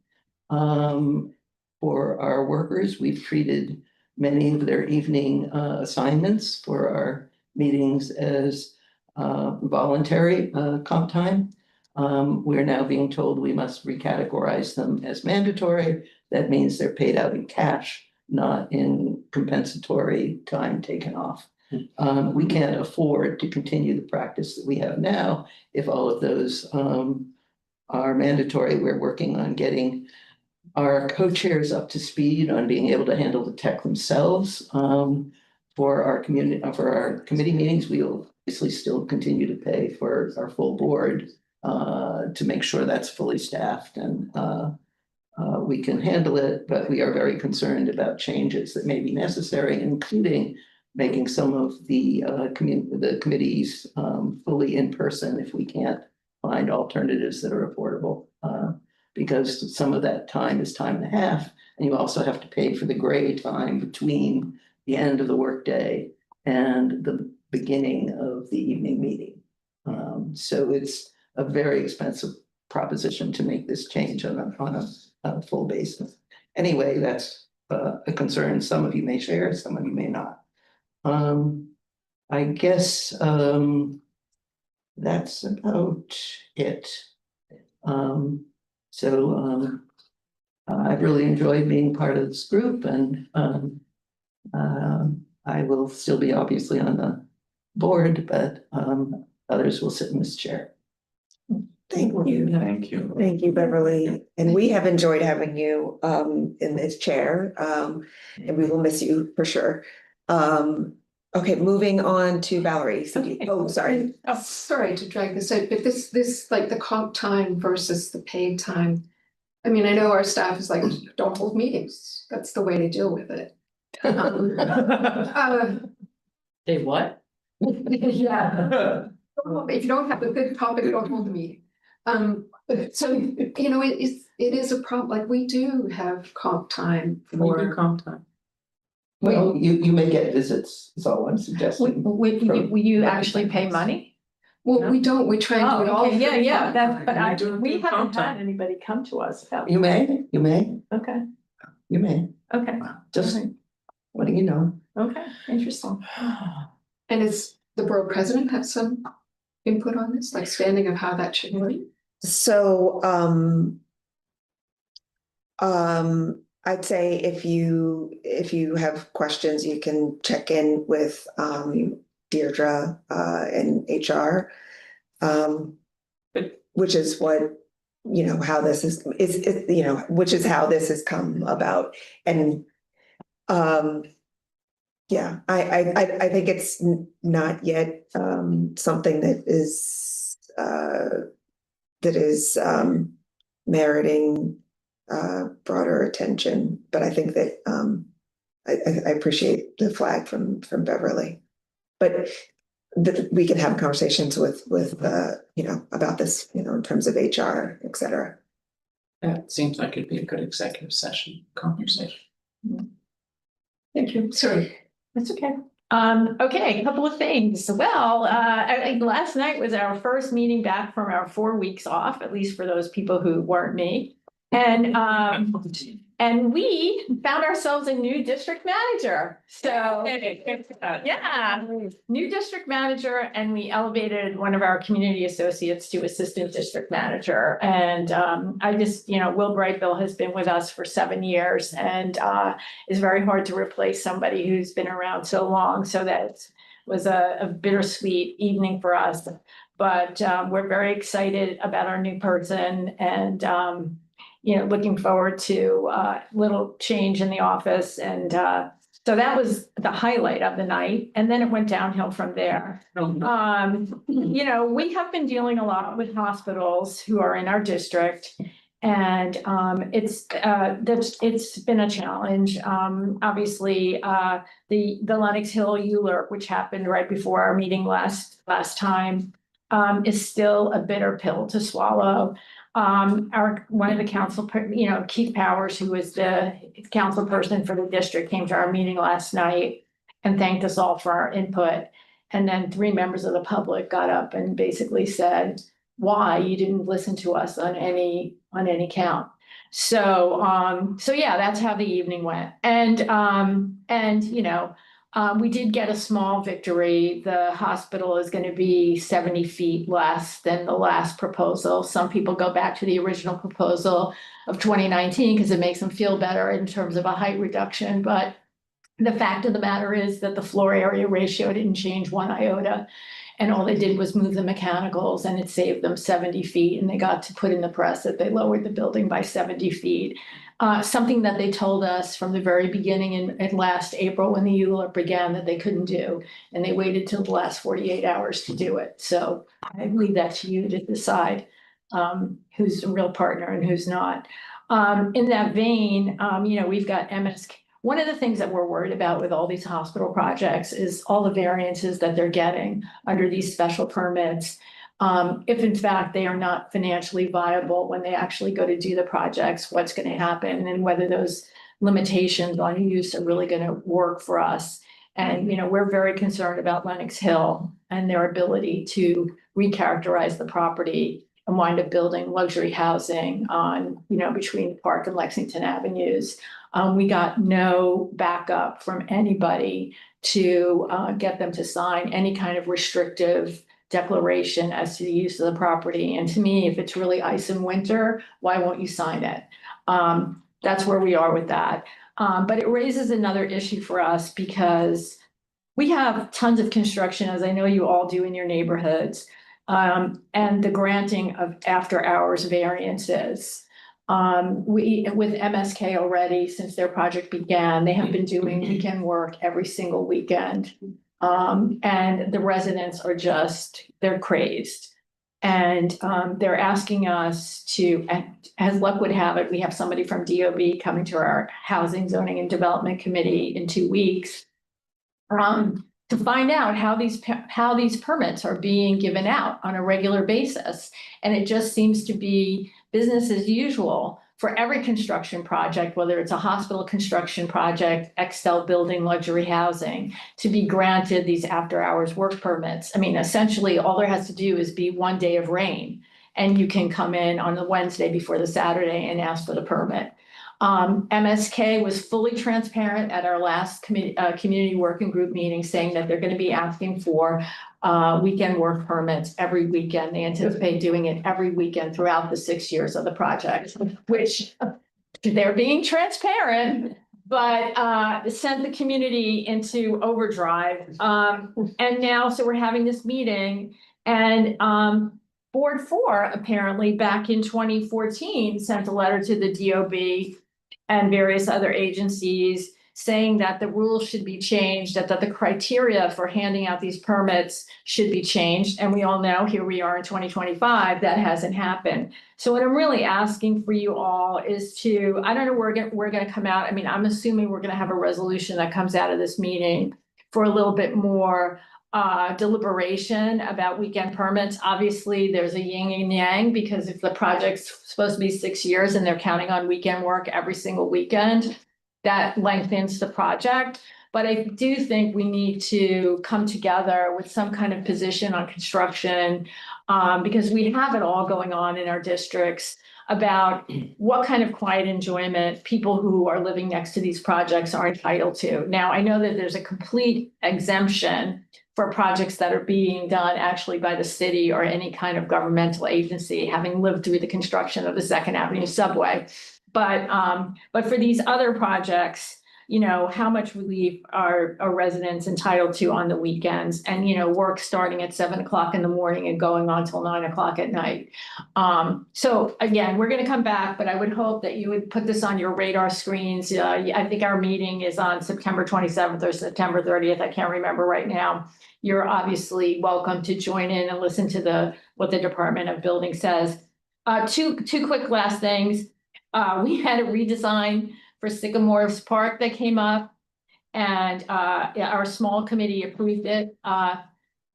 For our workers, we've treated many of their evening assignments for our meetings as voluntary comp time. We're now being told we must recategorize them as mandatory. That means they're paid out in cash, not in compensatory time taken off. We can't afford to continue the practice that we have now if all of those are mandatory. We're working on getting our co-chairs up to speed on being able to handle the tech themselves. For our committee meetings, we will obviously still continue to pay for our full board to make sure that's fully staffed and we can handle it, but we are very concerned about changes that may be necessary, including making some of the committees fully in person if we can't find alternatives that are affordable. Because some of that time is time and a half, and you also have to pay for the gray time between the end of the workday and the beginning of the evening meeting. So it's a very expensive proposition to make this change on a full basis. Anyway, that's a concern some of you may share, some of you may not. I guess that's about it. I've really enjoyed being part of this group, and I will still be obviously on the board, but others will sit in this chair. Thank you. Thank you. Thank you, Beverly. And we have enjoyed having you in this chair, and we will miss you for sure. Okay, moving on to Valerie. Oh, sorry. Oh, sorry to drag this out, but this like the comp time versus the paid time. I mean, I know our staff is like, don't hold meetings. That's the way to deal with it. They what? Yeah. If you don't have a good topic, don't hold the meeting. So, you know, it is a problem, like we do have comp time for. Comp time. Well, you may get visits, is all I'm suggesting. Will you actually pay money? Well, we don't, we try and do it all. Okay, yeah, for that's, free. but we haven't had anybody come to us about. You may. Okay, You may. okay, Just letting you know. okay, interesting. And is the borough president have some input on this, like standing of how that should work? So, I'd say if you have questions, you can check in with Deirdre in HR. Which is what, you know, how this is you know, which is how this has come about. And yeah, I think it's not yet something that is meriting broader attention, but I think that I appreciate the flag from Beverly, but we can have conversations with you know, about this, you know, in terms of HR, et cetera. That seems like it'd be a good executive session conversation. Thank you, sorry. That's okay. Okay, a couple of things. Well, last night was our first meeting back from our 4 weeks off, at least for those people who weren't me. And we found ourselves a new district manager. So yeah, new district manager, and we elevated one of our community associates to assistant district manager. And I just, you know, Will Brightbill has been with us for 7 years, and it's very hard to replace somebody who's been around so long. So that was a bittersweet evening for us. But we're very excited about our new person, and you know, looking forward to little change in the office. And so that was the highlight of the night. And then it went downhill from there. You know, we have been dealing a lot with hospitals who are in our district. And it's been a challenge. Obviously, the Lenox Hill ULURP, which happened right before our meeting last time, is still a bitter pill to swallow. One of the council, you know, Keith Powers, who was the council person for the district, came to our meeting last night and thanked us all for our input. And then 3 members of the public got up and basically said, why you didn't listen to us on any count. So yeah, that's how the evening went. And you know, we did get a small victory. The hospital is going to be 70 feet less than the last proposal. Some people go back to the original proposal of 2019 because it makes them feel better in terms of a height reduction. But the fact of the matter is that the floor area ratio didn't change 1 iota. And all they did was move the mechanicals, and it saved them 70 feet. And they got to put in the press that they lowered the building by 70 feet. Something that they told us from the very beginning in last April when the ULURP began that they couldn't do. And they waited till the last 48 hours to do it. So I leave that to you to decide who's a real partner and who's not. In that vein, we've got MSK. One of the things that we're worried about with all these hospital projects is all the variances that they're getting under these special permits. If in fact they are not financially viable when they actually go to do the projects, what's going to happen and whether those limitations on use are really going to work for us. And, we're very concerned about Lenox Hill and their ability to recharacterize the property and wind up building luxury housing on, between Park and Lexington Avenues. We got no backup from anybody to get them to sign any kind of restrictive declaration as to the use of the property. And to me, if it's really ice in winter, why won't you sign it? That's where we are with that. But it raises another issue for us because we have tons of construction, as I know you all do in your neighborhoods, and the granting of after hours variances. With MSK already, since their project began, they have been doing weekend work every single weekend. And the residents are they're crazed. And they're asking us to, as luck would have it, we have somebody from DOB coming to our Housing, Zoning and Development Committee in 2 weeks to find out how these permits are being given out on a regular basis. And it just seems to be business as usual for every construction project, whether it's a hospital construction project, Excel building, luxury housing, to be granted these after hours work permits. I mean, essentially all there has to do is be 1 day of rain and you can come in on the Wednesday before the Saturday and ask for the permit. MSK was fully transparent at our last community working group meeting, saying that they're going to be asking for weekend work permits every weekend. They anticipate doing it every weekend throughout the 6 years of the project, which they're being transparent, but sent the community into overdrive. And now, so we're having this meeting, and Board 4 apparently back in 2014 sent a letter to the DOB and various other agencies saying that the rules should be changed, that the criteria for handing out these permits should be changed. And we all know, here we are in 2025, that hasn't happened. So what I'm really asking for you all is to, I don't know where we're going to come out. I mean, I'm assuming we're going to have a resolution that comes out of this meeting for a little bit more deliberation about weekend permits. Obviously, there's a yin and yang, because if the project's supposed to be 6 years and they're counting on weekend work every single weekend, that lengthens the project. But I do think we need to come together with some kind of position on construction, because we have it all going on in our districts about what kind of quiet enjoyment people who are living next to these projects are entitled to. Now, I know that there's a complete exemption for projects that are being done actually by the city or any kind of governmental agency, having lived through the construction of the Second Avenue subway. But for these other projects, how much relief are residents entitled to on the weekends, and, work starting at 7 o'clock in the morning and going on till 9 o'clock at night. So again, we're going to come back, but I would hope that you would put this on your radar screens. I think our meeting is on September 27th or September 30th. I can't remember right now. You're obviously welcome to join in and listen to what the Department of Building says. Two quick last things. We had a redesign for Sycamores Park that came up, and our small committee approved it.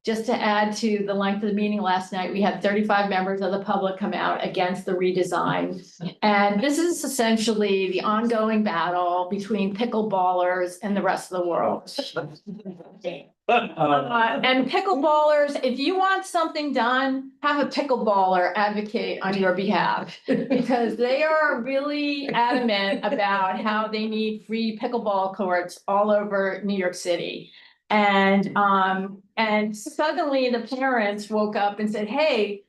Just to add to the length of the meeting last night, we had 35 members of the public come out against the redesign. And this is essentially the ongoing battle between pickleballers and the rest of the world. And pickleballers, if you want something done, have a pickleballer advocate on your behalf, because they are really adamant about how they need free pickleball courts all over New York City. And suddenly the parents woke up and said, hey,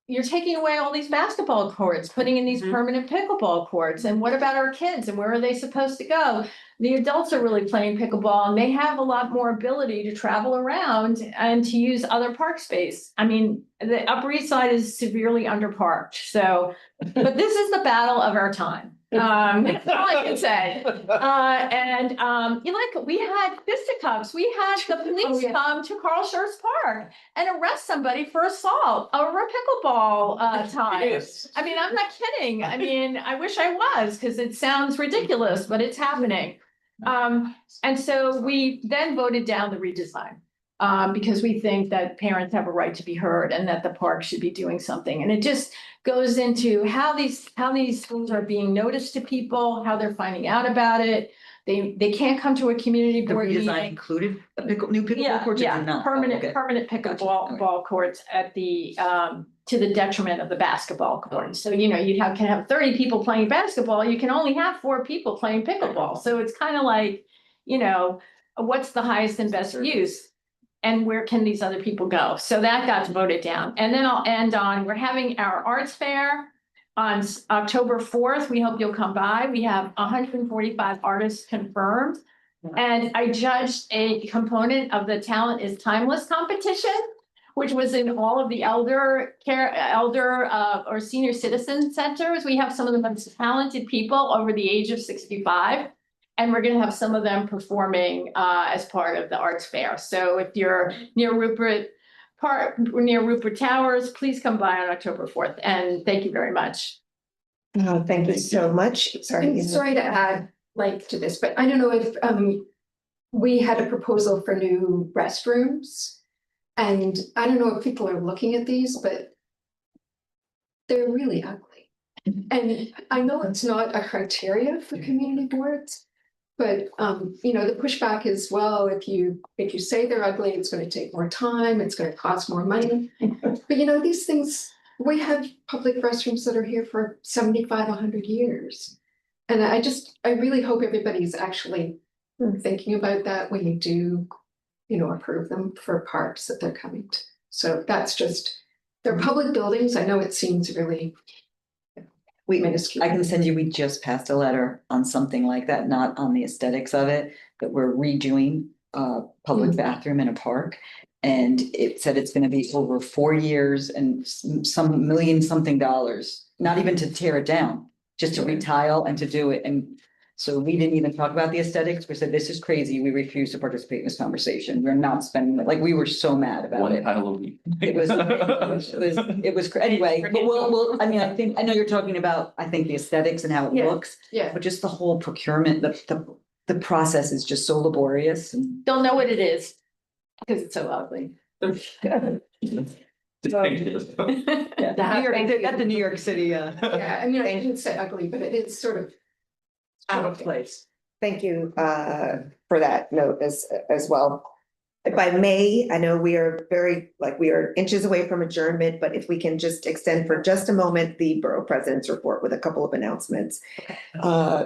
you're taking away all these basketball courts, putting in these permanent pickleball courts. And what about our kids? And where are they supposed to go? The adults are really playing pickleball, and they have a lot more ability to travel around and to use other park space. I mean, the Upper East Side is severely underparked. So, but this is the battle of our time. That's all I can say. We had fisticuffs, we had the police come to Carl Schurz Park and arrest somebody for assault over a pickleball tie. I mean, I'm not kidding. I mean, I wish I was, because it sounds ridiculous, but it's happening. And so we then voted down the redesign. Because we think that parents have a right to be heard and that the park should be doing something. And it just goes into how these things are being noticed to people, how they're finding out about it. They can't come to a community board meeting. Included new pickleball courts? Yeah, or not? permanent Okay. pickleball ball courts at the to the detriment of the basketball court. So, you know, can have 30 people playing basketball, you can only have 4 people playing pickleball. So it's kind of like, you know, what's the highest and best use? And where can these other people go? So that got voted down. And then I'll end on, we're having our arts fair on October 4th. We hope you'll come by. We have 145 artists confirmed. And I judged a component of the Talent is Timeless competition, which was in all of the elder or senior citizen centers. We have some of the most talented people over the age of 65. And we're gonna have some of them performing as part of the arts fair. So if you're near Rupert Park, near Rupert Towers, please come by on October 4th. And thank you very much. Oh, thank you so much. Sorry. Sorry to add to this, but I don't know if we had a proposal for new restrooms. And I don't know if people are looking at these, but they're really ugly. And I know it's not a criteria for community boards. But you know, the pushback is, well, if you say they're ugly, it's going to take more time, it's going to cost more money. But you know, these things, we have public restrooms that are here for 75, 100 years. And I really hope everybody's actually thinking about that when you do, you know, approve them for parks that they're coming to. So that's just, they're public buildings. I know it seems really I can send you, we just passed a letter on something like that, not on the aesthetics of it, but we're redoing a public bathroom in a park. And it said it's gonna be over 4 years and some million something dollars, not even to tear it down, just to retile and to do it. And so we didn't even talk about the aesthetics. We said, this is crazy. We refuse to participate in this conversation. We're not spending, like, we were so mad about it. One tile a week. It was anyway, but I mean, I know you're talking about, I think the aesthetics and how it looks. Yeah. But just the whole procurement, the process is just so laborious and. Don't know what it is because it's so ugly. New York, at the New York City, yeah, I mean, I didn't say ugly, but it is sort of out of place. Thank you for that note as well. If I may, I know we are we are inches away from adjournment, but if we can just extend for just a moment the Borough President's report with a couple of announcements,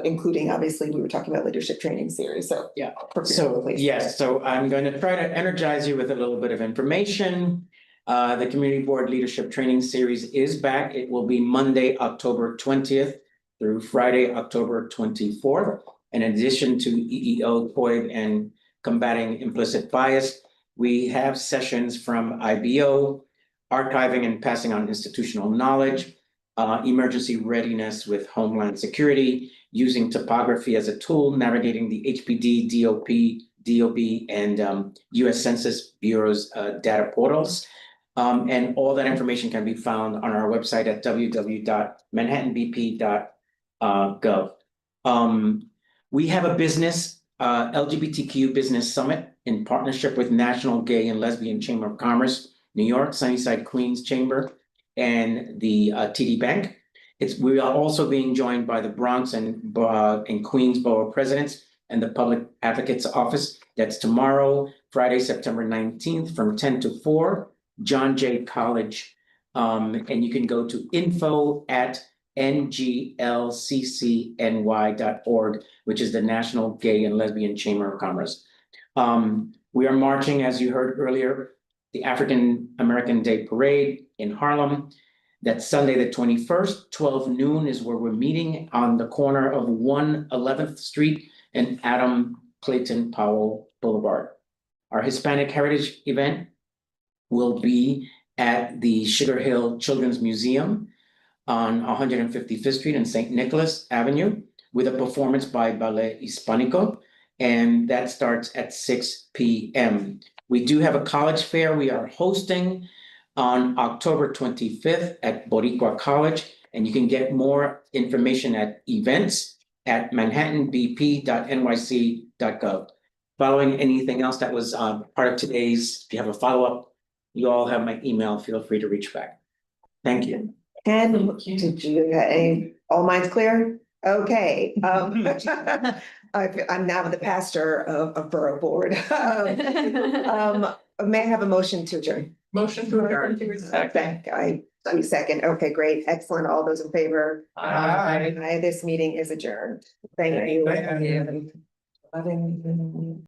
including obviously we were talking about leadership training series. So yeah. So yes, so I'm going to try to energize you with a little bit of information. The Community Board Leadership Training Series is back. It will be Monday, October 20th through Friday, October 24th. In addition to EEO, COID, and combating implicit bias, we have sessions from IBO, archiving and passing on institutional knowledge, emergency readiness with Homeland Security, using topography as a tool, navigating the HPD, DOB, and US Census Bureau's data portals. And all that information can be found on our website at www.manhattanbp.gov. We have a LGBTQ Business Summit in partnership with National Gay and Lesbian Chamber of Commerce, New York, Sunnyside, Queens Chamber, and the TD Bank. We are also being joined by the Bronx and Queens Borough Presidents and the Public Advocates Office. That's tomorrow, Friday, September 19th from 10 to 4, John Jay College. And you can go to info@nglccny.org, which is the National Gay and Lesbian Chamber of Commerce. We are marching, as you heard earlier, the African American Day Parade in Harlem. That's Sunday, the 21st, 12 noon is where we're meeting on the corner of 111th Street and Adam Clayton Powell Boulevard. Our Hispanic Heritage event will be at the Sugar Hill Children's Museum on 155th Street and St. Nicholas Avenue with a performance by Ballet Hispanico. And that starts at 6 p.m. We do have a college fair we are hosting on October 25th at Boricua College. And you can get more information at events@manhattanbp.nyc.gov. Following anything else that was part of today's, if you have a follow-up, you all have my email, feel free to reach back. Thank you. And did you, all minds clear? Okay, I'm now the pastor of Borough Board. May I have a motion to adjourn? Motion to adjourn. I'm second. Okay, great. Excellent. All those in favor? Aye. Aye. This meeting is adjourned. Thank you. Thank you. Loving.